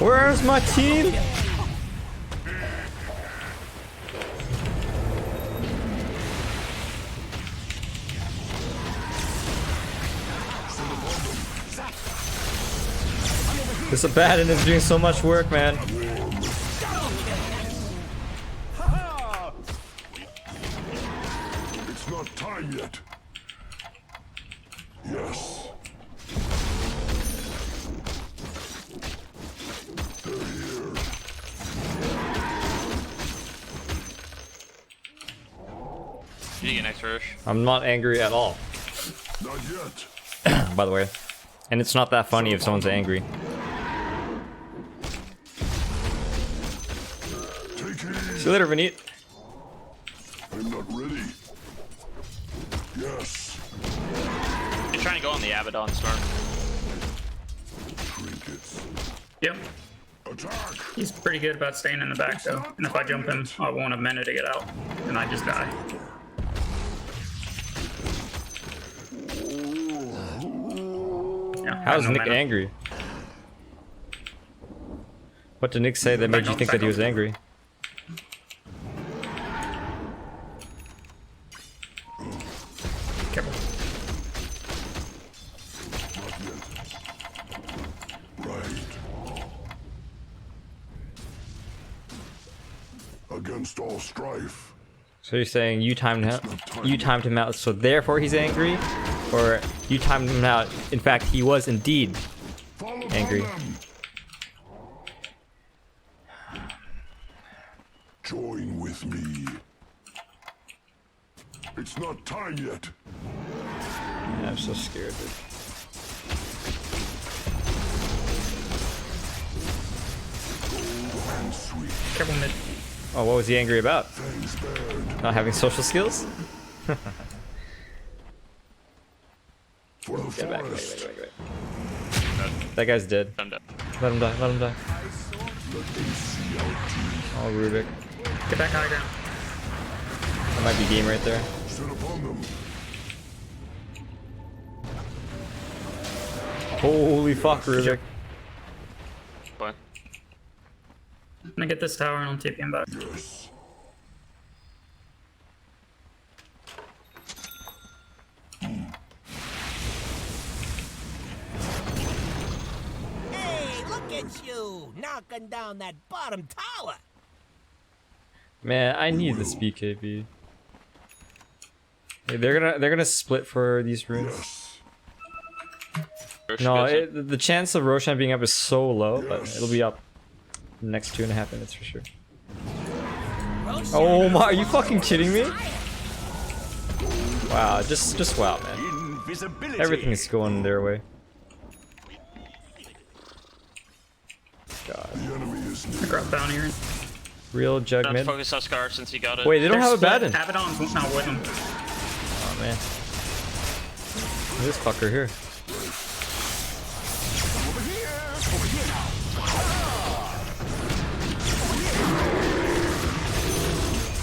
Where's my team? This Abaddon is doing so much work, man. It's not time yet. Yes. They're here. You need an extra rush. I'm not angry at all. Not yet. By the way. And it's not that funny if someone's angry. See you later, Vinit. I'm not ready. Yes. You're trying to go on the Abaddon Storm. Trinkets. Yep. Attack. He's pretty good about staying in the back though. And if I jump him, I won't have a minute to get out. And I just die. Yeah, How's Nick angry? What did Nick say that made you think that he was angry? Careful. Right. Against all strife. So you're saying you timed him out, so therefore he's angry, or you timed him out? In fact, he was indeed angry. Join with me. It's not time yet. Yeah, I'm so scared, dude. Careful mid. Oh, what was he angry about? Not having social skills? Get back, wait. That guy's dead. I'm dead. Let him die, let him die. Oh, Rubik. Get back high ground. That might be game right there. Holy fuck, Rubik. Fine. I'm gonna get this tower and I'll TP him back. Yes. Hey, look at you, knocking down that bottom tower. Man, I need this BKB. Hey, they're gonna split for these runes. No, the chance of Roshan being up is so low, but it'll be up in the next 2.5 minutes for sure. Oh my, are you fucking kidding me? Wow, just wow, man. Everything is going their way. God. I grab bounty here. Real jug Don't mid. focus on Scar since he got it. Wait, they don't have Abaddon. Abaddon's not with him. Oh man. This fucker here.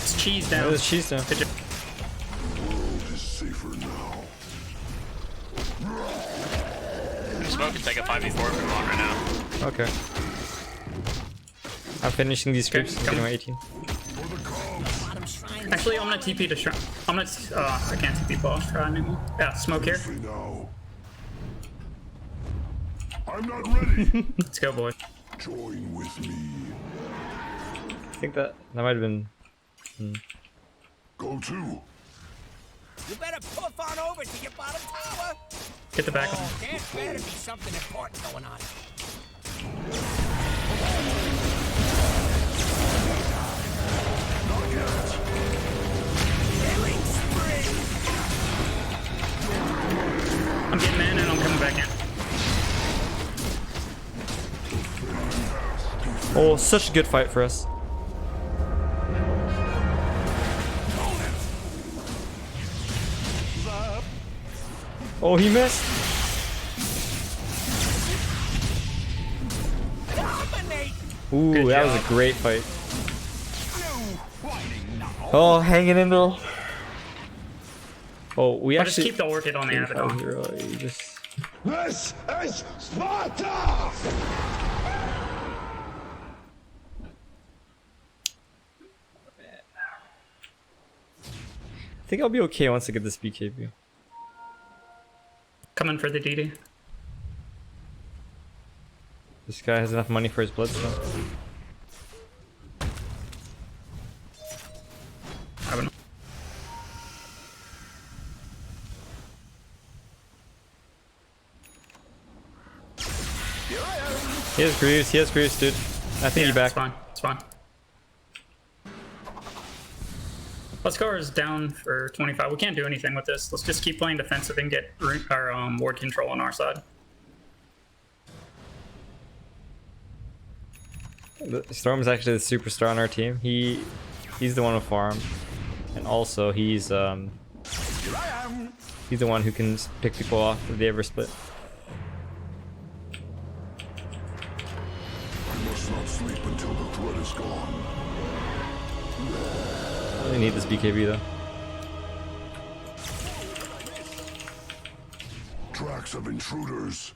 It's cheese down. There's cheese down. The world is safer now. Smoke can take a 5v4 if we want right now. Okay. I'm finishing these creeps. Okay, Getting my 18. Actually, I'm gonna TP to Shrine. I'm gonna. I can't TP boss Shrine anymore. Yeah, smoke here. I'm not ready. Let's go, boys. Join with me. I think that might have been. Go to. You better puff on over to your bottom tower. Get the back. Oh, there better be something important going on. I'm getting in and I'm coming back in. Oh, such a good fight for us. Oh, he missed. Ooh, Good that job. was a great fight. Oh, hanging in though. Oh, we I'll just actually keep the orchid on the Abaddon. This is Sparta! think I'll be okay once I get this BKB. Coming for the DD. This guy has enough money for his bloodstone. I don't know. He has Greaves, dude. I think you're back. It's fine. It's fine. Let's go is down for 25. We can't do anything with this. Let's just keep playing defensive and get our ward control on our side. Storm's actually the superstar on our team. He's the one with farm, and also he's the one who can pick people off if they ever split. I must not sleep until the threat is gone. I really need this BKB though. Tracks of intruders.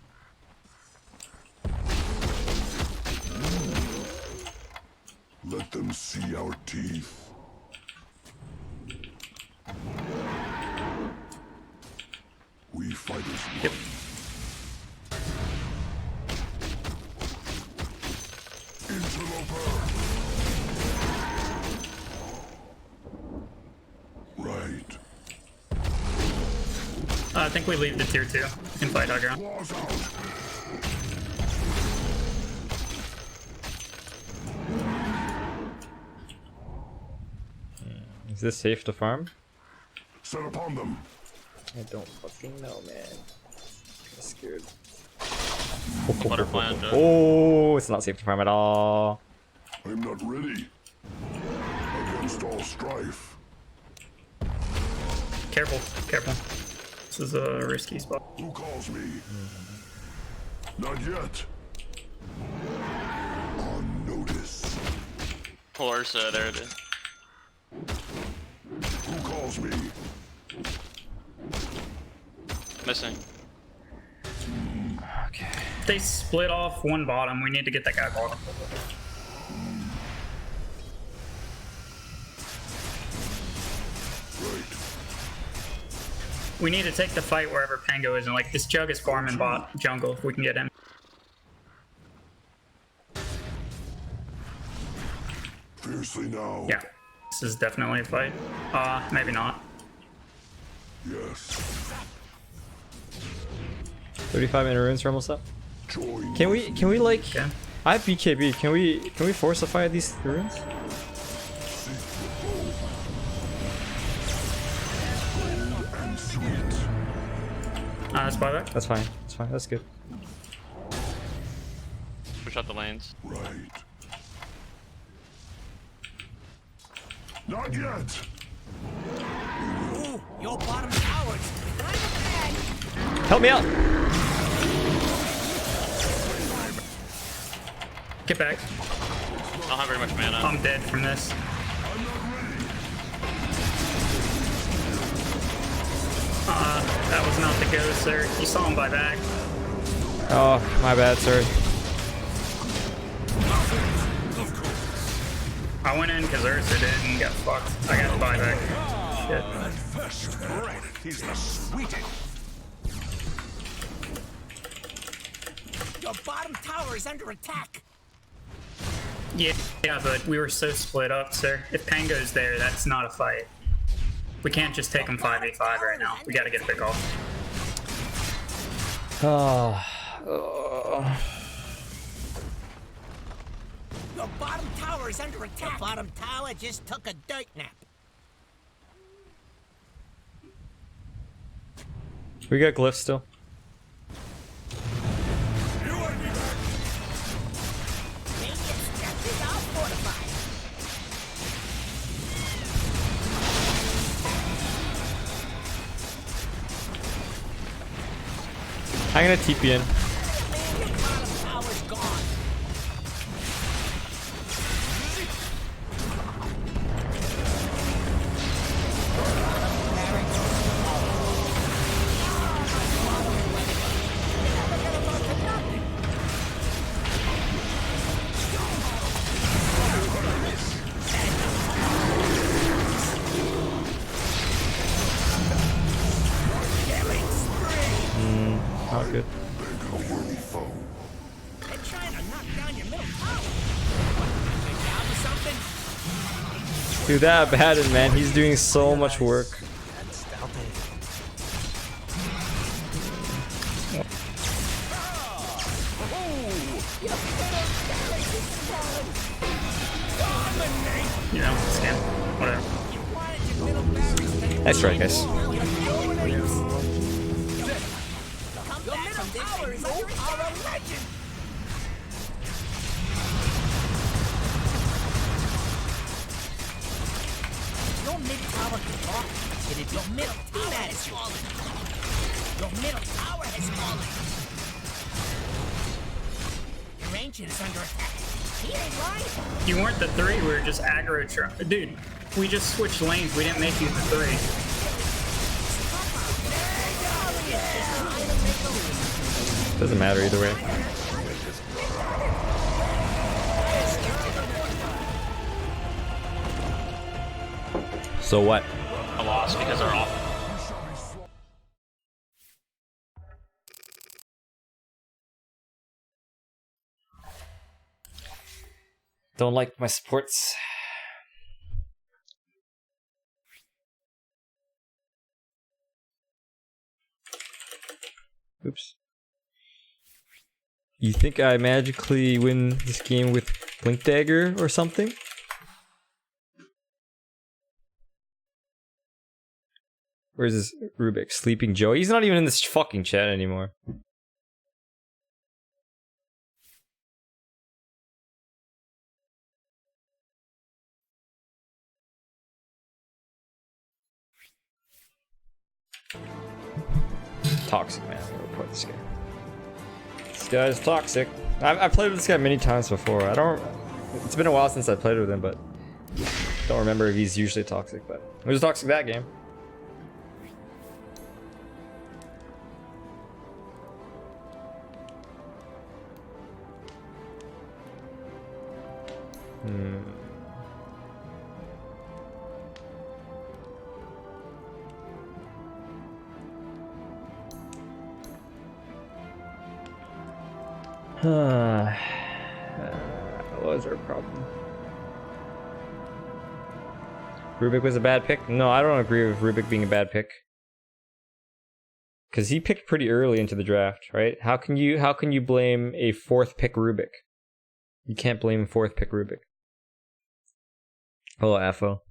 Let them see our teeth. We fight as one. Interloper. Right. I think we leave the tier 2. We can fight high ground. Claws out. Is this safe to farm? Set upon them. I don't fucking know, man. I'm scared. Butterfly on Jug. Oh, it's not safe to farm at all. I'm not ready. Against all strife. Careful, careful. This is a risky spot. Who calls me? Not yet. On notice. Horse, there it is. Who calls me? Missing. Okay. They split off one bottom. We need to get that guy bottom. We need to take the fight wherever Pango is, and like this Jug is farming bot jungle if we can get him. Fiercely now. Yeah, this is definitely a fight. Maybe not. Yes. 35 minute runes are almost up. Join. Can we like? Okay. I have BKB. Can we force a fight these runes? And sweet. That's buyback. That's fine. That's fine. That's good. Push out the lanes. Right. Not yet. Ooh, your bottom tower's kind of bad. Help me out. Get back. I don't have very much mana. I'm dead from this. That was not the go, sir. You saw him buy back. Oh, my bad, sir. I went in because Ursa did and got fucked. I got the buyback. Shit. First breath is the sweetest. Your bottom tower is under attack. Yeah, but we were so split up, sir. If Pango's there, that's not a fight. We can't just take him 5v5 right now. We gotta get a pick off. Your bottom tower is under attack. The bottom tower just took a dirt nap. We got glyphs still. Maybe it's just as our fortified. I'm gonna TP in. Your bottom tower's gone. not good. They're trying to knock down your middle tower. Good job or something? Dude, that Abaddon, man, he's doing so much work. You know, scam. Whatever. Nice try, guys. Your middle tower is under attack. Legend. Your mid tower can walk. Your middle tower has fallen. Your middle tower has fallen. Your ancient is under attack. He ain't lying. You weren't the 3, we were just aggro. Dude, we just switched lanes. We didn't make you the 3. Doesn't matter either way. So what? I lost because they're off. Don't like my supports. Oops. You think I magically win this game with Blink Dagger or something? Where's this Rubik? Sleeping Joe? He's not even in this fucking chat anymore. Toxic, man. I'm gonna report this guy. This guy's toxic. I've played with this guy many times before. It's been a while since I played with him, but don't remember if he's usually toxic, but he was toxic that game. What was our problem? Rubik was a bad pick? No, I don't agree with Rubik being a bad pick. Because he picked pretty early into the draft, right? How can you blame a 4th pick Rubik? You can't blame 4th pick Rubik. Hello, Afo.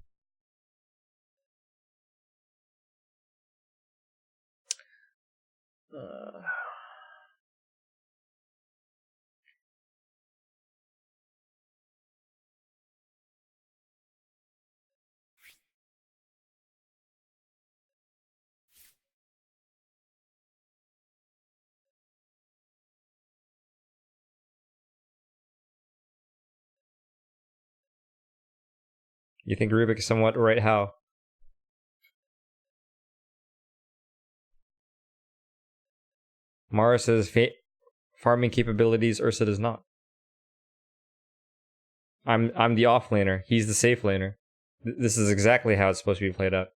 You think Rubik is somewhat right? How? Mara says farming capabilities, Ursa does not. I'm the off laner. He's the safe laner. This is exactly how it's supposed to be played out.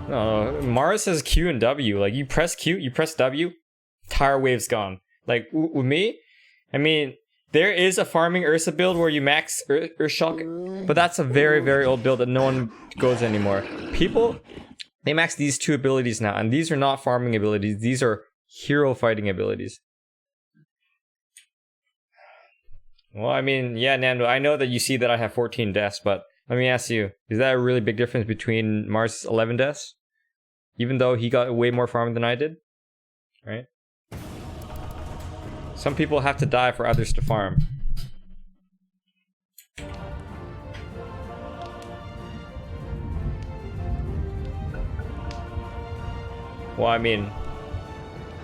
No, Mara says Q and W. Like, you press Q, you press W, entire wave's gone. Like, with me, I mean, there is a farming Ursa build where you max Urshock, but that's a very, very old build that no one goes anymore. People, they max these 2 abilities now, and these are not farming abilities. These are hero fighting abilities. Well, I mean, yeah, Nando, I know that you see that I have 14 deaths, but let me ask you, is that a really big difference between Mars' 11 deaths? Even though he got way more farm than I did? Right? Some people have to die for others to farm. Well, I mean,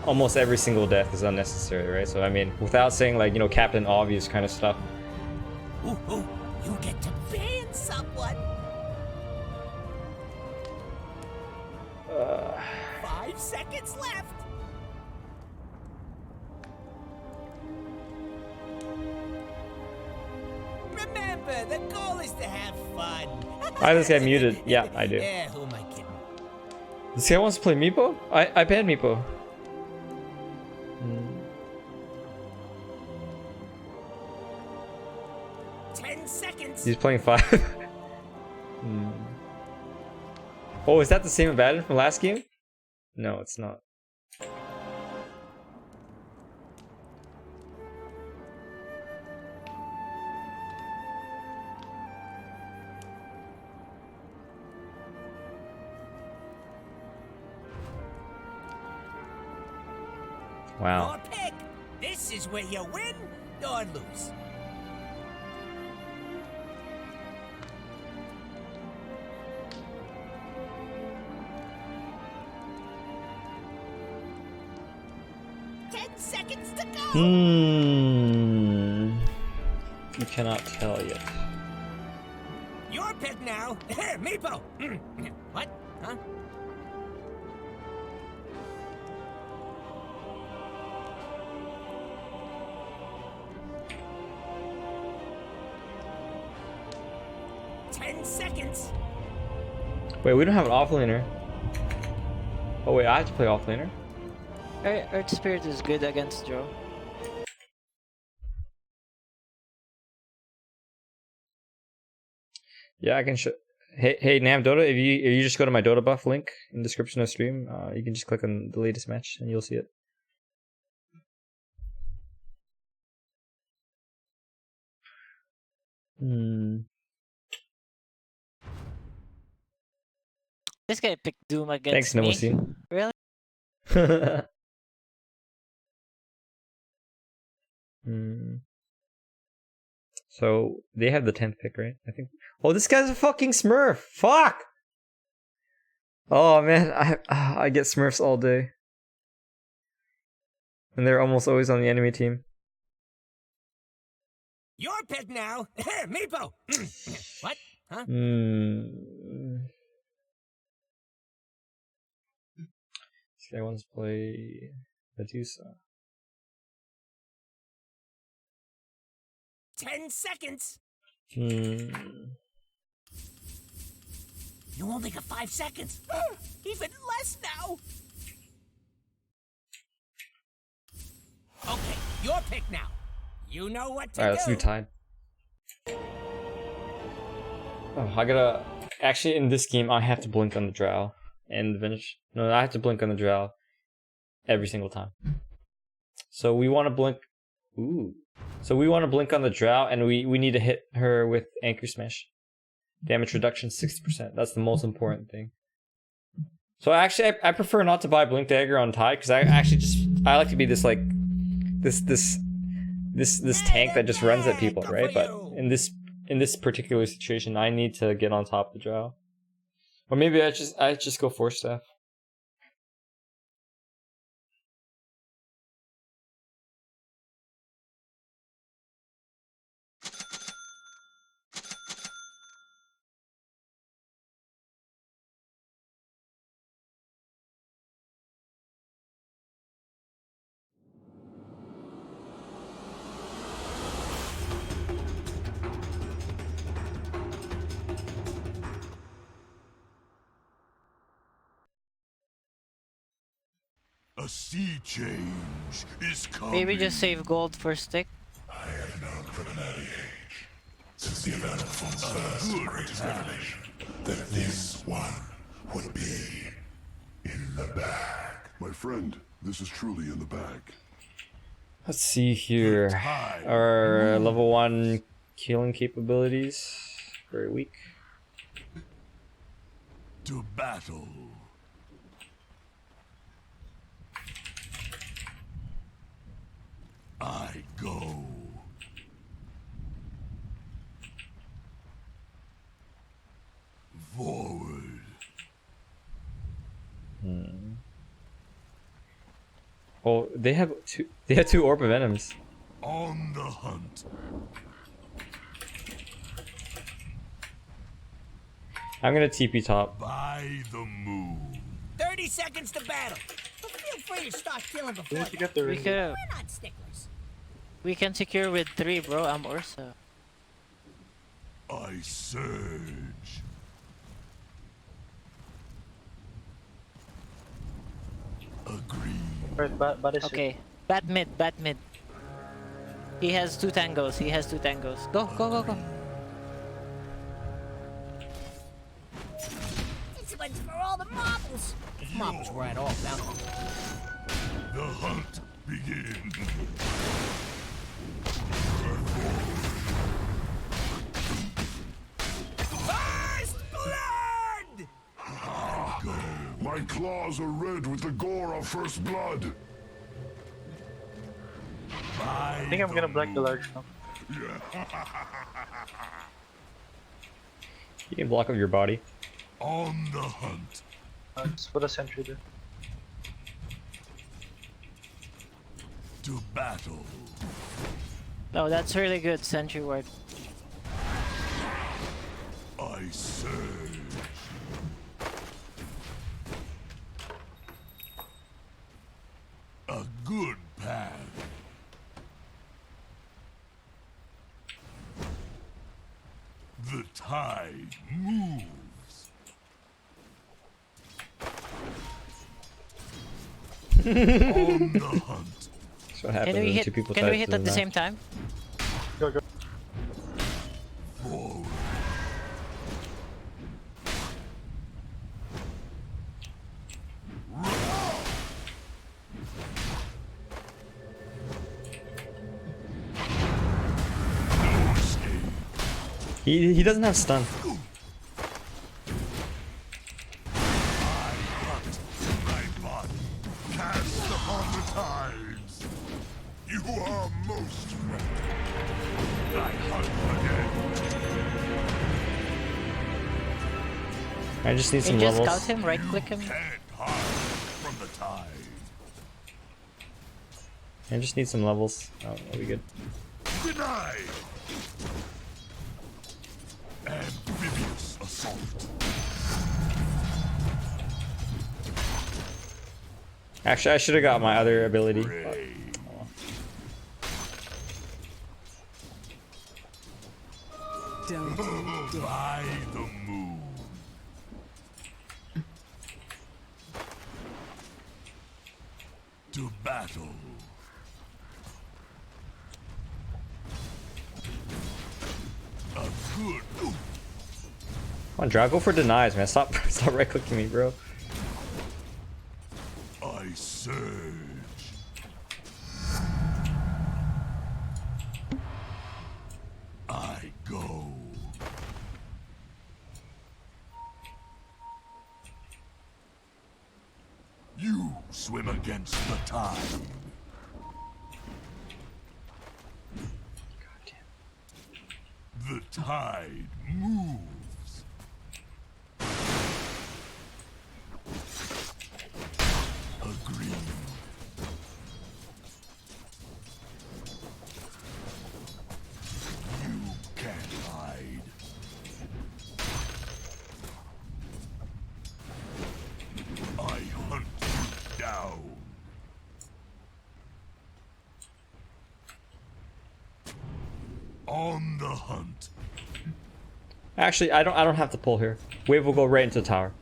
almost every single death is unnecessary, right? So, I mean, without saying, like, you know, Captain Obvious kind of stuff. Ooh, you get to ban someone. 5 seconds left. The goal is to have fun. Why is this guy muted? Yeah, I do. Yeah, who am I kidding? This guy wants to play Meepo? I banned Meepo. 10 seconds. He's playing 5. Oh, is that the same Abaddon from last game? No, it's not. Wow. Your pick. This is where you win or lose. Seconds to go. You cannot tell yet. Your pick now. Meepo. What? Huh? Seconds. Wait, we don't have an offlaner. Oh wait, I have to play offlaner. Earth Spirit is good against Joe. Yeah, I can show. Hey, Nam Dota, if you just go to my Dota buff link in the description of stream, you can just click on the latest match and you'll see it. This guy picked Doom against Thanks, me. Nemosin. Really? So they have the 10th pick, right? I think. Oh, this guy's a fucking Smurf. Fuck. Oh man, I get Smurfs all day, and they're almost always on the enemy team. Your pick now. Meepo. What? Huh? This guy wants to play Medusa. 10 seconds. Hmm. You only got 5 seconds. Even less now. Okay, your pick now. You know what to Alright, let's do Tide. Oh, I gotta... Actually, in this game, I have to blink on the Drow. And the finish. No, I have to blink on the Drow every single time. So we want to blink... Ooh. So we want to blink on the Drow, and we need to hit her with Anchor Smash. Damage reduction 60%. That's the most important thing. So actually, I prefer not to buy Blink Dagger on Tide, because I like to be this, like... This tank that just runs at people, right? But in this particular situation, I need to get on top of the Drow. Or maybe I just go Force Staff. A sea change is coming. Maybe just save gold for stick. I have known from an early age, since the event of Fon's first greatest revelation, that this one would be in the bag. My friend, this is truly in the bag. Let's see here. Our level 1 killing capabilities. Very weak. To battle. I go. Forward. Oh, they have two Orb of Venoms. On the hunt. I'm gonna TP top. By the moon. 30 seconds to battle. But feel free to start killing before that. We're not sticklers. We can secure with 3, bro. I'm Ursa. I surge. Agree. Okay, bat mid, bat mid. He has 2 tangos, he has 2 tangos. Go, go, go, go. This one's for all the marbles. If marbles were at all valuable. The hunt begins. First blood! Go. My claws are red with the gore of first blood. I think I'm gonna block the large now. You can block up your body. On the hunt. Just put a sentry there. To battle. No, that's really good, sentry ward. I surge. A good path. The tide moves. On the hunt. That's what happens when two people Can we hit at the same time? Go, go. Forward. He doesn't have stun. Cast upon the tides. You are most welcome. I hunt again. I just need some You just levels. scout him, right click him. Can't hide from the tide. I just need some levels. Oh, that'll be good. Denied. Amphibious assault. Actually, I should have got my other ability. By the moon. To battle. A good. Come on, Drow, go for denies, man. Stop right clicking me, bro. I surge. I go. You swim against the tide. The tide moves. Agreed. You can't hide. I hunt you down. On the hunt. Actually, I don't have to pull here. Wave will go right into the tower.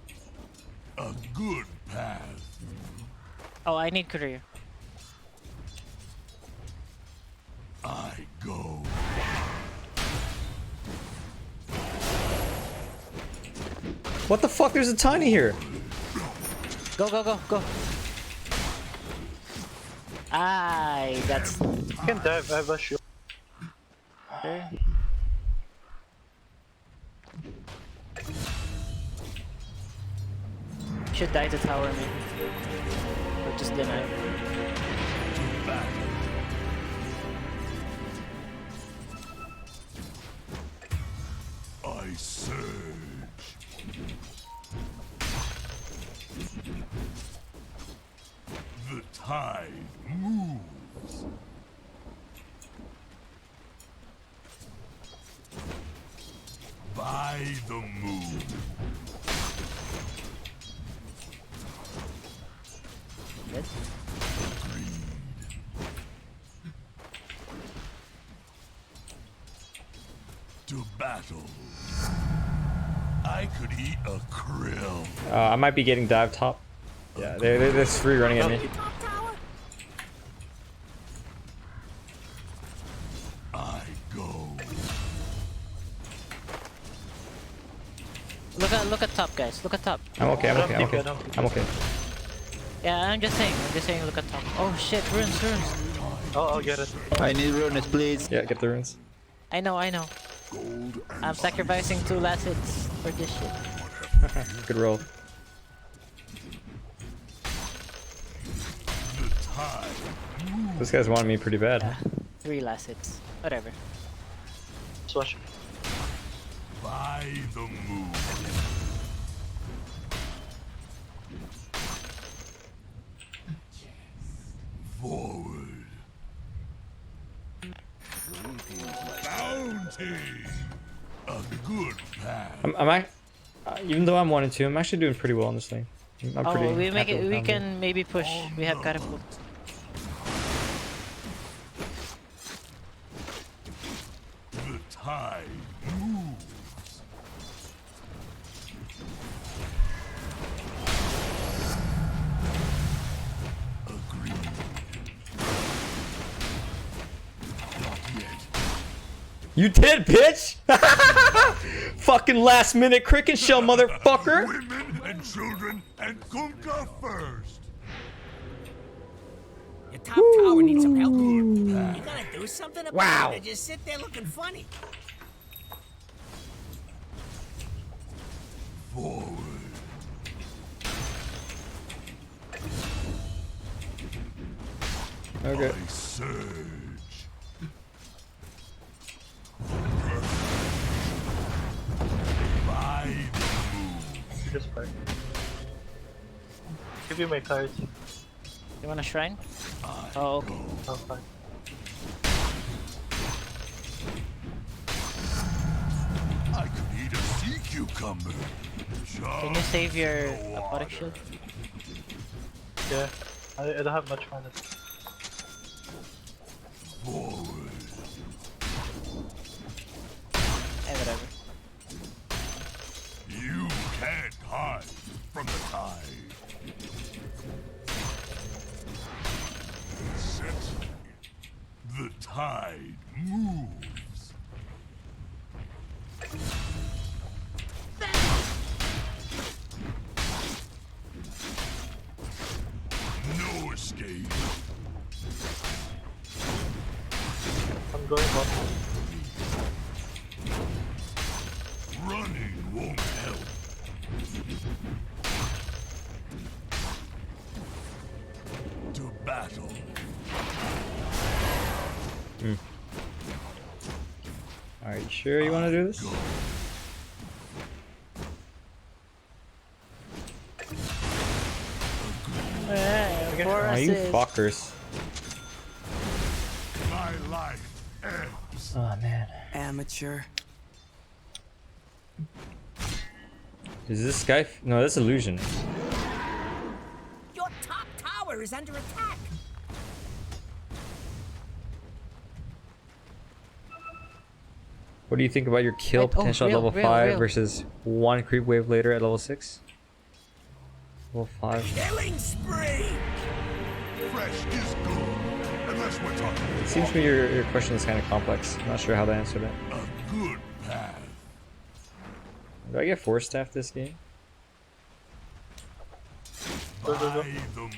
A good path. Oh, I need career. I go. What the fuck? There's a tiny here. Go, go, go, go. Aye, that's... You can dive, I have a shield. Okay. Should die to tower me. Or just deny. I surge. The tide moves. By the moon. Good. Agreed. To battle. battle. I could eat a krill. I might be getting dive top. Yeah, they're free running at me. I go. Look at top, guys. Look at top. I'm okay. I'm okay. Yeah, I'm just saying. Look at top. Oh shit, runes. Oh, I'll get it. I need runes, please. Yeah, get the runes. I know. I'm sacrificing 2 last hits for this shit. Good roll. This guy's wanting me pretty bad. 3 last hits. Whatever. Swash. By the moon. Forward. Bounty. A good path. Even though I'm 1 and 2, I'm actually doing pretty well in this thing. I'm pretty Oh, we happy with how I'm doing. can maybe push. We have catapult. The tide moves. Agreed. Not yet. You did, bitch! Fucking last minute cricket shell, motherfucker! Women and children and Kunkka first. Your top tower needs some help. You gotta do something about it, or just sit there looking funny. Forward. Okay. I surge. By the moon. Just back. Give you my cards. You want a shrine? Oh, okay. Oh, fine. I could eat a sea cucumber. Can you save your aquatic shield? Yeah. I don't have much mana. Forward. Eh, whatever. You can't hide from the tide. Settling. The tide moves. No escape. I'm going up. Running won't help. To battle. Are you sure you want to do this? Are you fuckers? My life ebbs. Oh man. Amateur. Is this guy? No, that's illusion. Your top tower is under attack. What do you think about your kill potential at level 5 versus 1 creep wave later at level 6? Level 5. Killing spree. Fresh is good. Unless we're talking. It seems to me your question is kind of complex. I'm not sure how to answer that. A good path. Do I get 4-staff this game? By the moon.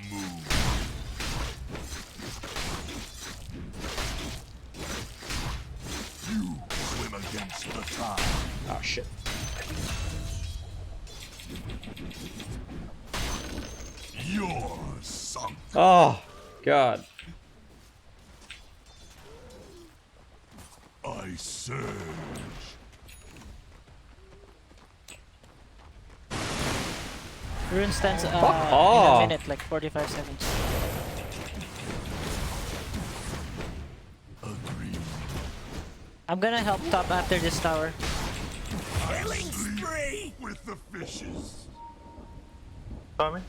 You swim against the tide. Oh shit. You're sunk. Oh god. I surge. Rune stands in off. a minute, like 45 seconds. Agreed. I'm gonna help top after this tower. Killing spree. With the fishes. Tommy?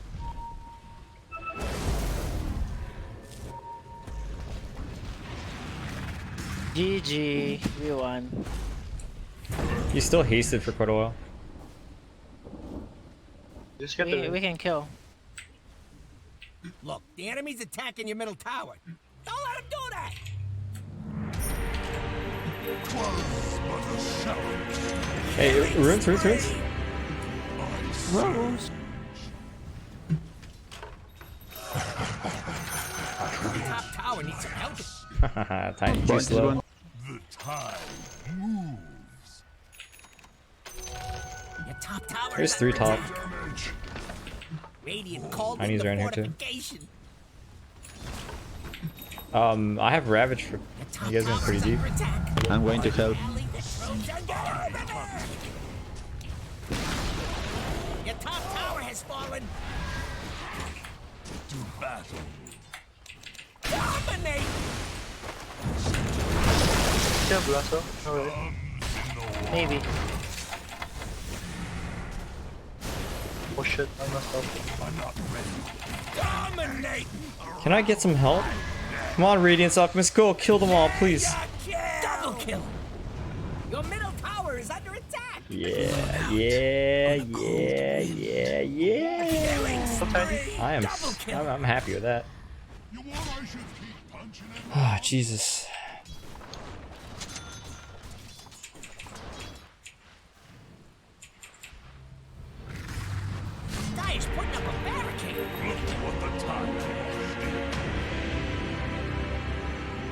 GG, we won. You still hasted for quite a while. Just get We can kill. Look, the enemy's attacking your middle tower. Don't let him do that! Hey, runes. Rose. Top tower needs some help. Tiny, too slow. The tide moves. Your top tower There's is 3 top. Radiant called Tiny's in the around here too. fortification. I have Ravage for. You guys are pretty deep. I'm going to help. Your top tower has fallen. To battle. Dominate! Kill Blasto. Alright. Maybe. Oh shit, I messed up. I'm not ready. Dominate! Can I get some help? Come on, Radiance Alchemist, go kill them all, please. Double kill! Your middle tower is under attack! Yeah. I'm happy with that. Ah, Jesus. Dire's putting up a barricade. Look what the tide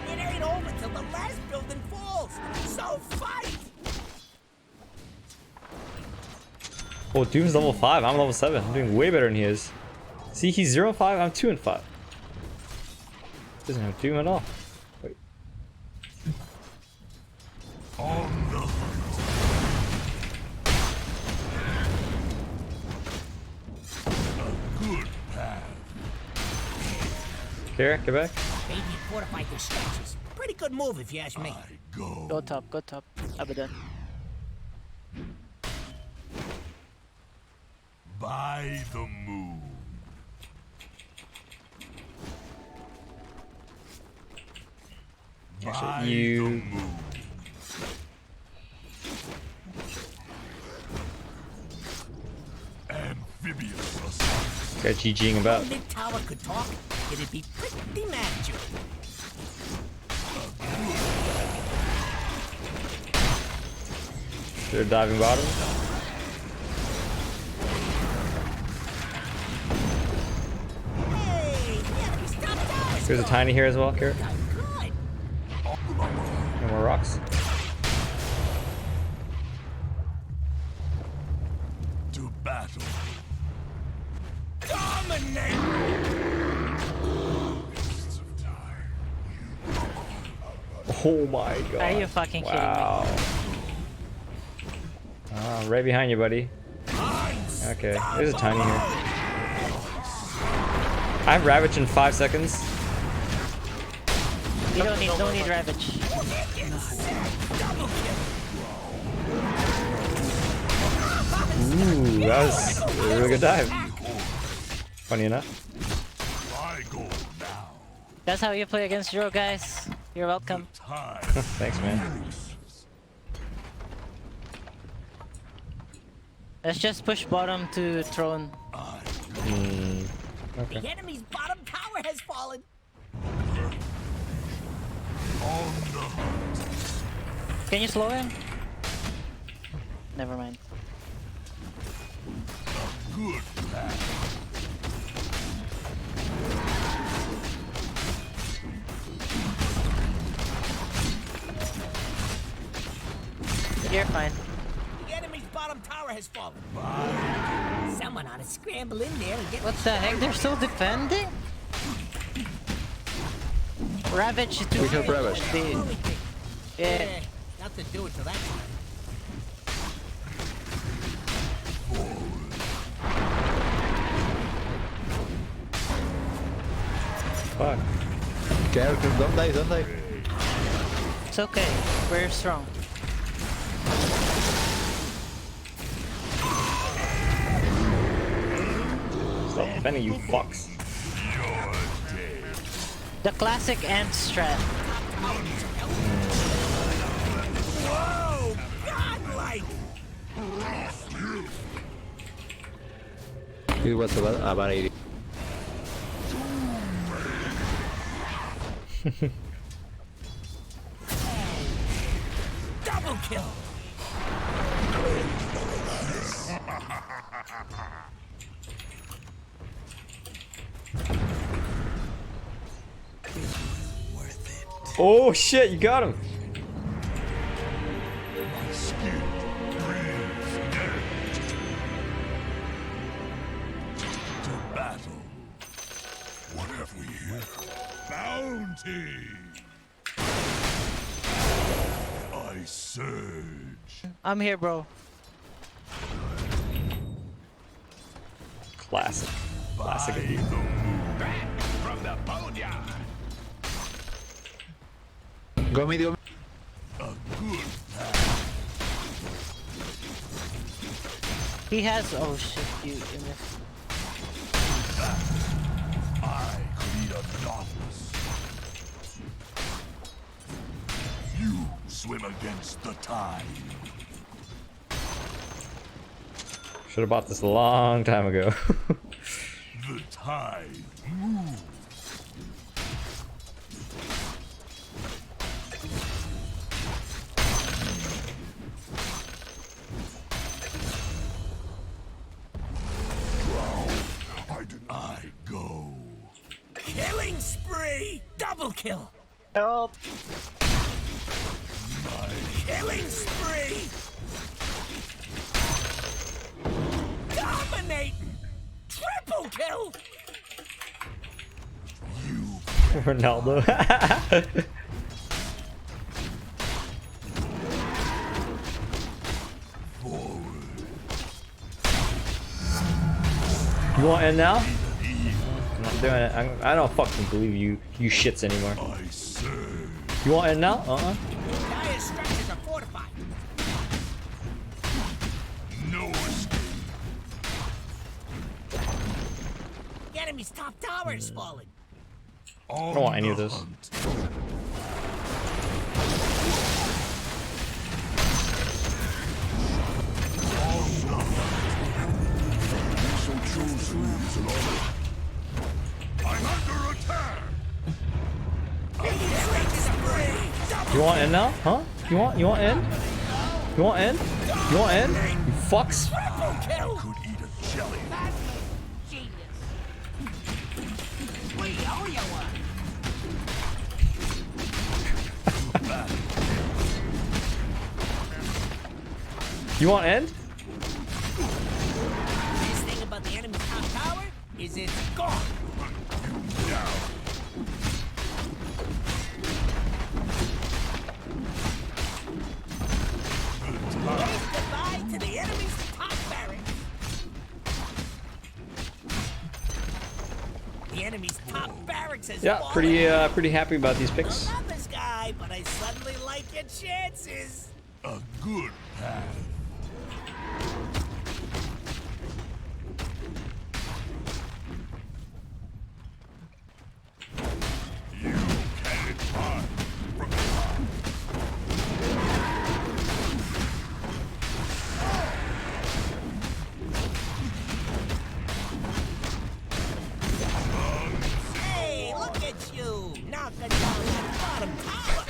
It ain't over till the last building falls. So fight! Oh, Doom's level 5. I'm level 7. I'm doing way better than he is. See, he's 0 and 5. I'm 2 and 5. Doesn't have Doom at all. Wait. on the a good path. Kara, get back. Radiant fortified their stretches. Pretty good move if you ask me. Go top. Abaddon. By the moon. Actually, you. Amphibious Got GGing about. If mid tower could talk, it'd be pretty mad at you. They're diving bottom. There's a tiny here as well, Kara. No more rocks. to battle. Dominate! Oh my god. Are you fucking kidding me? Wow. Right behind you, buddy. Okay, there's a tiny here. I have Ravage in 5 seconds. You don't need Ravage. Ooh, that was a really good dive. Funny enough. That's how you play against Zero, guys. You're welcome. Thanks, man. Let's just push bottom to throne. Okay. The enemy's bottom tower has fallen. Can you slow him? Never mind. Good path. You're fine. The enemy's bottom tower has fallen. Someone ought to scramble in there and get. What the heck? They're still defending? Ravage to We have Ravage. Yeah. Nothing to do it till that time. Fuck. Characters, don't die, don't die. It's okay. We're strong. Stop defending, you fucks. The classic amp strat. Whoa! Godlike! It was about 80. Double kill. Oh shit, you got him. To battle. What have we here? Bounty! I surge. I'm here, bro. Classic. Classic. From the boneyard. Go mid, go A good He has. Oh shit, you missed. I create a novice. You swim against the tide. Should have bought this a long time ago. The tide moves. I go. Killing spree. Double kill. Help. Killing spree. Dominating. Triple kill. Ronaldo. You want in now? I'm not doing it. I don't fucking believe you shits anymore. You want in now? Dire structures are fortified. No escape. The enemy's top tower is falling. I don't want any of this. I'm under attack. You want in now? Huh? You want in? You want in? You want in? You fucks. Could eat a jelly. You want end? This thing about the enemy's top tower is it's gone. Goodbye to the enemy's top barracks. The enemy's top barracks has Yeah, fallen. pretty happy about these picks. I love this guy, but I suddenly like your chances. A good path. You can't hide from the light. Hey, look at you, knocking down that bottom tower.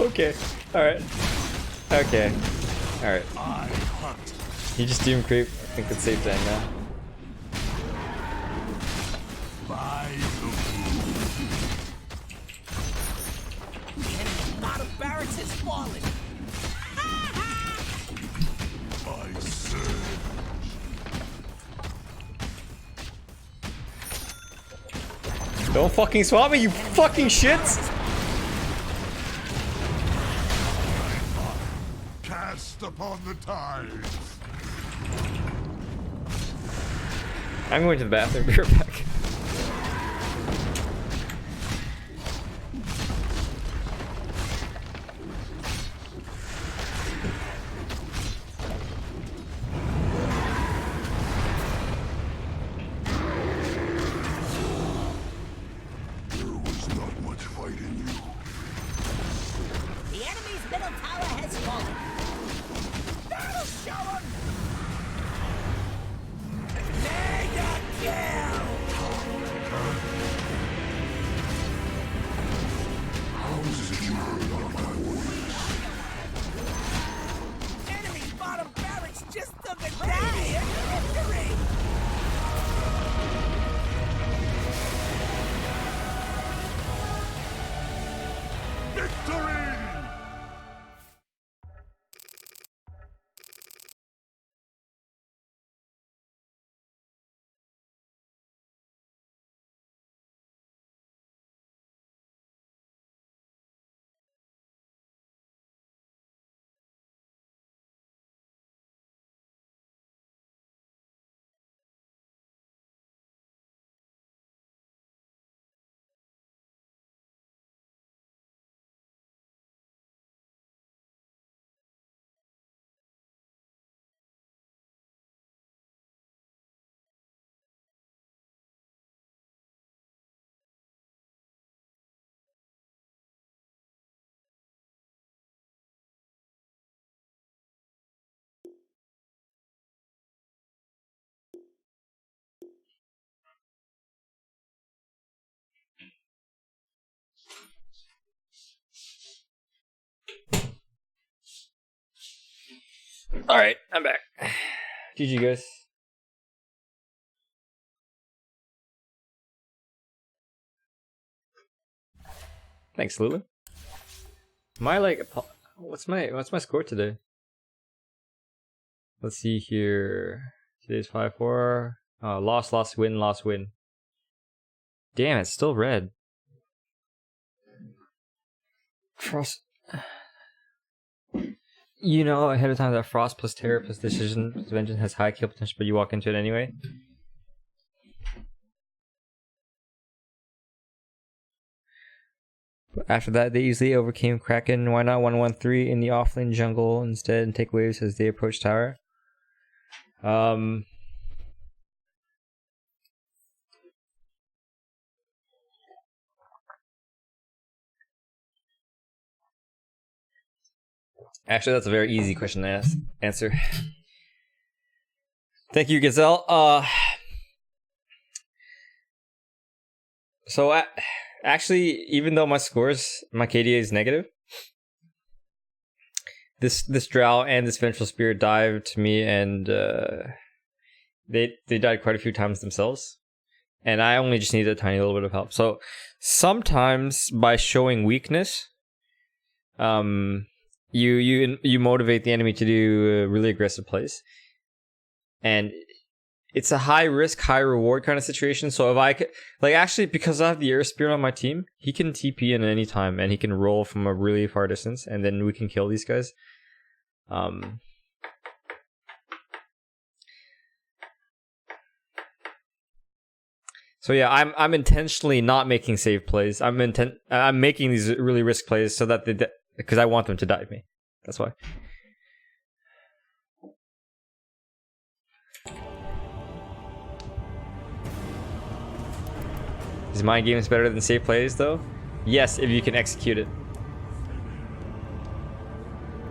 Okay. Alright. Okay. Alright. I hunt. You just doom creep. I think it's safe to end now. By the moon. The enemy's bottom barracks has fallen. I surge. Don't fucking swap me, you fucking shits! Cast upon the tides. I'm going to the bathroom. Be right back. There was not much fight in you. The enemy's middle Alright, I'm back. GG, guys. Thanks, Lulu. My like, what's my score today? Let's see here. Today's 5-4. Loss, win. Damn, it's still red. Frost. You know ahead of time that Frost plus Terror plus Decision plus Vengeance has high kill potential, but you walk into it anyway. But after that, they easily overcame Kraken. Why not 1-1-3 in the offlane jungle instead and take waves as they approach tower? Actually, that's a very easy question to answer. Thank you, Gazelle. So actually, even though my KDA is negative, this Drow and this Vengeful Spirit dived me, and they died quite a few times themselves, and I only just needed a tiny little bit of help. So sometimes by showing weakness, you motivate the enemy to do really aggressive plays, and it's a high risk, high reward kind of situation. So if I could, like, actually, because I have the Air Spirit on my team, he can TP in at any time, and he can roll from a really far distance, and then we can kill these guys. So yeah, I'm intentionally not making save plays. I'm making these really risk plays so that because I want them to dive me. That's why. Is mind games better than save plays though? Yes, if you can execute it.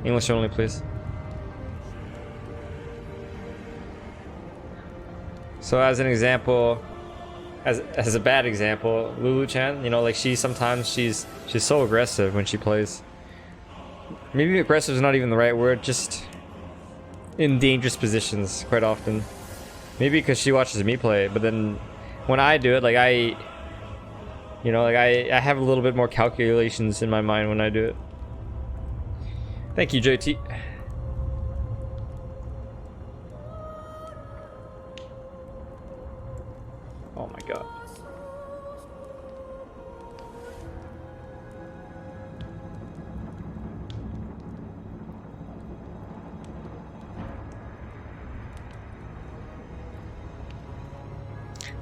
English only, please. So as an example, as a bad example, Lulu-chan, you know, like she's so aggressive when she plays. Maybe aggressive is not even the right word, just in dangerous positions quite often. Maybe because she watches me play, but then when I do it, like I have a little bit more calculations in my mind when I do it. Thank you, JT. Oh my god.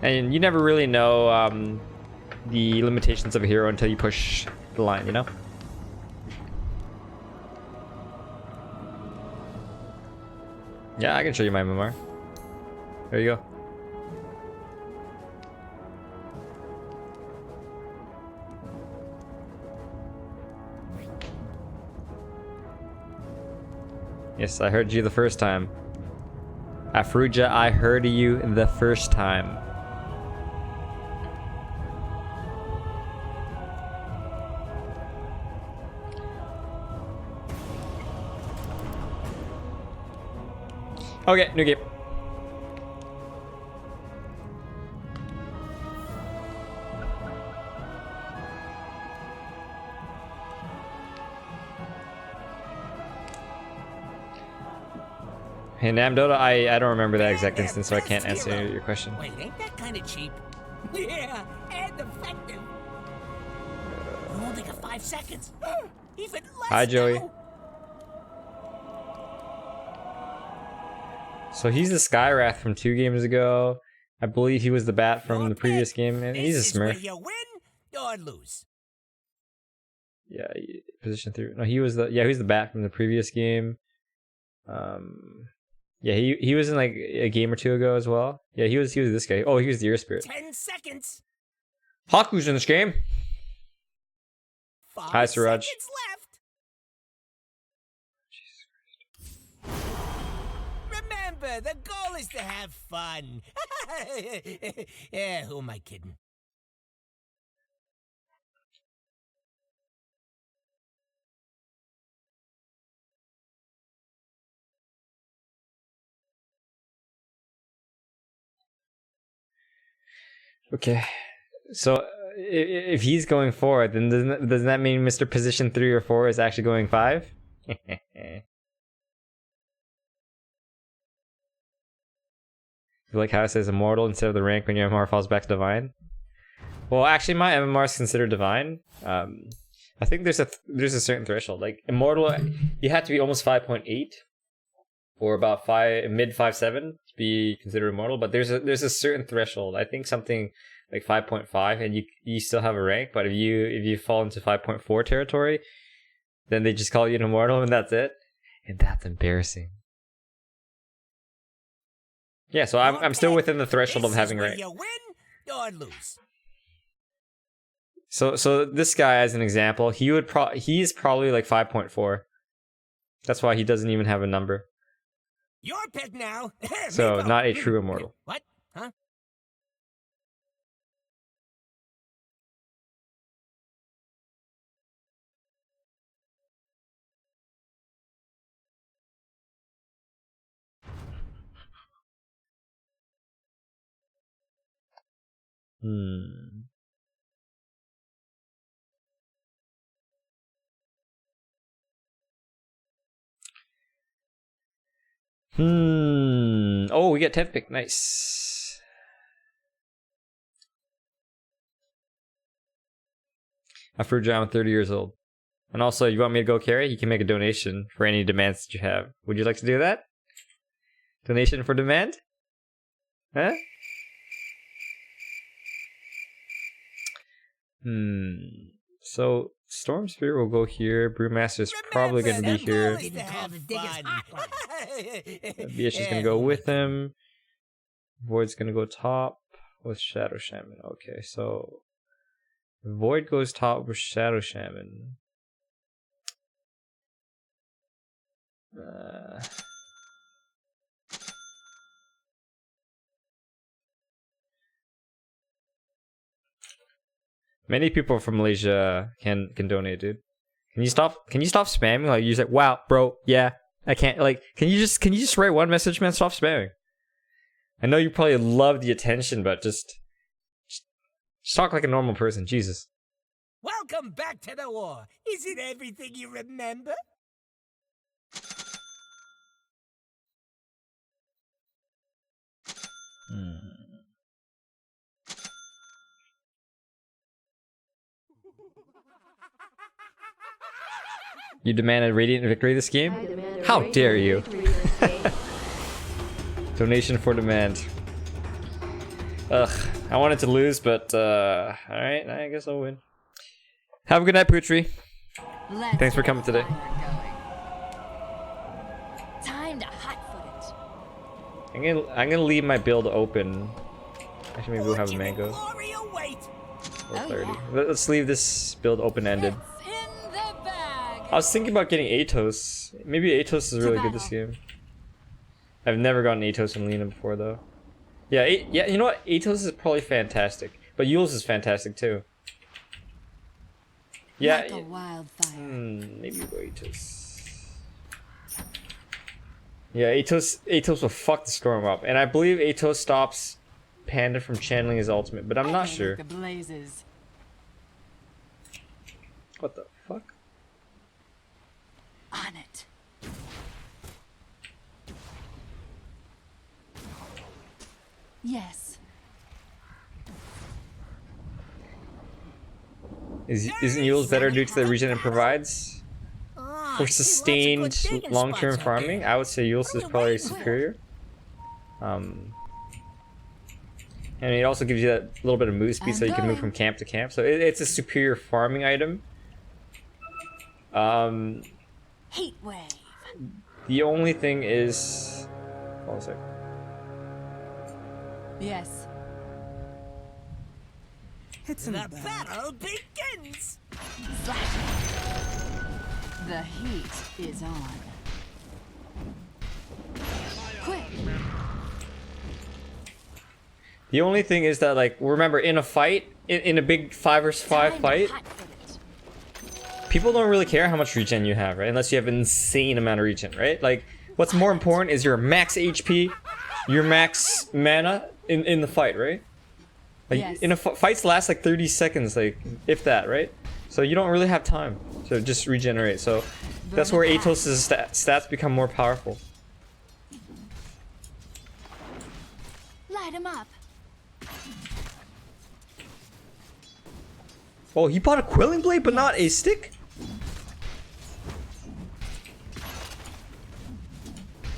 And you never really know the limitations of a hero until you push the line, you know? Yeah, I can show you my MMR. There you go. Yes, I heard you the first time. Afruja, I heard you the first time. Okay, new game. Hey, Namdota, I don't remember that exact instance, so I can't answer your question. Wait, ain't that kind of cheap? Yeah, and effective. You only got 5 seconds. Even less. Hi, Joey. Now. So he's the Skywrath from 2 games ago. I believe he was the Bat from the previous game, and he's a Smurf. Where you win or lose. Yeah, position 3. No, he was the Bat from the previous game. Yeah, he was in like a game or 2 ago as well. Yeah, he was this guy. Oh, he was the Air Spirit. 10 seconds. Haku's in this game. 5 Hi, Siraj. seconds left. Remember, the goal is to have fun. Yeah, who am I kidding? Okay. So if he's going 4, then doesn't that mean Mr. Position 3 or 4 is actually going 5? You like how it says immortal instead of the rank when your MMR falls back to divine? Well, actually, my MMR is considered divine. I think there's a certain threshold. Like immortal, you have to be almost 5.8 or about mid 5.7 to be considered immortal. But there's a certain threshold. I think something like 5.5, and you still have a rank. But if you fall into 5.4 territory, then they just call you an immortal, and that's it. And that's embarrassing. Yeah, so I'm still within the threshold of having rank. You win or lose. So this guy, as an example, he's probably like 5.4. That's why he doesn't even have a number. Your pick now. So not a true immortal. What? Huh? Oh, we get 10th pick. Nice. A fruit giant, I'm 30 years old. And also, you want me to go carry? You can make a donation for any demands that you have. Would you like to do that? Donation for demand? Huh? So Storm Spirit will go here. Brewmaster's probably going to be here. BH is going to go with him. Void's going to go top with Shadow Shaman. Okay, so Void goes top with Shadow Shaman. Many people from Malaysia can donate, dude. Can you stop spamming? Like you say, wow, bro, yeah, I can't. Like, can you just write one message, man? Stop spamming. I know you probably love the attention, but just talk like a normal person. Jesus. Welcome back to the war. Is it everything you remember? You demanded Radiant Victory this game? How dare you? Donation for demand. Ugh, I wanted to lose, but alright, I guess I'll win. Have a good night, Putri. Thanks for coming today. Time to hot foot I'm gonna leave my build open. Actually, maybe we'll have a mango. 430. Let's leave this build open-ended. I was thinking about getting Atos. Maybe Atos is really good this game. I've never gotten Atos and Lena before though. Yeah, you know what? Atos is probably fantastic, but Yules is fantastic too. Yeah. Maybe go Atos. Yeah, Atos will fuck the Storm up, and I believe Atos stops Panda from channeling his ultimate, but I'm not sure. What the fuck? On it. Yes. Isn't Yules better due to the regen it provides? For sustained long-term farming, I would say Yules is probably superior. And it also gives you that little bit of move speed so you can move from camp to camp. So it's a superior farming item. Heat wave. The only thing is... Hold on a sec. Yes. The battle begins. The heat is on. Quick. The only thing is that, like, remember, in a fight, in a big 5 vs 5 fight, people don't really care how much regen you have, right? Unless you have an insane amount of regen, right? Like, what's more important is your max HP, your max mana in the fight, right? Like Yes. in a fights last like 30 seconds, like if that, right? So you don't really have time to just regenerate. So that's where Atos' stats become more powerful. Light him up. Oh, he bought a Quelling Blade, but not a stick?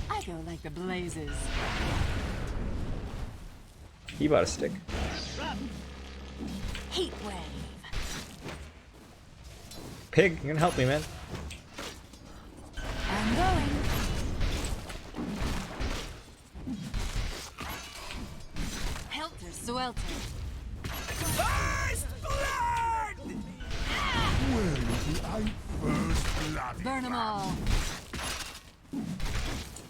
I go like the blazes. He bought a stick. Heat wave. Pig, you're gonna help me, man. I'm going. Helter Swelter. First blood! Where did I first blood? Burn them all.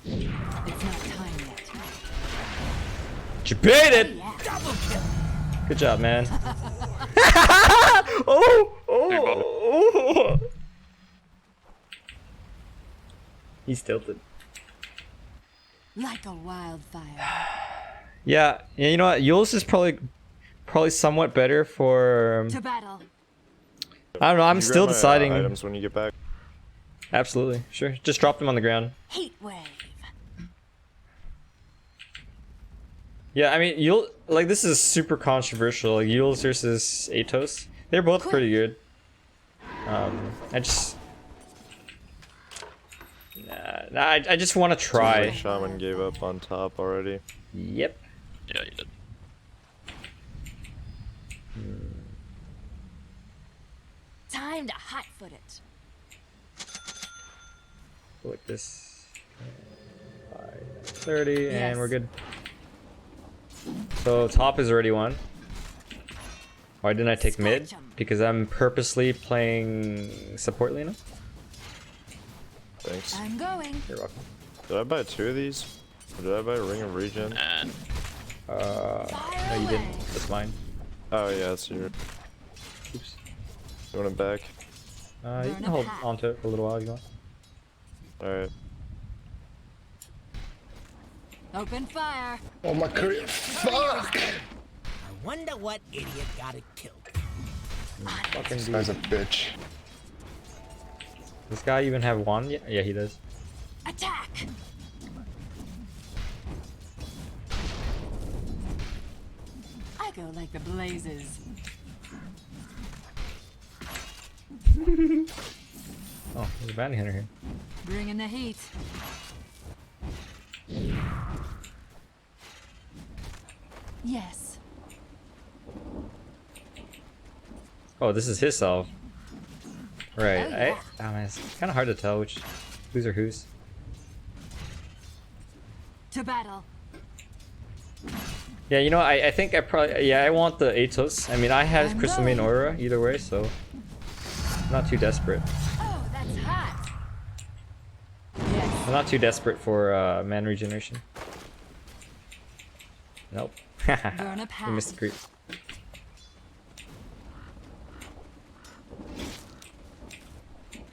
It's not time yet. You bait it! Double kill! Good job, man. Oh! He's tilted. Like a wildfire. Yeah, you know what? Yules is probably somewhat better for. To battle. I don't know. I'm still deciding. Items when you get back. Absolutely, sure. Just drop them on the ground. Heat wave. Yeah, I mean, Yule, like, this is super controversial. Like, Yules versus Atos. They're both pretty good. I just... I just want to try. Shaman gave up on top already. Yep. Yeah, you did. Time to hotfoot it. Like this. 30, and Yes. we're good. So top is already won. Why didn't I take mid? Because I'm purposely playing support Lena. Thanks. I'm going. You're welcome. Did I buy 2 of these? Or did I buy Ring of Regen? No, you didn't. That's mine. Oh yeah, it's your. Oops. You want it back? You can hold onto it for a little while if you want. Alright. Open fire. Oh my career. Fuck! I wonder what idiot got it killed. Fucking This dude. guy's a bitch. This guy even have one? Yeah, he does. Attack. I go like the blazes. Oh, there's a bounty hunter here. Bring in the heat. Yes. Oh, this is his self. Right. Oh, yeah. Oh man, it's kind of hard to tell whose are whose. To battle. Yeah, you know, I think I probably, I want the Atos. I mean, I have Crystal Main Aura either way, so I'm not too desperate. Oh, that's hot. I'm not too desperate for mana regeneration. Nope. Burn a We missed the creep.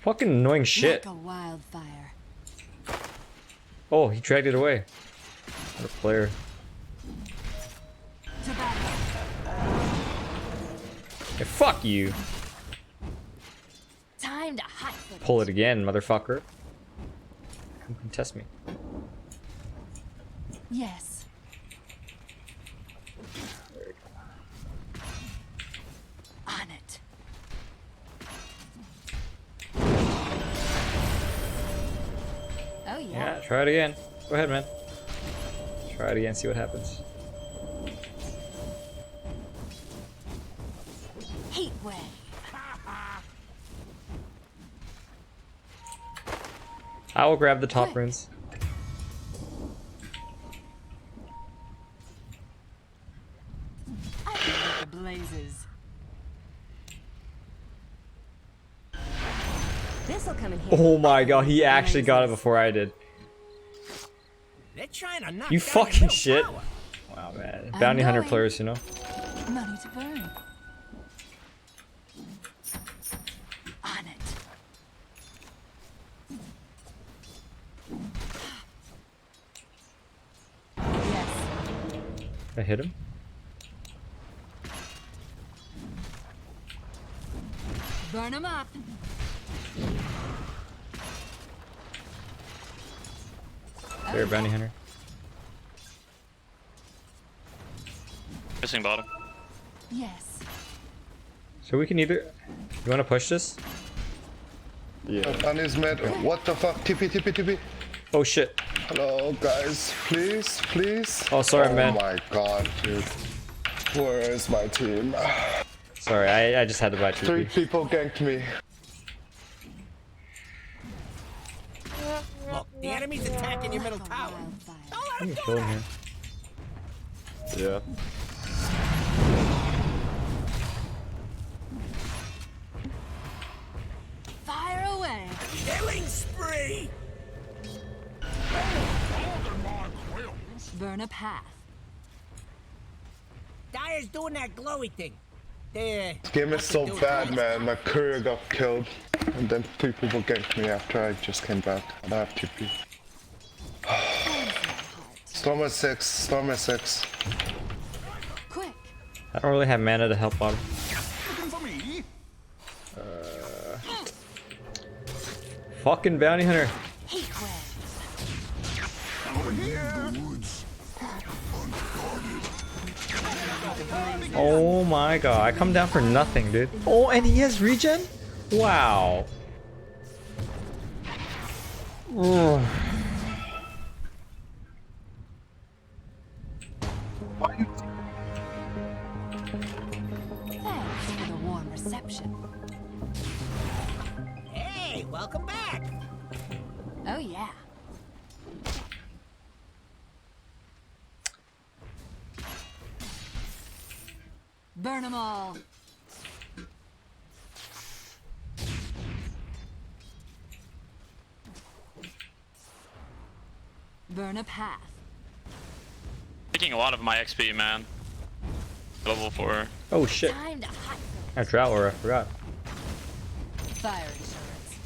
Fucking annoying shit. Like a wildfire. Oh, he dragged it away. What a player. To battle. Hey, fuck you. Time to hotfoot. Pull it again, motherfucker. Come contest me. Yes. On it. Oh yeah. Yeah, try it again. Go ahead, man. Try it again, see what happens. Heat wave. I will grab the top runes. I go like the blazes. This'll come in handy. Oh my god, he actually got it before I did. They're trying to knock You down your fucking middle shit. tower. Wow, man. I'm Bounty hunter going. players, you know? Money to burn. On it. Yes. I hit him. Burn them up. There, bounty hunter. Missing bottom. Yes. So we can either. You want to push this? Yeah. Fan is mid. What the fuck? TP. Oh shit. Hello, guys. Please, please. Oh, sorry, man. Oh my god, dude. Where is my team? Sorry, I just had to buy 3 TP. people ganked me. Look, the enemy's attacking your middle tower. I'm gonna kill him here. Yeah. Fire away. Killing spree! Burn a path. Dire's doing that glowy thing. There. This game is so bad, man. My courier got killed. And then 3 people ganked me after I just came back. I don't have TP. Stormer 6. Stormer 6. Quick. I don't really have mana to help bottom. Fucking bounty hunter. Oh my god, I come down for nothing, dude. Oh, and he has regen? Wow. Ugh. Thanks for the warm reception. Hey, welcome back. Oh yeah. Burn them all. Burn a path. Taking a lot of my XP, man. Level 4. Oh shit. Time to hot I drought or I forgot. fire insurance.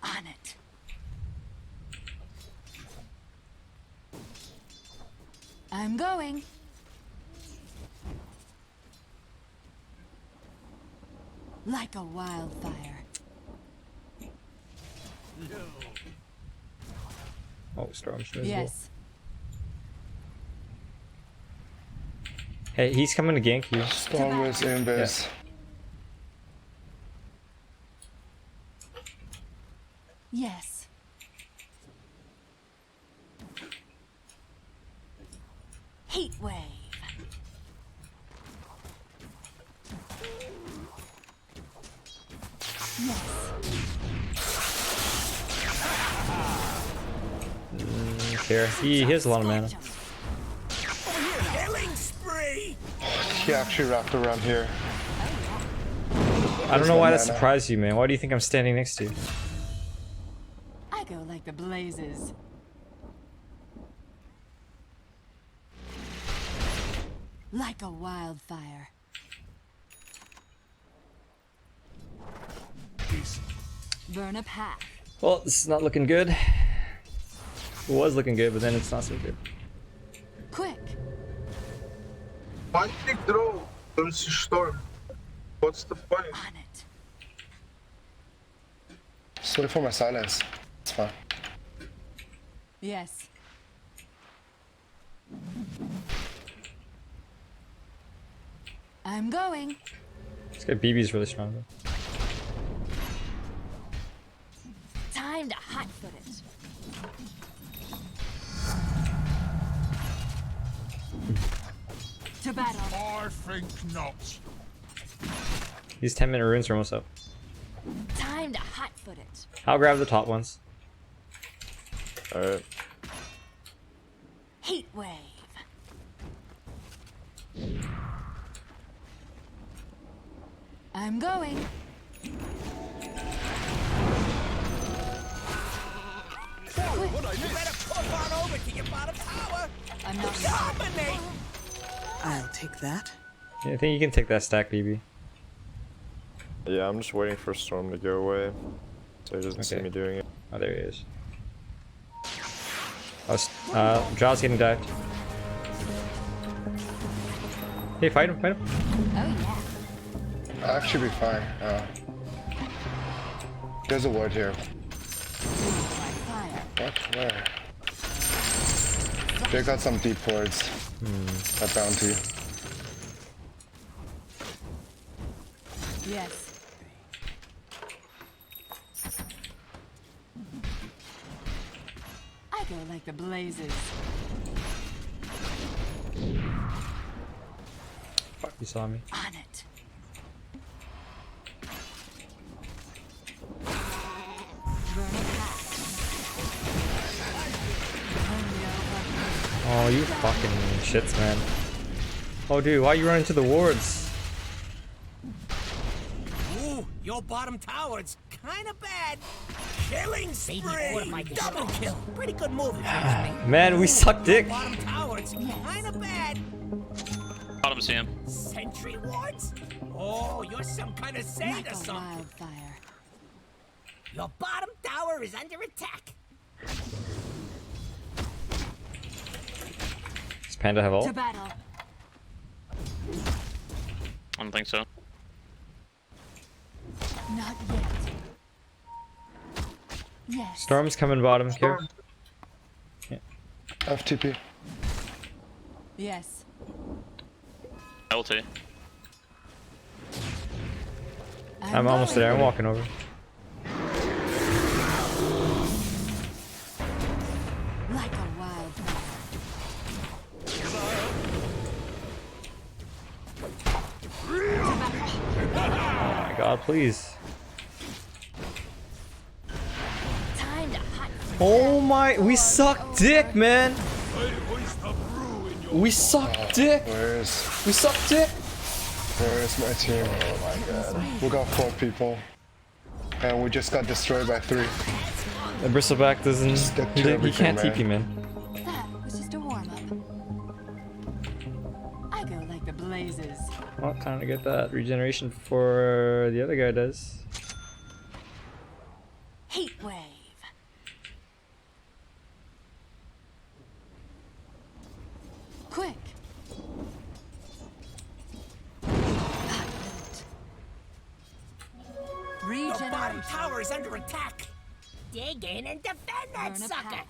On it. I'm going. Like a wildfire. Oh, Storm's invisible. Yes. Hey, he's coming to gank you. Storm is invis. Yes. Heat wave. Here, he has a lot of mana. Killing spree! He actually wrapped around here. I don't know why that surprised you, man. Why do you think I'm standing next to you? I go like the blazes. Like a wildfire. Burn a path. Well, this is not looking good. It was looking good, but then it's not so good. Quick. Why did you draw? There's a storm. What's the point? On it. Sorry for my silence. It's fine. Yes. I'm going. This guy BB's really strong though. Time to hotfoot it. To battle. I think not. These 10-minute runes are almost up. Time to hotfoot it. I'll grab the top ones. Alright. Heat wave. I'm going. You better push on over to your bottom tower. I'm not. Dominate! I'll take that. Yeah, I think you can take that stack, BB. Yeah, I'm just waiting for Storm to go away, so he doesn't see me doing it. Oh, there he is. Jaw's getting dived. Hey, fight him, fight him. Oh yeah. I'll actually be fine. There's a ward here. What? Where? They got some deep wards. That bounty. Yes. I go like the blazes. Fuck, you saw me. On it. Oh, you fucking shits, man. Oh, dude, why you run into the wards? Ooh, your bottom tower, it's kinda bad. Killing spree! Double kill! Pretty good move. Man, we suck dick. Bottom tower, it's kinda bad. Bottom CM. Sentry wards? Oh, you're some kind of saint or something. Your bottom tower is under attack. Does Panda have ult? To battle. I don't think so. Not yet. Yes. Storm's coming bottom, here. FTP. Yes. LT. I'm almost there, I'm walking over. Like a wildfire. Oh my god, please. Time to hunt. Oh my, we suck dick, man. We suck dick. Where's We suck dick. my team? Oh my god. We got 4 people. And we just got destroyed by 3. The bristleback doesn't. He can't TP, man. That was just a warm up. I go like the blazes. Well, time to get that regeneration before the other guy does. Heat wave. Quick. Your bottom tower is under attack. Dig in and defend that sucker.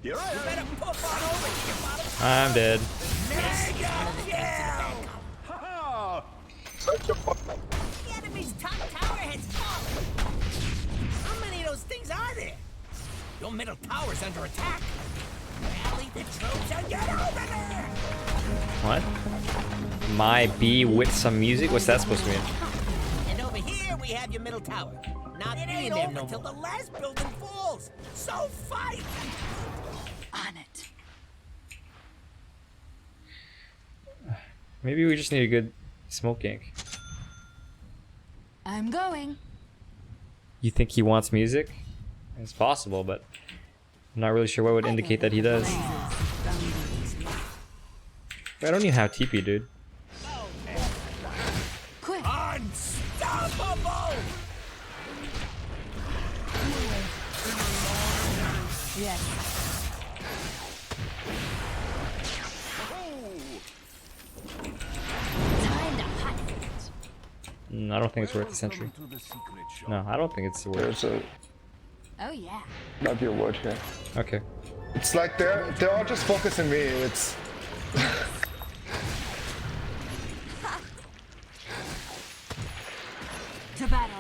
You better poof on over to your bottom. I'm dead. The enemy's top tower has fallen. How many of those things are there? Your middle tower's under attack. Rally the troops and get over there. What? My B with some music? What's that supposed to mean? And over here we have your middle tower. Not being there no till the last building falls. So fight! On it. Maybe we just need a good smoke gank. I'm going. You think he wants music? It's possible, but I'm not really sure what would indicate that he does. I don't even have TP, dude. Quick. Unstoppable! Yes. Time to hunt. I don't think it's worth the sentry. No, I don't think it's worth. There's a Oh yeah. might be a ward here. Okay. It's like they're all just focusing me. It's To battle.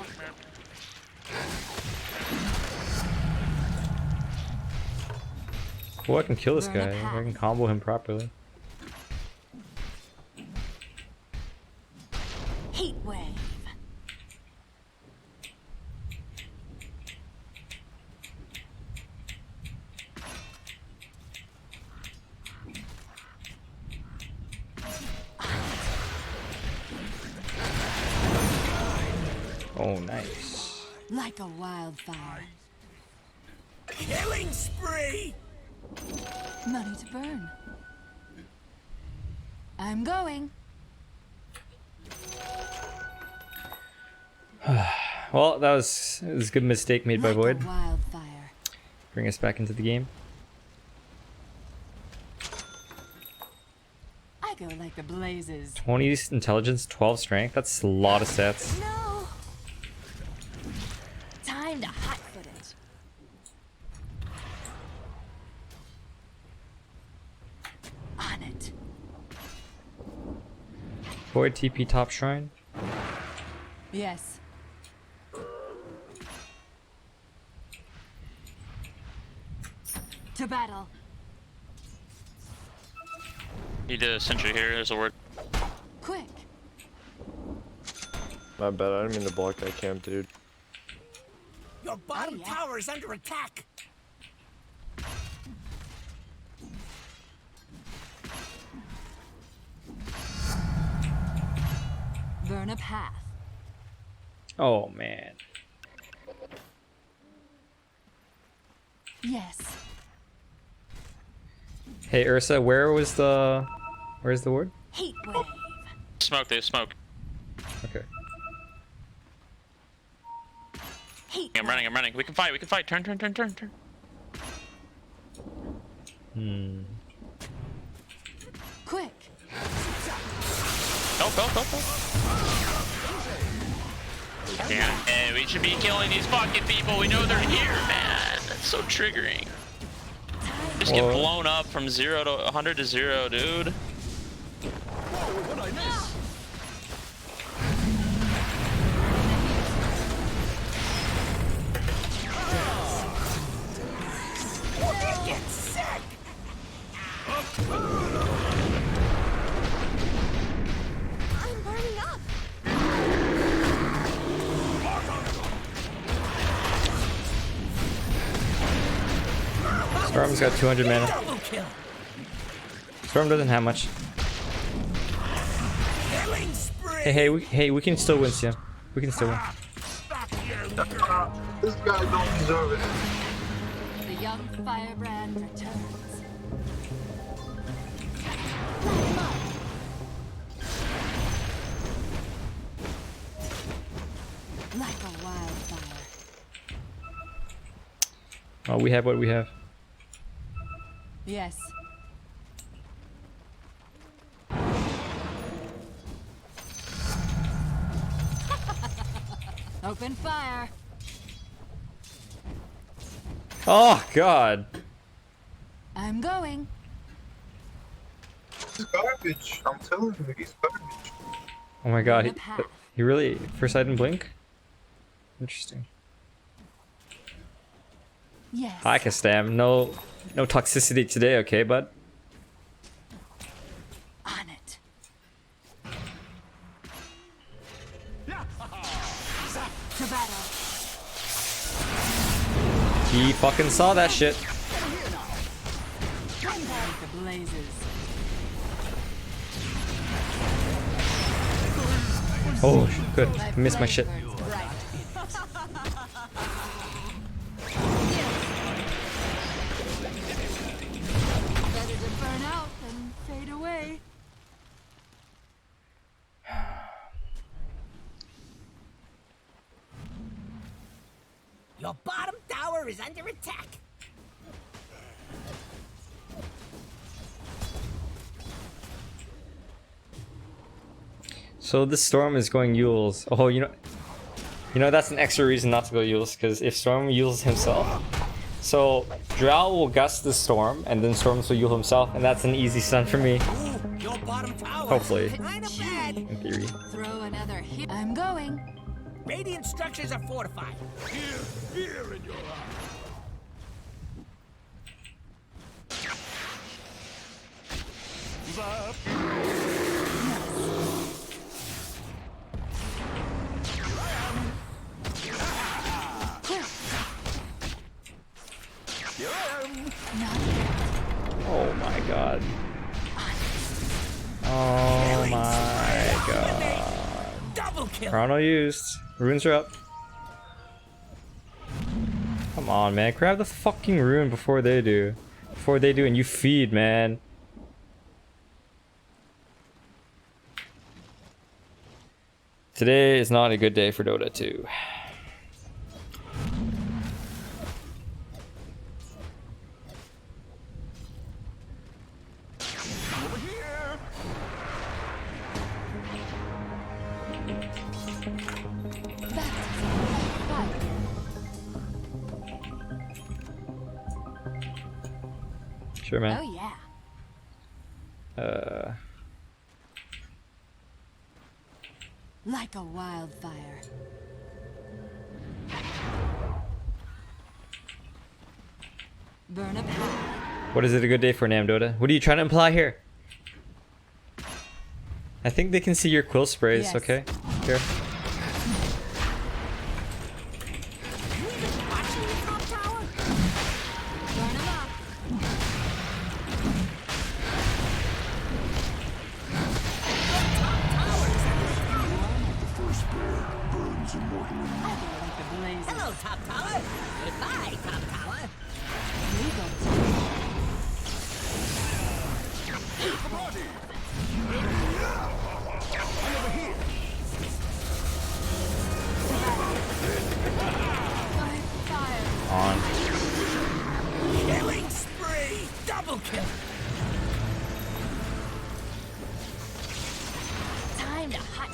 Cool, I can kill this guy. I can combo him properly. Heat wave. Oh, nice. Like a wildfire. Killing spree! Money to burn. I'm going. Well, that was a good mistake made by Like a Void. wildfire. Bring us back into the game. I go like the blazes. 20 intelligence, 12 strength. That's a lot of stats. No. Time to hotfoot it. On it. Void TP top shrine. Yes. To battle. He did a sentry here. There's a word. Quick. My bad, I didn't mean to block that camp, dude. Your bottom tower is under attack. Burn a path. Oh man. Yes. Hey Ursa, where's the word? Heat wave. Smoke, there's smoke. Okay. Heat I'm running, I'm running. We can fight, we can fight. Turn, turn, turn, turn, turn. Quick. Help, help, help, help. Yeah, hey, we should be killing these fucking people. We know they're here, man. That's so triggering. Just get blown up from 0 to 100 to 0, dude. Get sick. I'm burning up. Storm's got 200 mana. Double kill. Storm doesn't have much. Killing spree. Hey, we can still win, Siam. We can still win. This guy don't deserve it. The young firebrand returns. Like a wildfire. Oh, we have what we have. Yes. Open fire. Oh God. I'm going. He's garbage. I'm telling you, he's garbage. Oh my God. He really first I didn't blink. Interesting. Yes. Hi, Kastam. No toxicity today, okay, bud? On it. To battle. He fucking saw that shit. Like the blazes. Oh, good. I missed my shit. Better to burn out than fade away. Your bottom tower is under attack. So this Storm is going Yules. Oh, you know that's an extra reason not to go Yules, because if Storm Yules himself, so Drow will gust the Storm, and then Storm will Yule himself, and that's an easy stun for me. Your bottom tower. Hopefully, Kinda bad. in theory. Throw another hit. I'm going. Radiant structures are fortified. Fear in your eyes. Oh my God. Oh my God. Double kill. Chrono used. Runes are up. Come on, man. Grab the fucking rune before they do. Before they do, and you feed, man. Today is not a good day for Dota 2. Over here. Sure, man. Oh yeah. Like a wildfire. Burn up high. What is it a good day for, Namdota? What are you trying to imply here? I think they can see your quill sprays, Yes. okay? Here. Burn 'em up. The first bird burns immortally. Like the blazes. Hello, Top Tower. Goodbye, Top Tower. On. Killing spree. Double kill. Time to hot.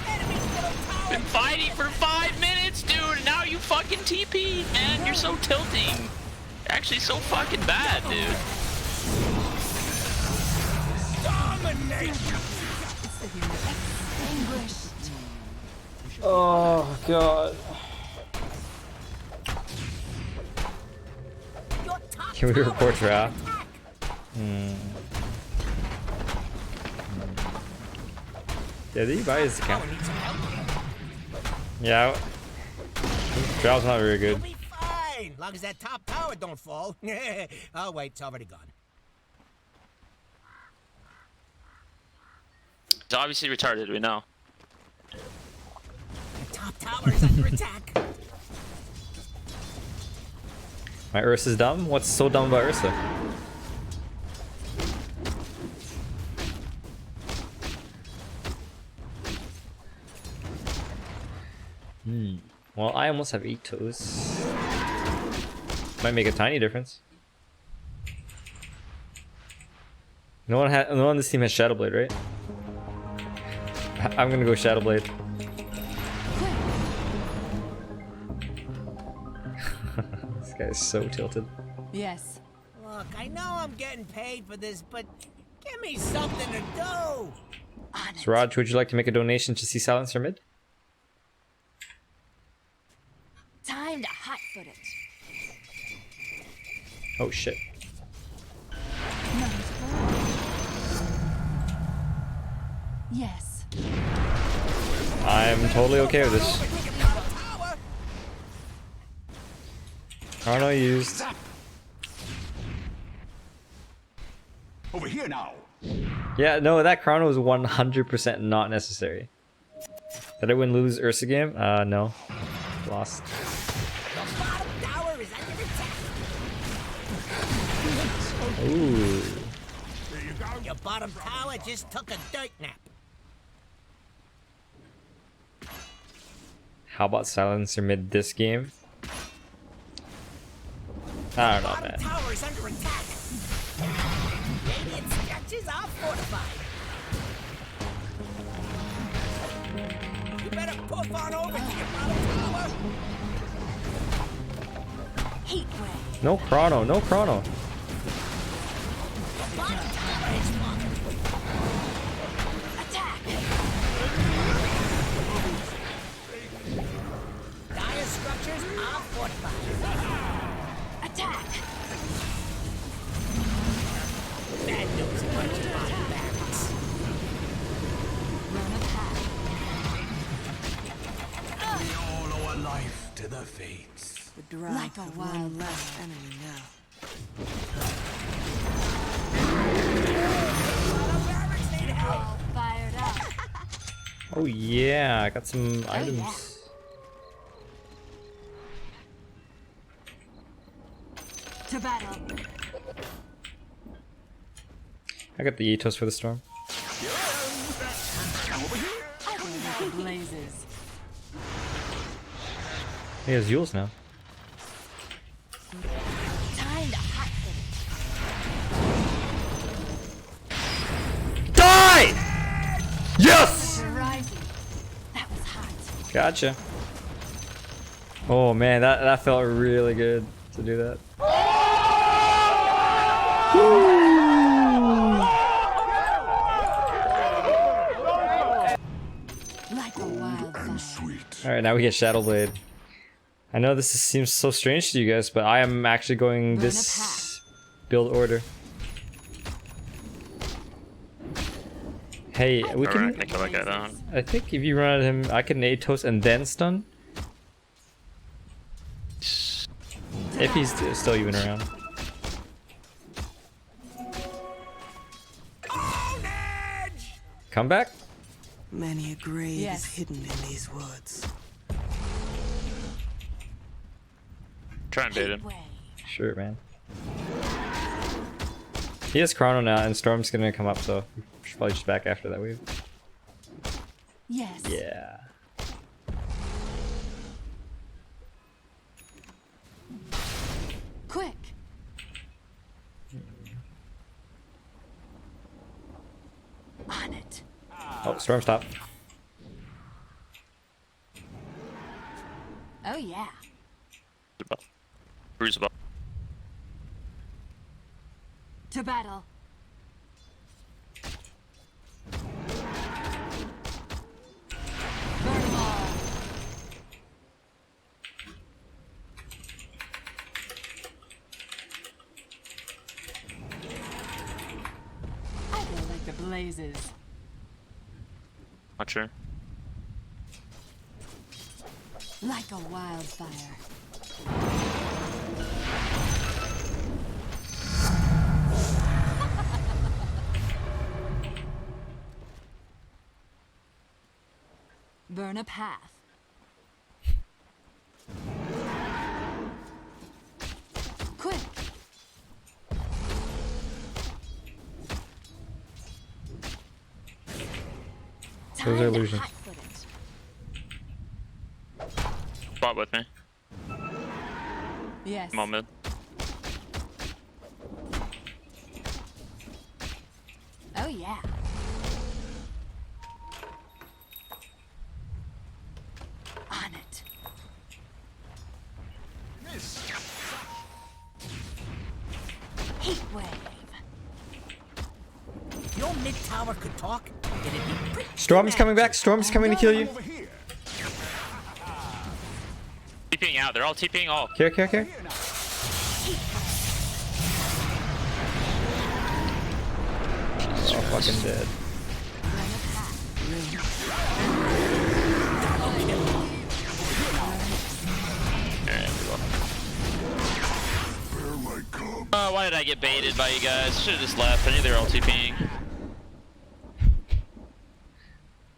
Enemy middle tower. Been fighting for 5 minutes, dude, and now you fucking TP, man. You're so tilting. Actually, so fucking bad, dude. Domination. Extinguished. Oh god. Your top Can we tower report is draft? under attack. Yeah, did you buy his account? Tower needs some help. Yeah. Drough's not very You'll good. be fine, long as that top tower don't fall. Oh wait, it's already gone. It's obviously retarded, we know. The top tower is under attack. My Ursa's dumb? What's so dumb about Ursa? Well, I almost have 8 toes. Might make a tiny difference. No one on this team has Shadowblade, right? I'm gonna go Shadowblade. This guy's so tilted. Yes. Look, I know I'm getting paid for this, but give me something to do. So Raj, would you like to make a donation to see Silencer mid? Time to hot foot it. Oh shit. Yes. I'm totally okay with this. Chrono used. Over here now. Yeah, no, that Chrono was 100% not necessary. Did I win lose Ursa game? No. Lost. Ooh. Your bottom tower just took a dirt nap. How about Silencer mid this game? I don't know, Bottom man. tower is under attack. Radiant stretches are fortified. You better poof on over to your bottom tower. Heat wave. No Chrono, no Chrono. Bottom tower is fallen. Attack. Dire structures are fortified. Attack. That knows a bunch of bottom barracks. Run up high. We all owe a life to the fates. The drive Like a of wild one less enemy now. All fired up. Oh yeah, I got some items. yeah. To battle. I got the Atos for the storm. I will make the blazes. He has Yules now. Time to hot foot Die! Yes! it. Rising. That was hot. Gotcha. Oh man, that felt really good to do that. Like a wildfire. Alright, now we get Shadow Blade. I know this seems so strange to you guys, but I am actually going this build order. Hey, we can. I think if you run at him, I can nade toast and then stun. If he's still even around. Come back. Many a grave is hidden in these woods. Try and bait him. Sure, man. He has Chrono now, and Storm's gonna come up, so we should probably just back after that wave. Yes. Yeah. Quick. On it. Oh, Storm stop. Oh yeah. Bruise above. To battle. Burn 'em all. I go like the blazes. Not sure. Like a wildfire. Burn a path. Quick. Those are illusions. Spot with me. Yes. I'm on mid. Oh yeah. On it. Heat wave. If your mid tower could talk, it'd be pretty. Storm's coming back. Storm's coming to kill you. TPing out. They're all TPing all. Care. Oh, fucking dead. Why did I get baited by you guys? Should have just left. I knew they were all TPing.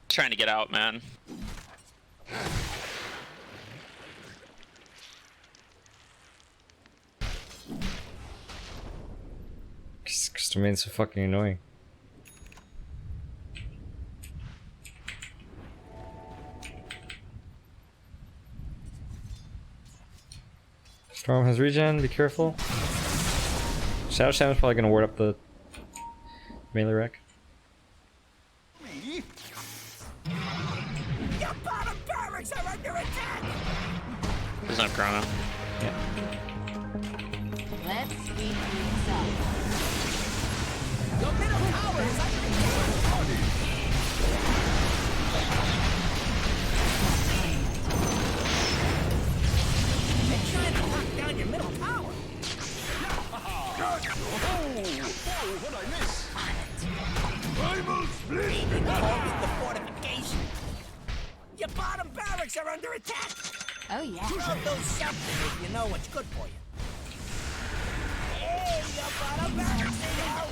Trying to get out, man. Just remains so fucking annoying. Storm has regen, be careful. Shadow Shaman's probably gonna ward up the melee wreck. Your bottom barracks are under attack! There's no chrono. Yeah. Let's speed things up. Your middle tower is under attack! They're trying to lock down your middle tower! What'd I miss? Primal split! The fortification! Your bottom barracks are under attack! Oh yeah. Throw those something if you know what's good for you. Hey, your bottom barracks is out!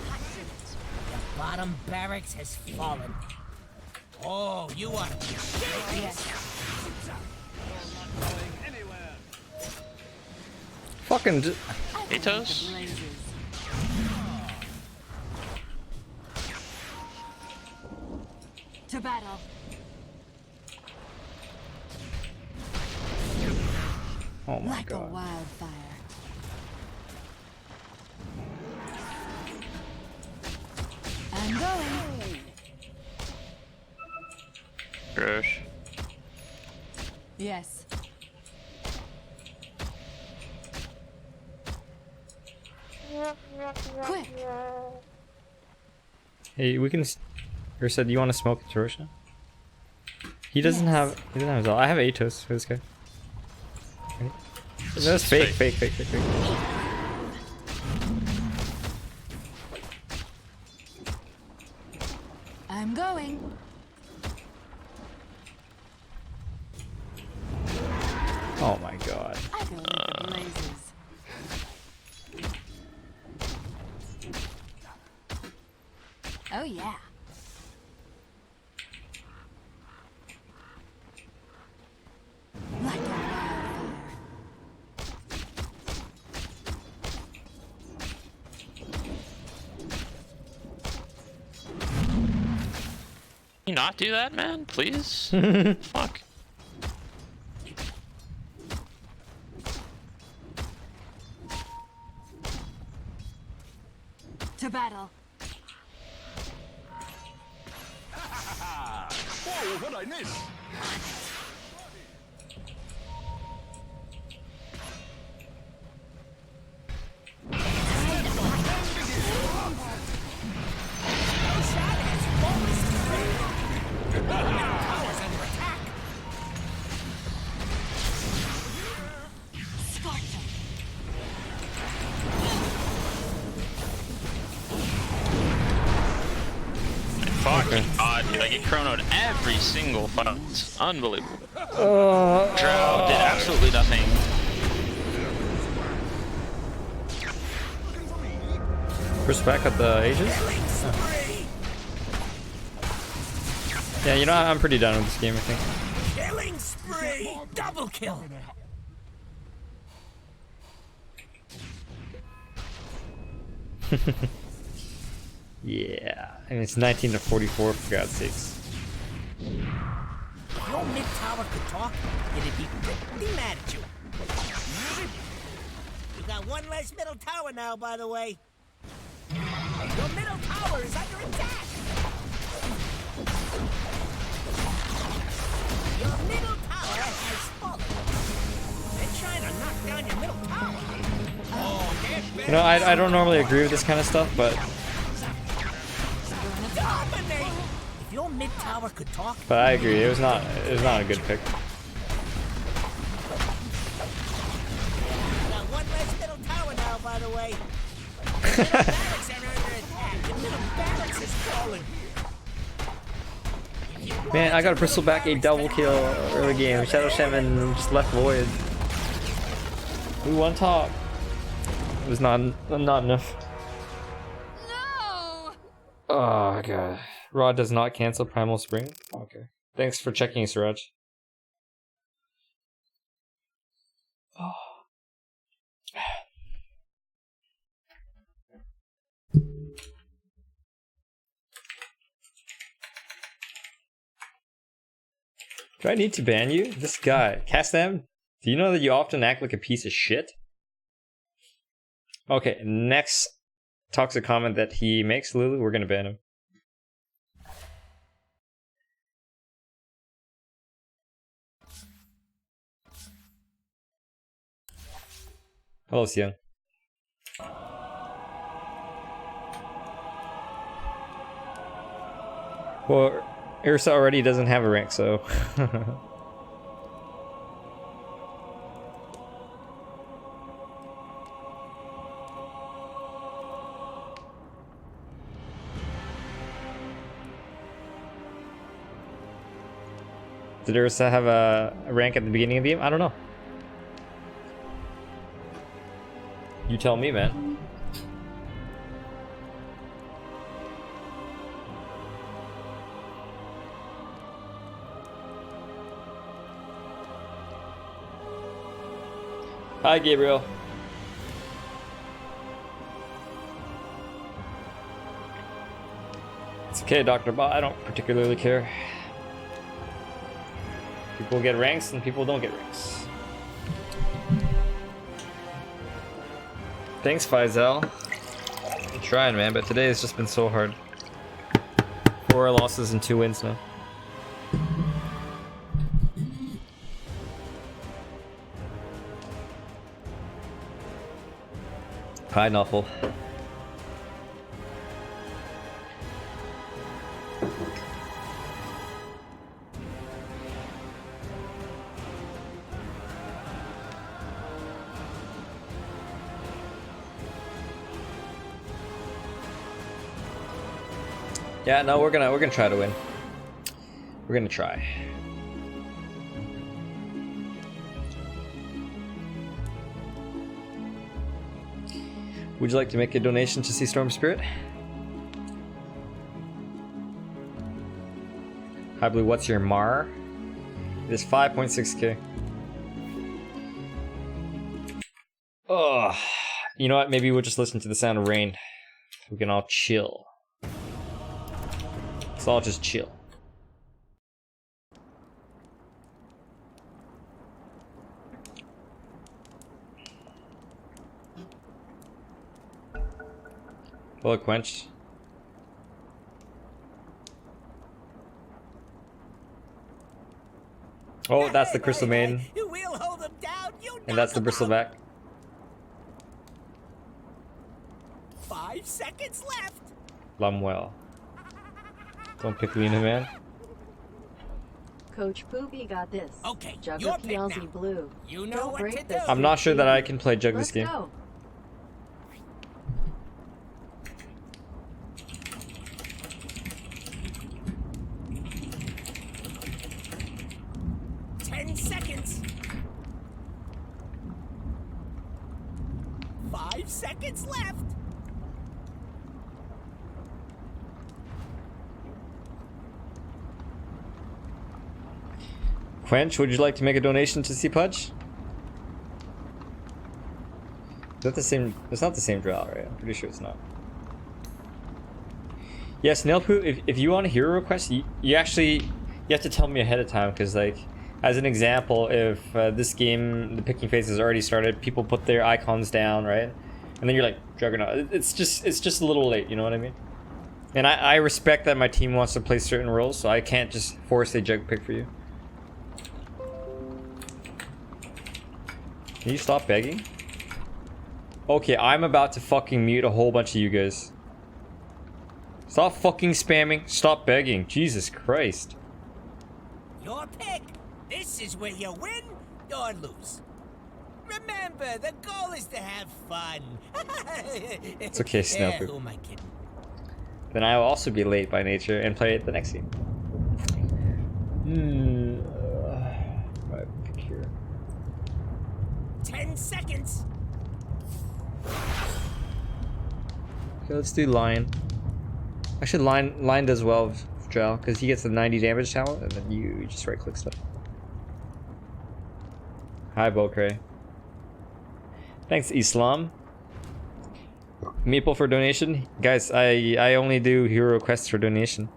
Your bottom barracks has fallen. Oh, you are serious! Fucking. Atos? To battle. Oh my like god. a wildfire. I'm going. Grosh. Yes. Quick. Hey, we can. Ursa, do you want to smoke Torosha? He doesn't have. He doesn't have Zell. I have Atos for this guy. That's fake. I'm going. Oh my god. I go with the blazes. Oh yeah. Like a wildfire. Can you not do that, man? Please? Fuck. To battle. Whoa, what'd I miss? Fucking god, dude. I get chronoed every single fight. It's unbelievable. Drow did absolutely nothing. First back at the Aegis? Oh. Yeah, you know, I'm pretty done with this game, I think. Killing spree! Double kill! Yeah, I mean, it's 19 to 44, for God's sakes. If your mid tower could talk, it'd be pretty mad at you. You got one less middle tower now, by the way. Your middle tower is under attack. Your middle tower has fallen. They're trying to knock down your middle tower. Oh, You know, I don't normally agree with this kind of stuff, but dominate. If your mid tower could talk, I agree. It was not a good pick. you got one less middle tower now, by the way. Your middle barracks are under attack. Your middle barracks is falling. Man, I got to bristleback a double kill early game. Shadow Shaman just left void. We won top. It was not enough. No. Oh god. Rod does not cancel Primal Spring. Okay. Thanks for checking, Siraj. Oh. Do I need to ban you? This guy, Castam, do you know that you often act like a piece of shit? Okay, next toxic comment that he makes, Lulu, we're gonna ban him. Hello, Xian. Well, Ursa already doesn't have a rank, so... Did Ursa have a rank at the beginning of the game? I don't know. You tell me, man. Hi, Gabriel. It's okay, Dr. Ba. I don't particularly care. People get ranks and people don't get ranks. Thanks, Faisal. I'm trying, man, but today has just been so hard. 4 losses and 2 wins now. Hi, Nuffle. Yeah, no, we're gonna try to win. We're gonna try. Would you like to make a donation to see Storm Spirit? Hi Blue, what's your MAR? It is 5.6k. Oh, you know what? Maybe we'll just listen to the sound of rain. We can all chill. Let's all just chill. Bullet quench. Oh, that's the Crystal Maiden. We'll hold them down. And that's the Bristleback. 5 seconds left. Lumwell. Don't pick Lena, man. Coach Poopy got this. Okay, Jugga your pick PLZ now. Blue. You know Don't what break to this. do. I'm not sure that I can play Jug this game. Go. Seconds. 5 seconds left. Quench, would you like to make a donation to C-Pudge? Is that the same? It's not the same drow, right? I'm pretty sure it's not. Yes, Nailpoo, if you want a hero request, you have to tell me ahead of time, because like, as an example, if this game, the picking phase has already started, people put their icons down, right? And then you're like, Juggernaut. It's just a little late, you know what I mean? And I respect that my team wants to play certain roles, so I can't just force a Jug pick for you. Can you stop begging? Okay, I'm about to fucking mute a whole bunch of you guys. Stop fucking spamming. Stop begging. Jesus Christ. Your pick. This is where you win or lose. Remember, the goal is to have fun. It's okay, Snailpoop. Who am I kidding? Then I will also be late by nature and play it the next game. Right, pick here. 10 seconds. Okay, let's do Lion. Actually, Lion does well with Drow, because he gets the 90 damage talent, and then you just right-click stuff. Hi, Bokray. Thanks, Islam. Maple for donation. Guys, I only do hero requests for donation.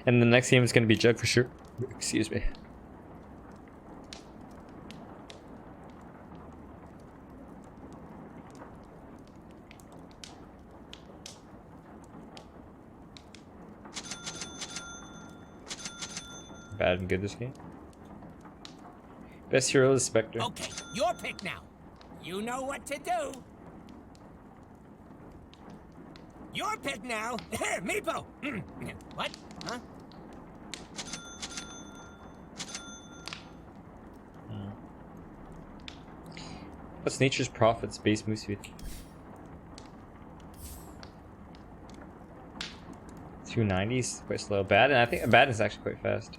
And the next game is going to be Jug for sure. Excuse me. Bad and good this game. Best hero is Spectre. Okay, your pick now. You know what to do. Your pick now. Meepo. What? Huh? What's Nature's Prophet's base move speed? 290s, quite slow. Baden, I think Baden is actually quite fast.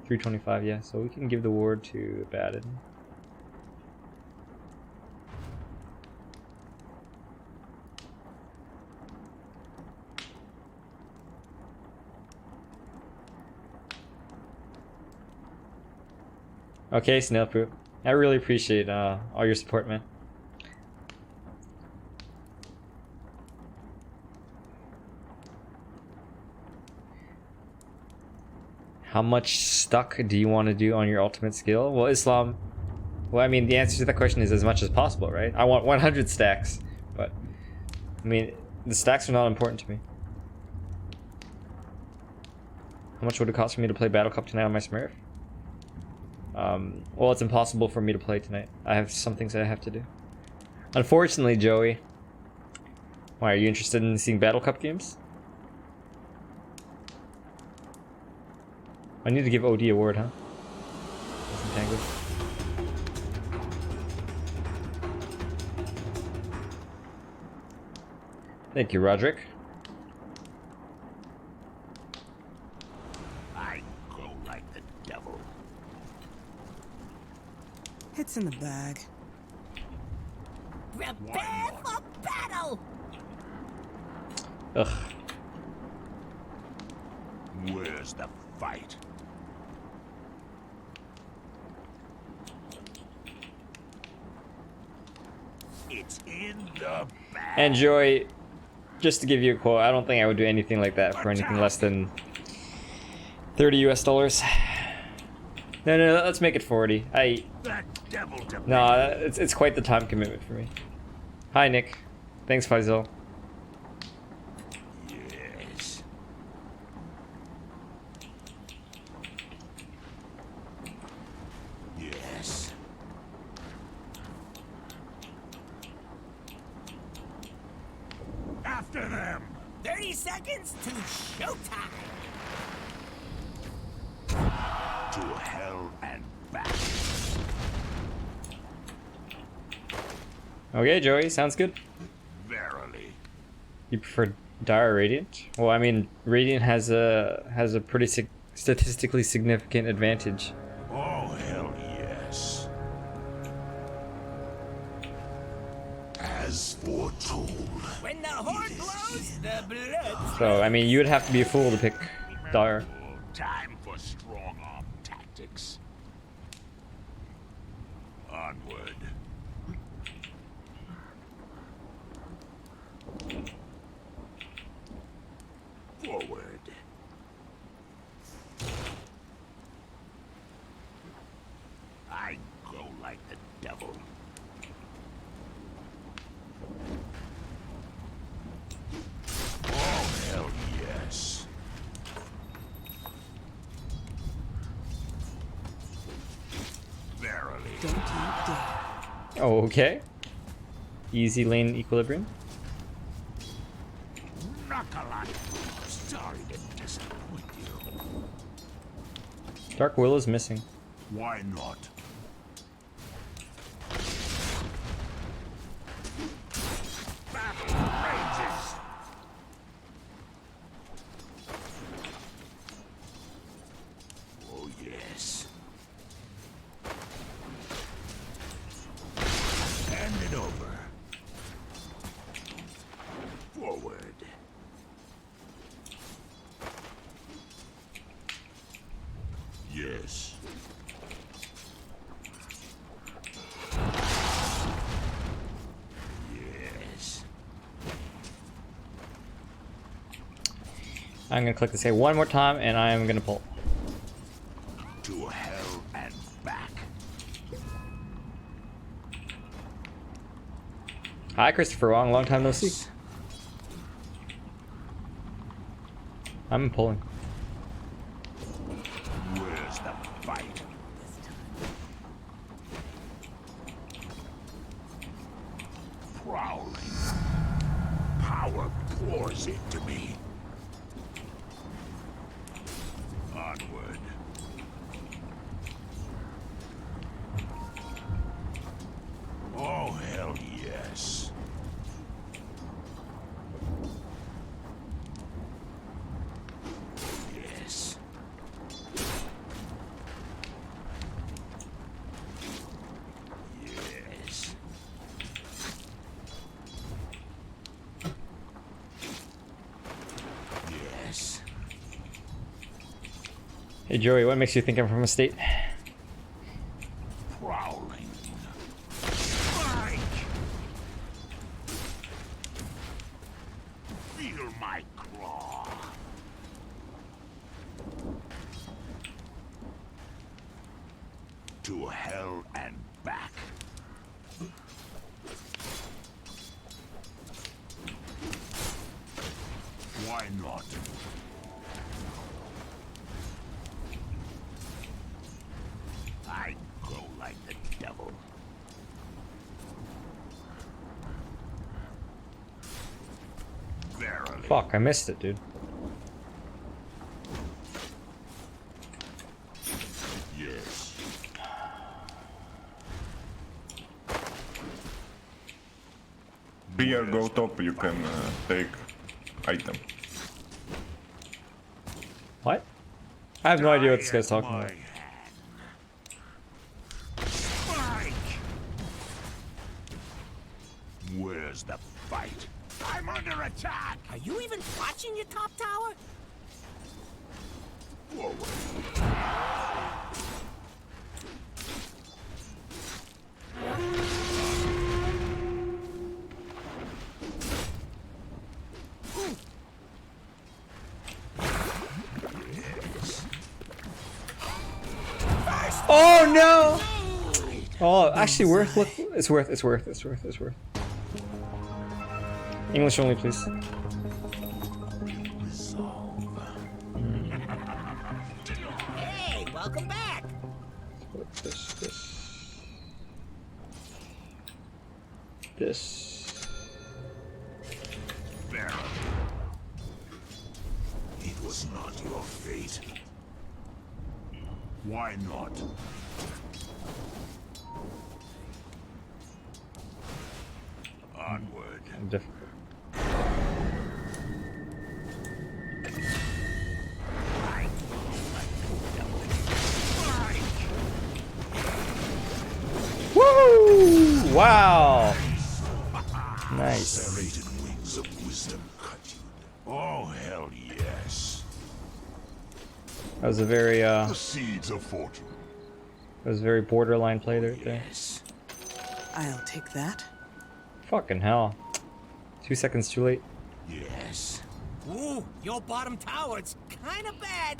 325, yeah. So we can give the ward to Baden. Okay, Snailpoop. I really appreciate all your support, man. How much stuck do you want to do on your ultimate skill? Well, Islam, well, I mean, the answer to that question is as much as possible, right? I want 100 stacks, but I mean, the stacks are not important to me. How much would it cost for me to play Battle Cup tonight on my Smurf? Well, it's impossible for me to play tonight. I have some things that I have to do. Unfortunately, Joey. Why, are you interested in seeing Battle Cup games? I need to give OD a word, huh? Tango. Thank you, Roderick. It's in the bag. Prepare for battle! Ugh. Where's the fight? It's in the bag. And Joy, just to give you a quote, I don't think I would do anything like that for anything less than $30 US. No, let's make it 40. No, it's quite the time commitment for me. Hi, Nick. Thanks, Faisal. Yes. Yes. After them. 30 seconds to showtime. To hell and back. Okay, Joey, sounds good. Verily. You prefer Dire or Radiant? Well, I mean, Radiant has a pretty statistically significant advantage. Oh, hell yes. As foretold. When the horn blows, the blood. So, I mean, you would have to be a fool to pick Dire. Time for strong arm tactics. Onward. Forward. I go like the devil. Oh, hell yes. Verily. Don't you dare. Oh, okay. Easy lane equilibrium. Knock-a-lot. Sorry to disappoint you. Dark Will is missing. Why not? Battle rages. Oh yes. Hand it over. Forward. Yes. Yes. I'm gonna click this here one more time, and I am gonna pull. To hell and back. Hi, Christopher Wong. Long time no see. I'm pulling. Where's the fight? Prowling. Power pours into me. Onward. Oh, hell yes. Yes. Yes. Yes. Hey, Joey, what makes you think I'm from a state? Prowling. Strike! Feel my claw. To hell and back. Why not? I go like the devil. Verily. Fuck, I missed it, dude. Yes. Be or go top, you can take item. What? I have no idea what this guy's talking about. Strike! Where's the fight? I'm under attack! Are you even watching your top tower? Oh no! Oh, actually worth. Look, it's worth. It's worth. It's worth. It's worth. English only, please. Hey, welcome back. This. Baron. It was not your fate. Why not? Onward. Woo! Wow. Nice. Serrated wings of wisdom cut you. Oh hell yes. That was a very The seeds of fortune. that was a very borderline play there. I'll take that. Fucking hell. 2 seconds too late. Yes. Ooh, your bottom tower, it's kind of bad.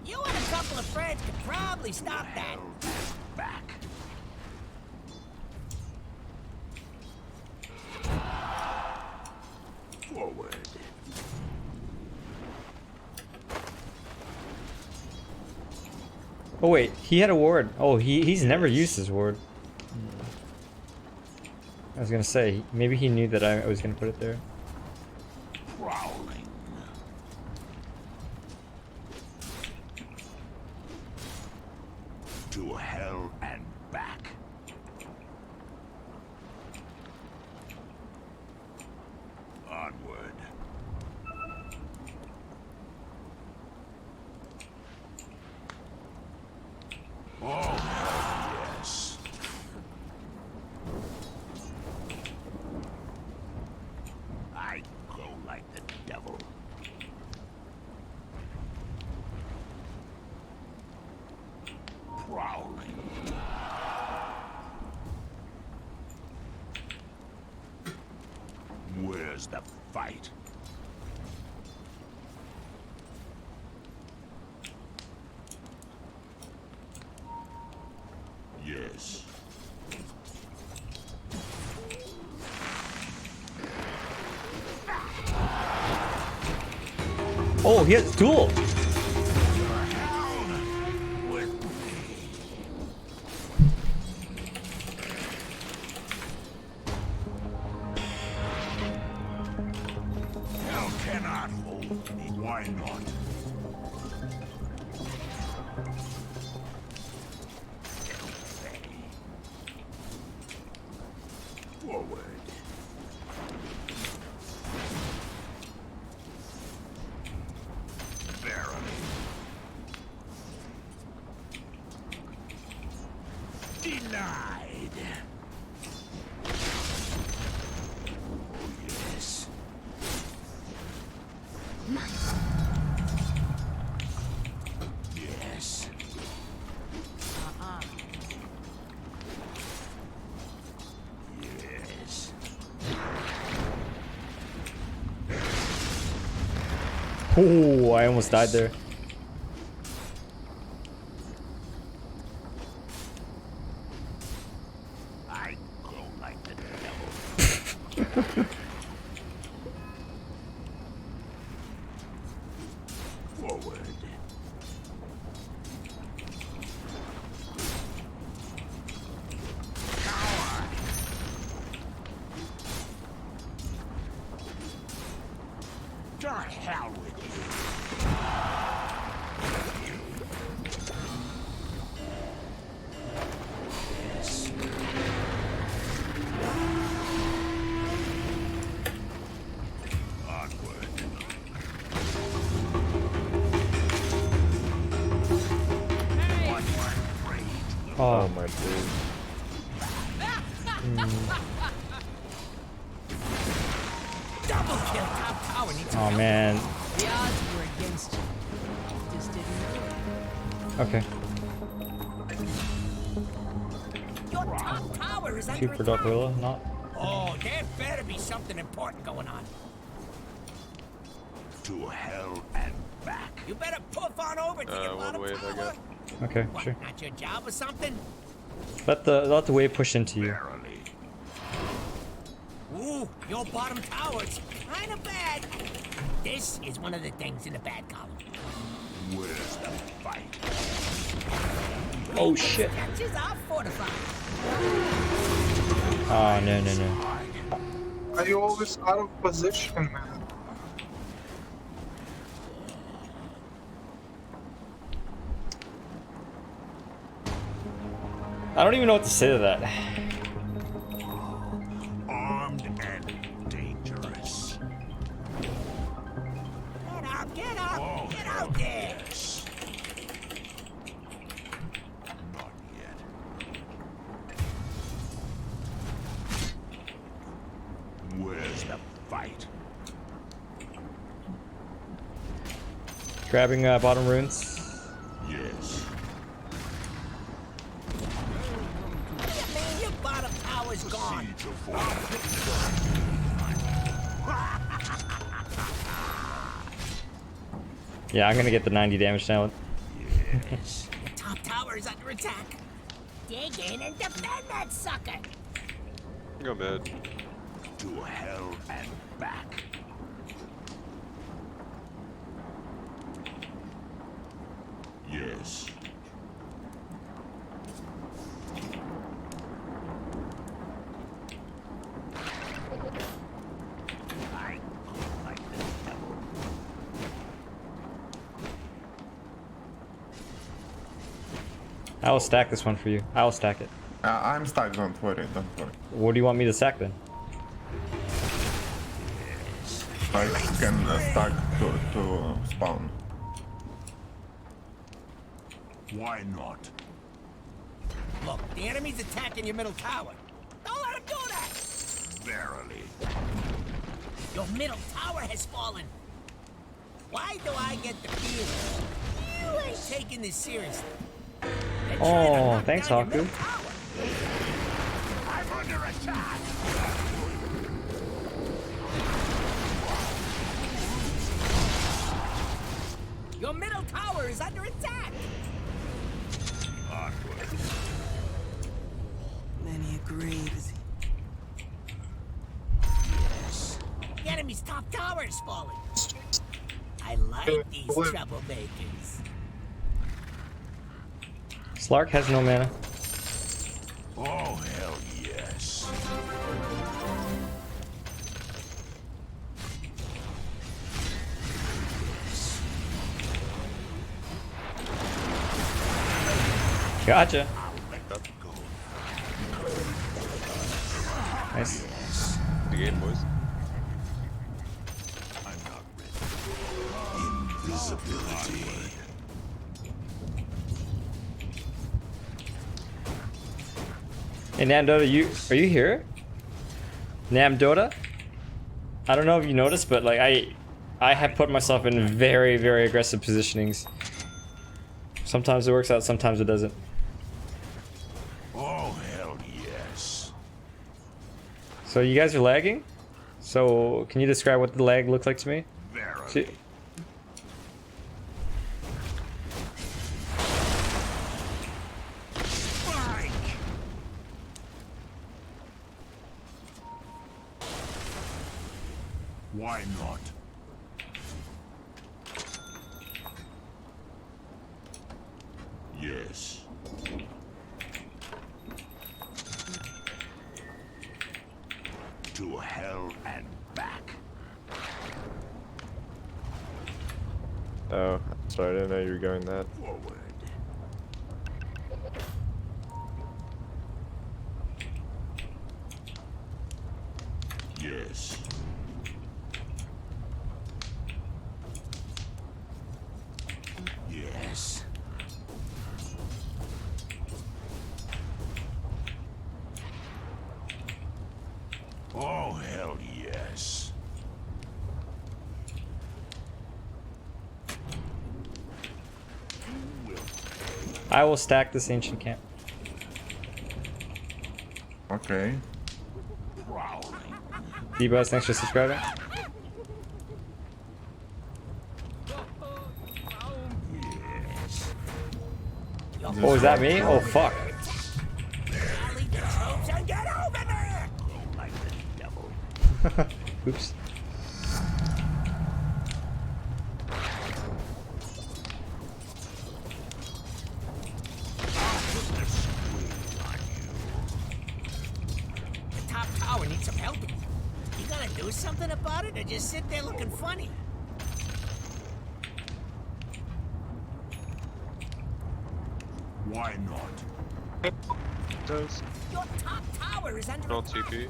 You and a couple of friends could probably stop that. Back. Forward. Oh wait, he had a ward. Oh, he's never used his ward. I was gonna say, maybe he knew that I was gonna put it there. Prowling. To hell and back. Onward. Oh, hell yes. I go like the devil. Prowling. Where's the fight? Yes. Oh, he has duel. Hell cannot hold me. Why not? Forward. Verily. Denied. Oh yes. Yes. Yes. Oh, I almost died there. I go like the devil. Forward. Cower. To hell with you. Yes. Onward. One more great. Oh my dude. man. The odds were against you. Just didn't know it. Okay. Your top tower is Two under for attack. Darkwarilla, not. Oh, there better be something important going on. To hell and back. You better poof on over to your One bottom wave I tower. got. Okay, What, sure. not your job or something? Let the wave push into you. Ooh, your bottom tower's kind of bad. This is one of the things in the bad column. Where's the fight? Oh shit. Catches are fortified. Oh no. Are you always out of position, man? I don't even know what to say to that. Armed and dangerous. Get up, get out there. Not yet. Where's the fight? Grabbing bottom runes. Yes. Man, your bottom tower's gone. Yeah, I'm gonna get the 90 damage now. Yes. The top tower is under attack. Dig in and defend that sucker. Go mid. To hell and back. Yes. I will stack this one for you. I will stack it. I'm stuck, don't worry, don't worry. What do you want me to stack then? I can stack to spawn. Why not? Look, the enemy's attacking your middle tower. Don't let him do that. Verily. Your middle tower has fallen. Why do I get the feeling you ain't taking this seriously? They're trying to Oh, knock thanks, down your Haku. middle tower. I'm under attack. Your middle tower is under attack. Onward. Many a grave is Yes. The enemy's top tower is falling. I like these troublemakers. Slark has no mana. Oh, hell yes. Gotcha. Nice. The game, boys. I'm not ready. Invisibility. Hey Namdota, are you here? Namdota? I don't know if you noticed, but like I have put myself in very, very aggressive positionings. Sometimes it works out, sometimes it doesn't. Oh, hell yes. So you guys are lagging? So can you describe what the lag looked like to me? Verily. See- Spike. Why not? Yes. To hell and back. Oh, sorry, I didn't know you were going that. Forward. Yes. Yes. Oh, hell yes. I will stack this ancient camp. Okay. D-Buzz, thanks for subscribing. Oh, is that me? Oh, fuck. Oops. The top tower needs some help. You gonna do something about it or just sit there looking funny? Why not? Does. Your top tower is under No attack. TP.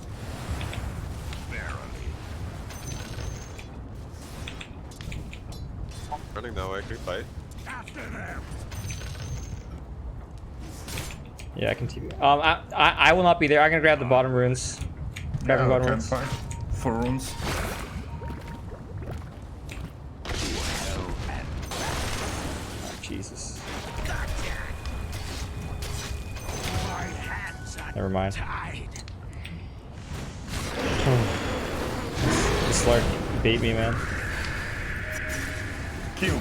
Running that way, can we fight? Yeah, I can TP. I will not be there. I'm gonna grab the bottom runes. Grabbing bottom runes. Fine. 4 runes. Jesus. Never mind. This Slark bait me, man. Kill.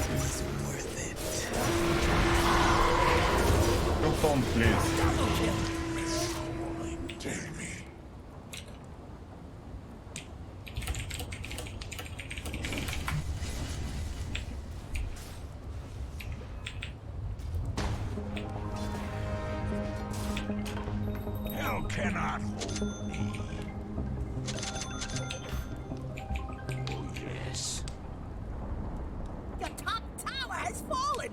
Go phone, please. Hell cannot hold me. Oh, yes. Your top tower has fallen.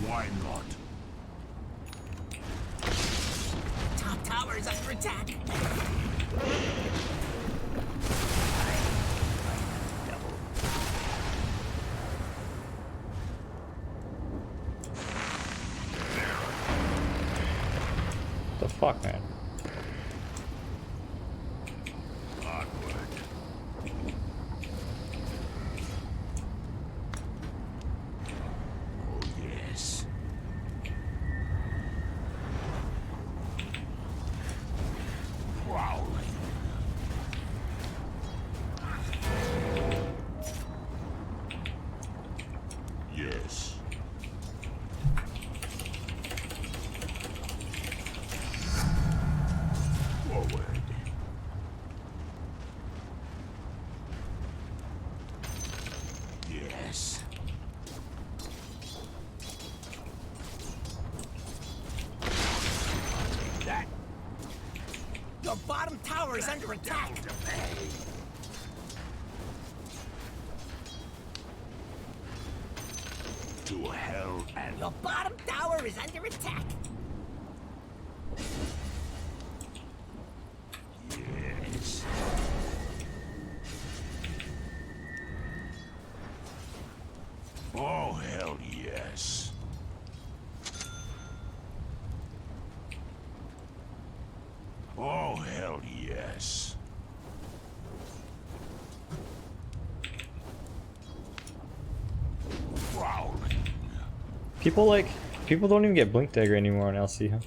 Why not? Top tower is under attack. The fuck, man? Oh, yes. Prowling. Yes. Forward. Yes. That Your bottom tower is under attack. to hell and Your bottom tower is under attack. yes. Oh, hell yes. Oh, hell yes. Prowling. People don't even get Blink Dagger anymore on LC, huh?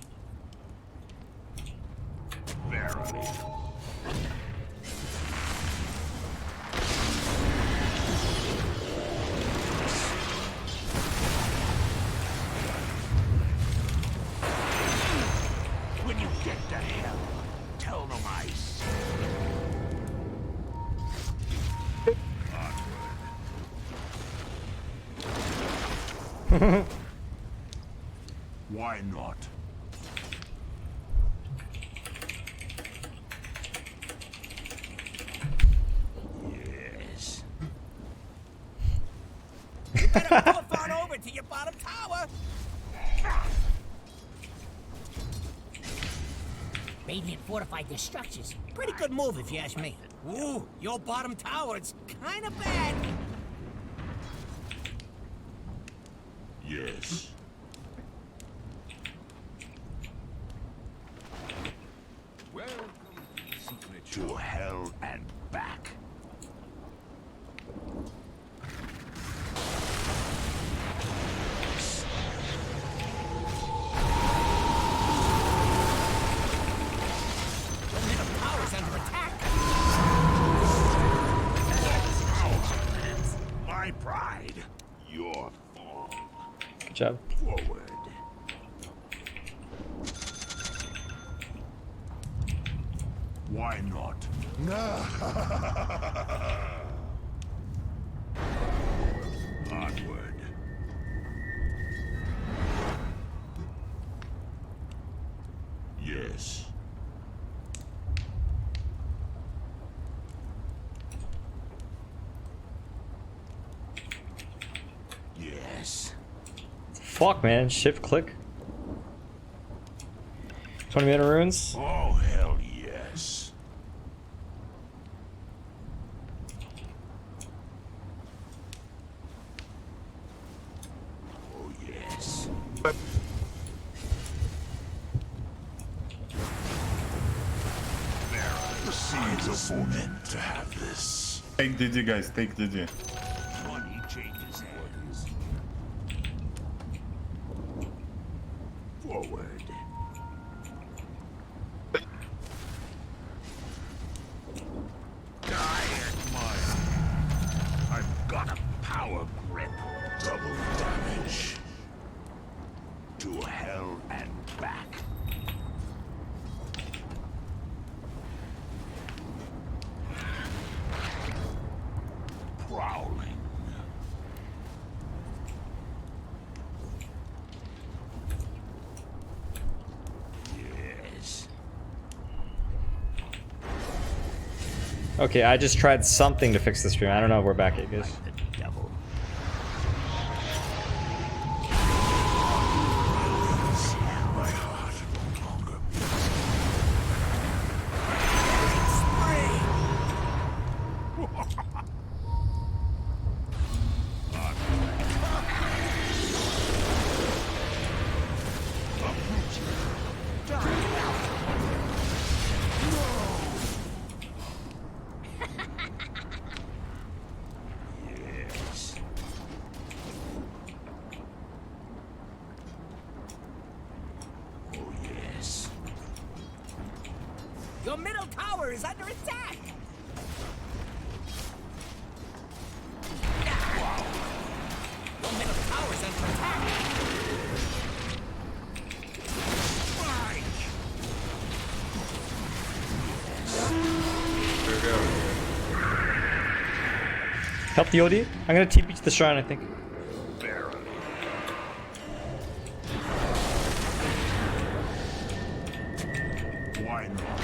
Verily. When you get to hell, tell them I said. Why not? Yes. You better puff on over to your bottom tower. Radiant fortified their structures. Pretty good move if you ask me. Ooh, your bottom tower, it's kind of bad. Yes. To hell and back. job. Forward. Why not? Onward. Yes. Yes. Fuck, man. Shift click. 20-minute runes. Oh, hell yes. Oh, yes. The seeds are meant to have this. Take DD, guys. Take DD. Money changes hands. Forward. Die, admire. I've got a power grip. Double damage. To hell and back. Prowling. Yes. Okay, I just tried something to fix the stream. I don't know if we're back yet, guys. Your middle tower is under attack! Your middle tower is under attack! Help the OD? I'm gonna TP to the shrine, I think. Why not?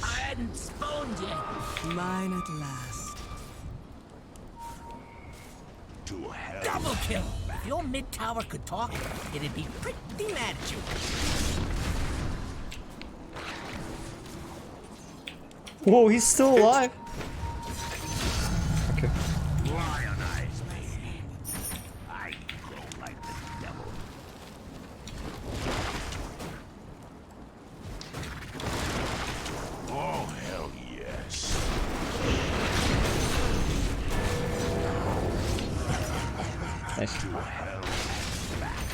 I hadn't spawned yet. Mine at last. To hell. Double kill! If your mid tower could talk, it'd be pretty mad at you. Whoa, he's still alive. Okay. Lionize me. I go like the devil. Oh, hell yes. Nice. To hell and back.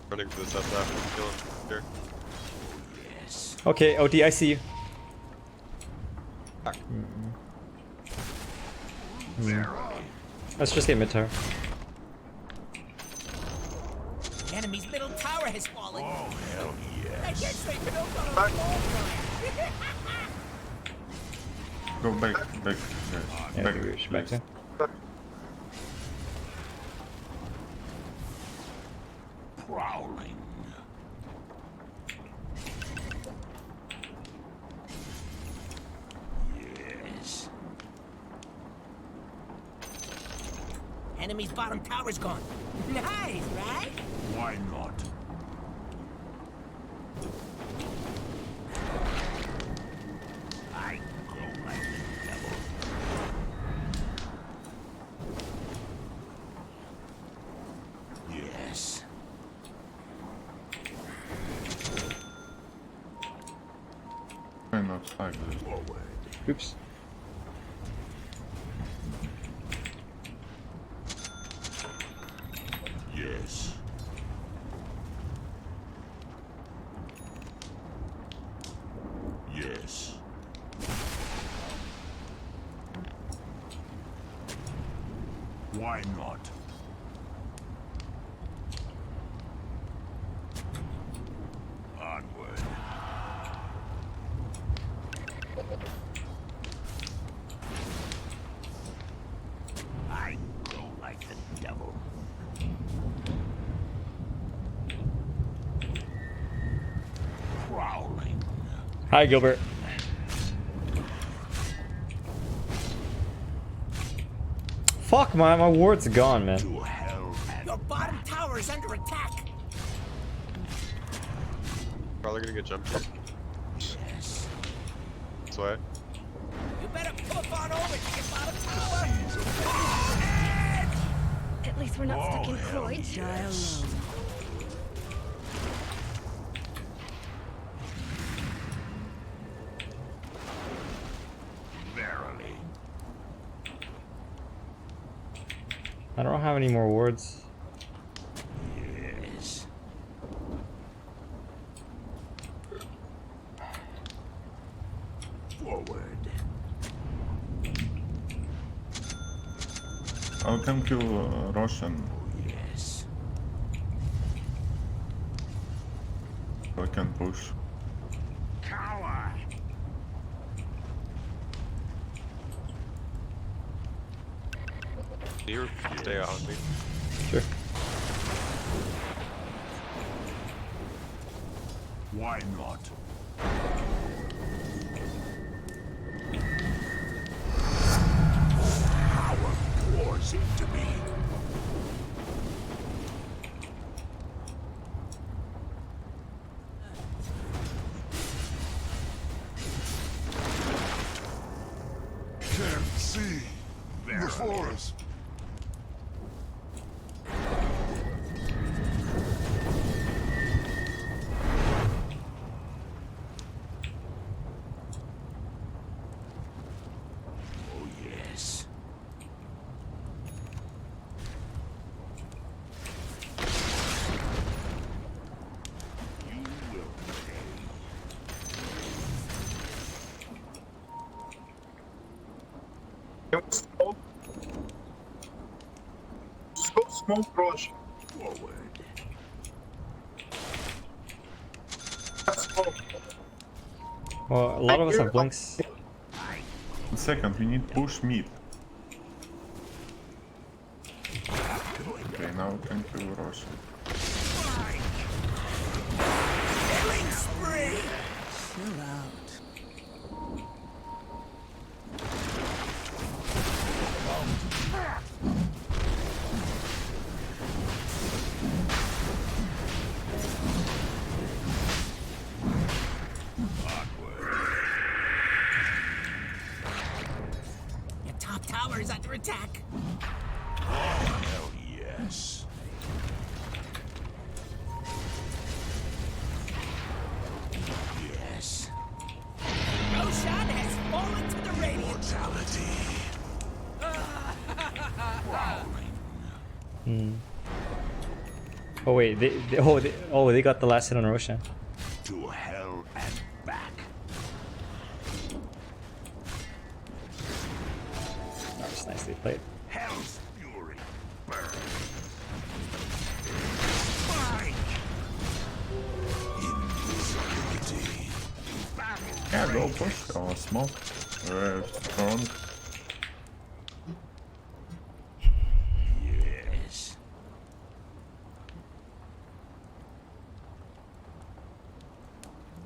Running for this after killing here. Okay, OD, I see you. Let's just get mid tower. The enemy's middle tower has fallen. Oh, hell yes. I guess they built on a Go back. Back. Yeah, Back. we should back please. there. Prowling. Yes. Enemy's bottom tower's gone. Nice, right? Why not? I go like the devil. Yes. Why not 5? Forward. Oops. Yes. Yes. Why not? Onward. I grow like the devil. Prowling. Hi, Gilbert. Fuck, my ward's gone, man. Your bottom tower is under attack. Probably gonna get jumped here. Yes. This way. You better flip on over to your bottom tower. At least we're not stuck in Croyd. Die alone. Verily. I don't have any more wards. Yes. Forward. I'll come kill Roshan. Yes. I can push. Cower. You stay out of me. Sure. Why not? Power pours into me. Can't see the forest. Oh yes. You will pay. Smoke. Smoke rush. Forward. Smoke. Well, a lot of us have blinks. Second, we need push mid. Okay, now can kill Roshan. Killing spree. Chill out. Your top tower is under attack. Hell yes. Yes. Roshan has fallen to the radiant. Mortality. Hmm. Oh wait, they got the last hit on Roshan. To hell and back. That was nicely played. Hell's fury. Burn. Fight. Invisibility. Battle. Yeah, go push. Oh, smoke. Very strong. Yes.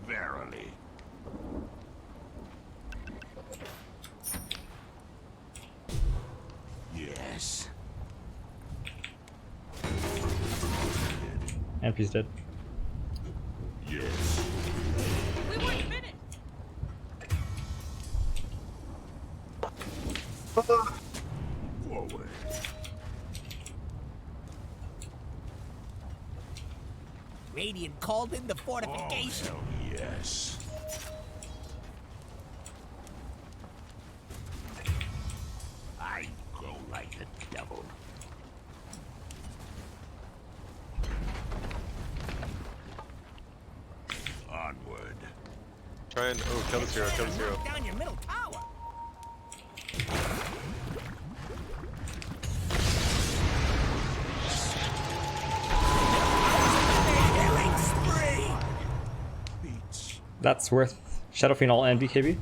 Verily. Yes. Ampy's dead. Yes. We want a minute. Forward. Radiant called in the fortification. Oh, hell yes. I grow like the devil. Onward. Try and kill this hero, kill this hero. Down your middle tower. That's worth Shadow Fiend all and BKB.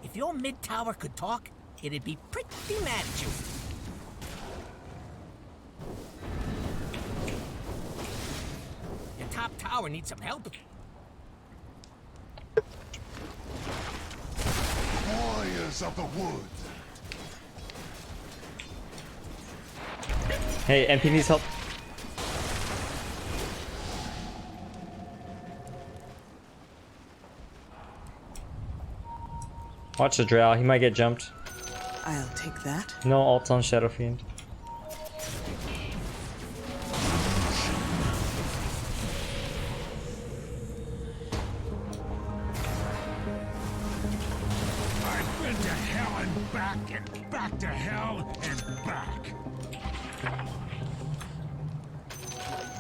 If your mid tower could talk, it'd be pretty mad at you. Your top tower needs some help. Warriors of the wood. Hey, MP needs help. Watch the Drow, he might get jumped. I'll take that. No ult on Shadow Fiend. I've been to hell and back to hell and back.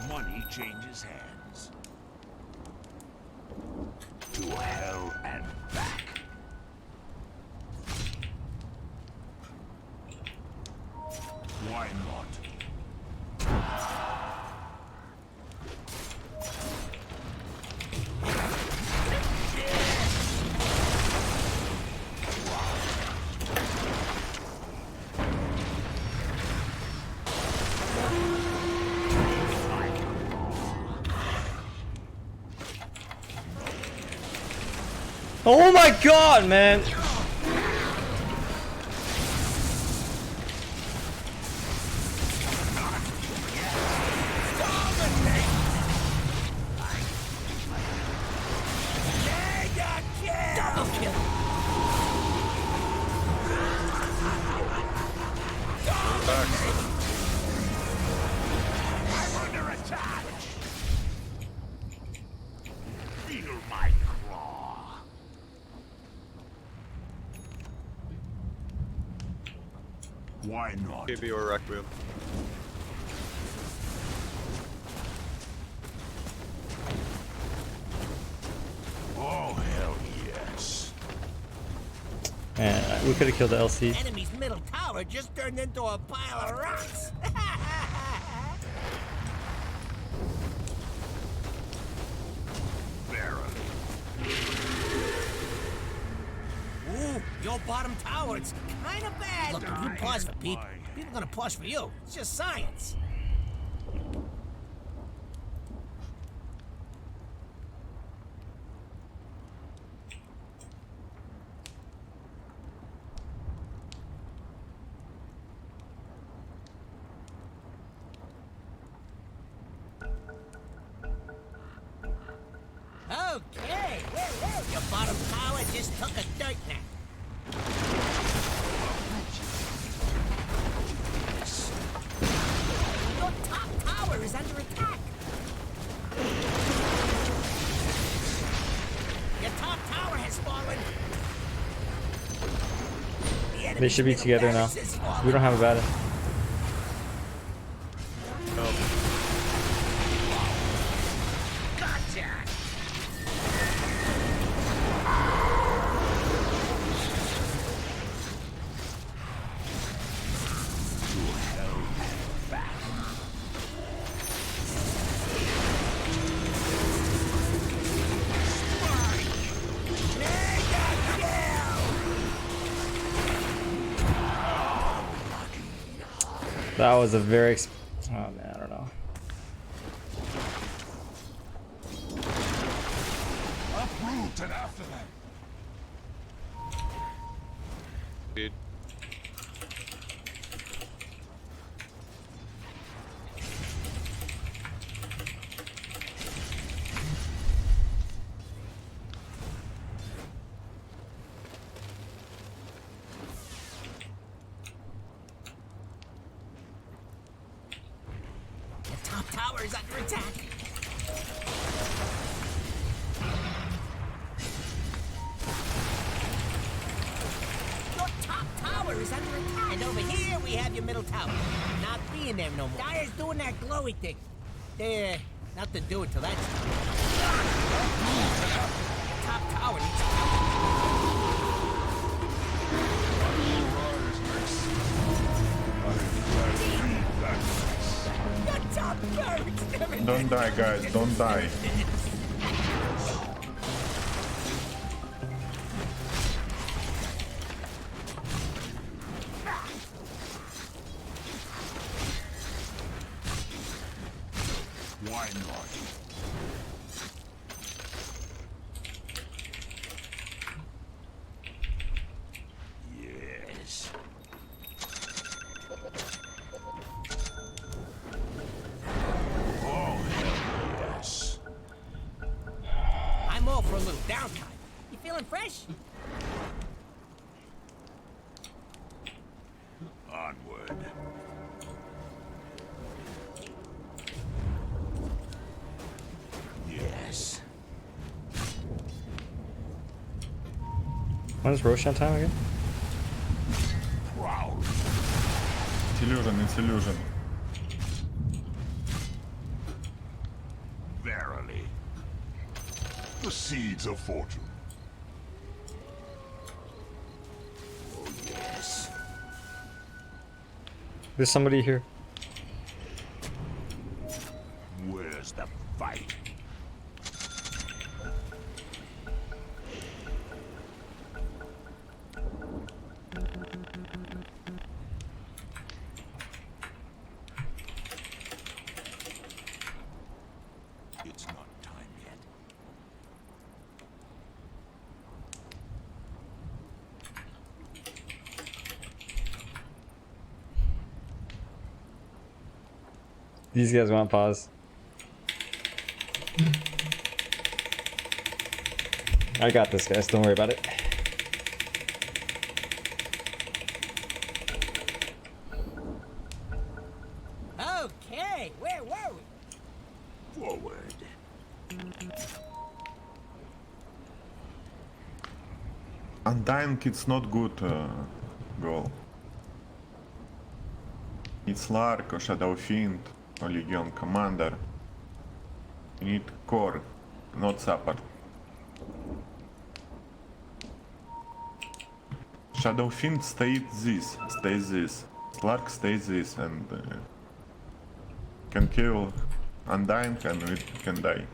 Money changes hands. To hell and back. Why not? Oh my god, man! Double kill. I'm under attack. Feel my claw. Why not? KB or Requiem. Oh, hell yes. Man, we could have killed the LC. Enemy's middle tower just turned into a pile of rocks. Ooh, your bottom tower, it's kind of bad. Look, if you pause for people, people are gonna pause for you. It's just science. Okay, whoa. Your bottom tower just took a dirt nap. Your top tower is under attack. Your top tower has fallen. The They should be together now. We don't have a battle. Gotcha. That was a very oh man, I don't know. Uproot and after that. Dude. Your top tower is under attack. Your top tower is under attack. And over here we have your middle tower. Not being there no more. Dire's doing that glowy thing. Nothing to do until that's top tower needs your top birds. Don't die, guys. Don't die. not? Yes. Oh, hell yes. I'm all for a little downtime. You feeling fresh? Onward. Yes. When is Roshan time again? Proud. It's illusion, it's illusion. Verily. The seeds of fortune. Oh, yes. There's somebody here. Where's the fight? It's not time yet. These guys want pause. I got this, guys. Don't worry about it. Okay, where were we? Forward. Undying, it's not good goal. It's Lark or Shadow Fiend or Legion Commander. You need core, not support. Shadow Fiend stays this. Lark stays this and can kill Undying and it can die.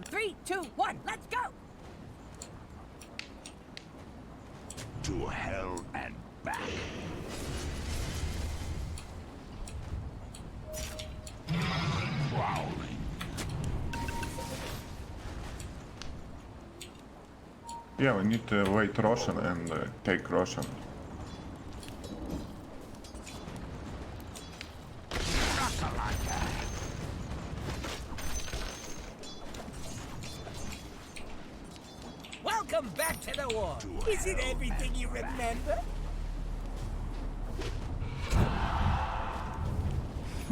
Three, two, one, let's go! To hell and back. Prowling. Yeah, we need to wait Roshan and take Roshan. Welcome back to the war. Is it everything you remember?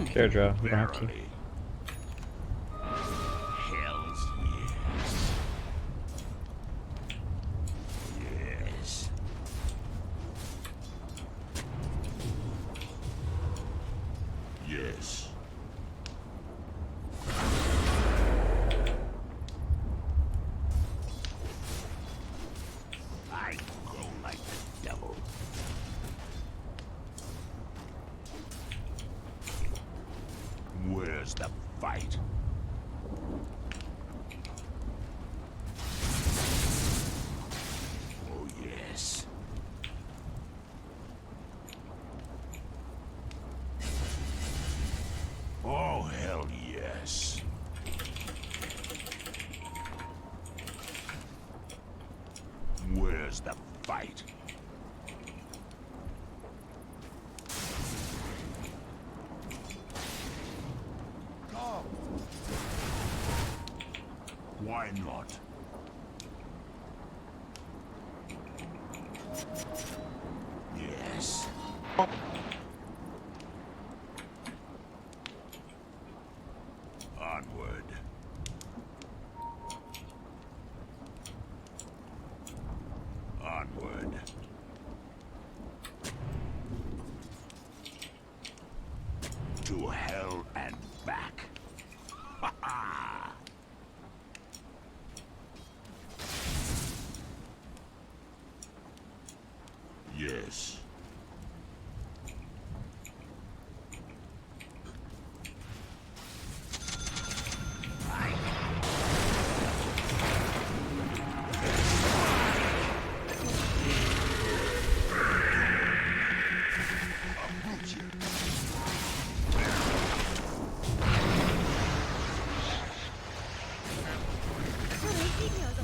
Care draw. We don't have to. Hells yes. Yes. Yes. I go like the devil. Where's the fight? Oh, yes. Oh, hell yes. Where's the fight? Why not? Yes. Onward. Onward. To hell and back. Ha ha! Yes.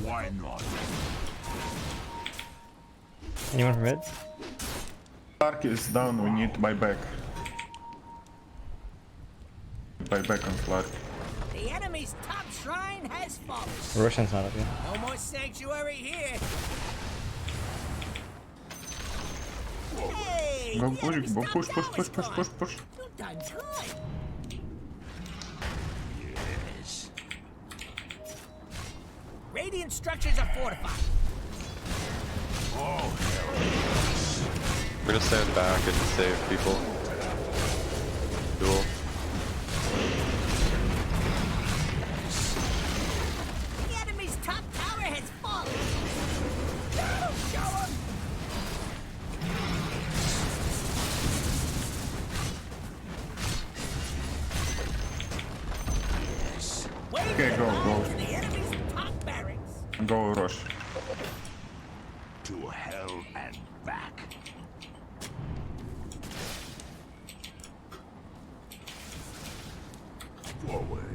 Why not? Anyone from mid? Slark is down, we need buyback. Buyback on Slark. The enemy's top shrine has fallen. Roshan's not up yet. No more sanctuary here. Hey, Go the push, enemy's go top push, push, tower's push, push, gone. push, push. You've done good. Yes. Radiant structures are fortified. Oh, hell yes. We're gonna stand back and save people. Duel. The enemy's top tower has fallen. Show 'em. Okay, go, The enemy's top barracks. go. Go, Rosh. To hell and back. Forward.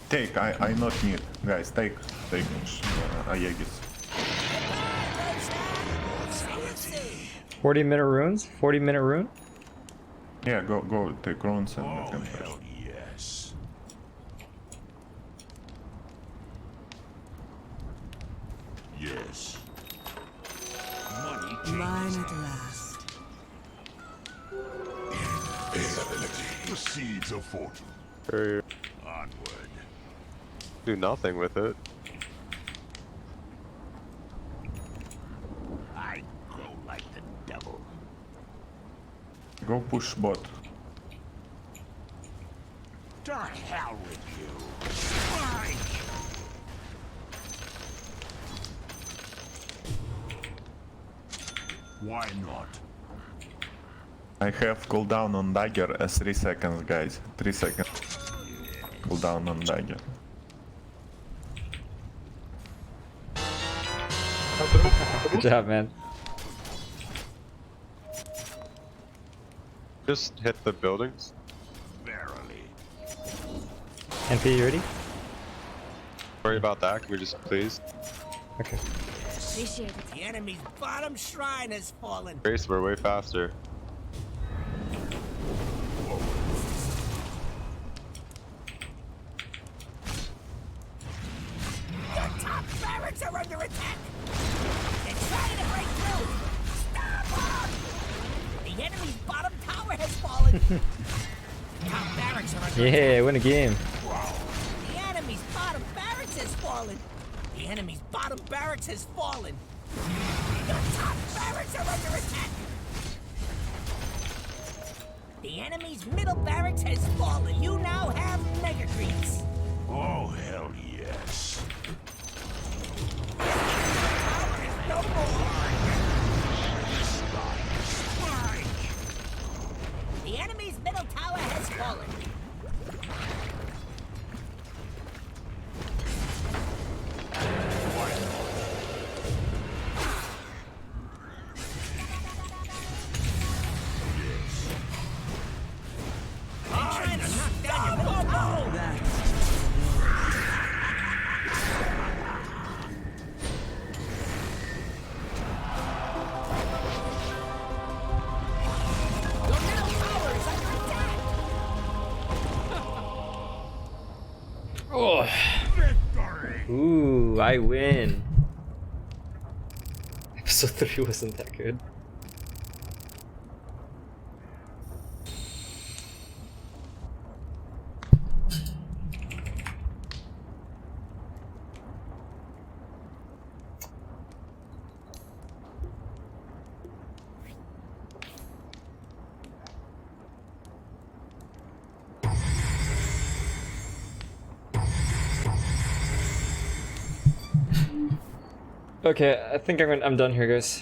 Take, I not need. Guys, take Aegis. 40-minute runes? 40-minute rune? Yeah, go take runes and Oh, we can push. hell yes. Yes. Money Mine at last. Invisibility. The seeds of fortune. Or Onward. do nothing with it. I grow like the devil. Go push bot. To hell with you. Strike! Why not? I have cooldown on dagger as 3 seconds, guys. 3 seconds. Cooldown on dagger. Good job, man. Just hit the buildings. Verily. NP, you ready? Worry about that, can we just please? Okay. Appreciate it. The enemy's bottom shrine has fallen. Grace, we're way faster. Your top barracks are under attack. They're trying to break through. Stop them! The enemy's bottom tower has fallen. Top barracks are under Yeah, win a game. The enemy's bottom barracks has fallen. The enemy's bottom barracks has fallen. Your top barracks are under attack. The enemy's middle barracks has fallen. You now have mega creeps. Oh, hell yes. No more. The enemy's middle tower has fallen. I'm trying to knock down your middle tower. Your middle tower is under attack. Oh. Ooh, I win. Episode 3 wasn't that good. Okay, I think I'm done here, guys.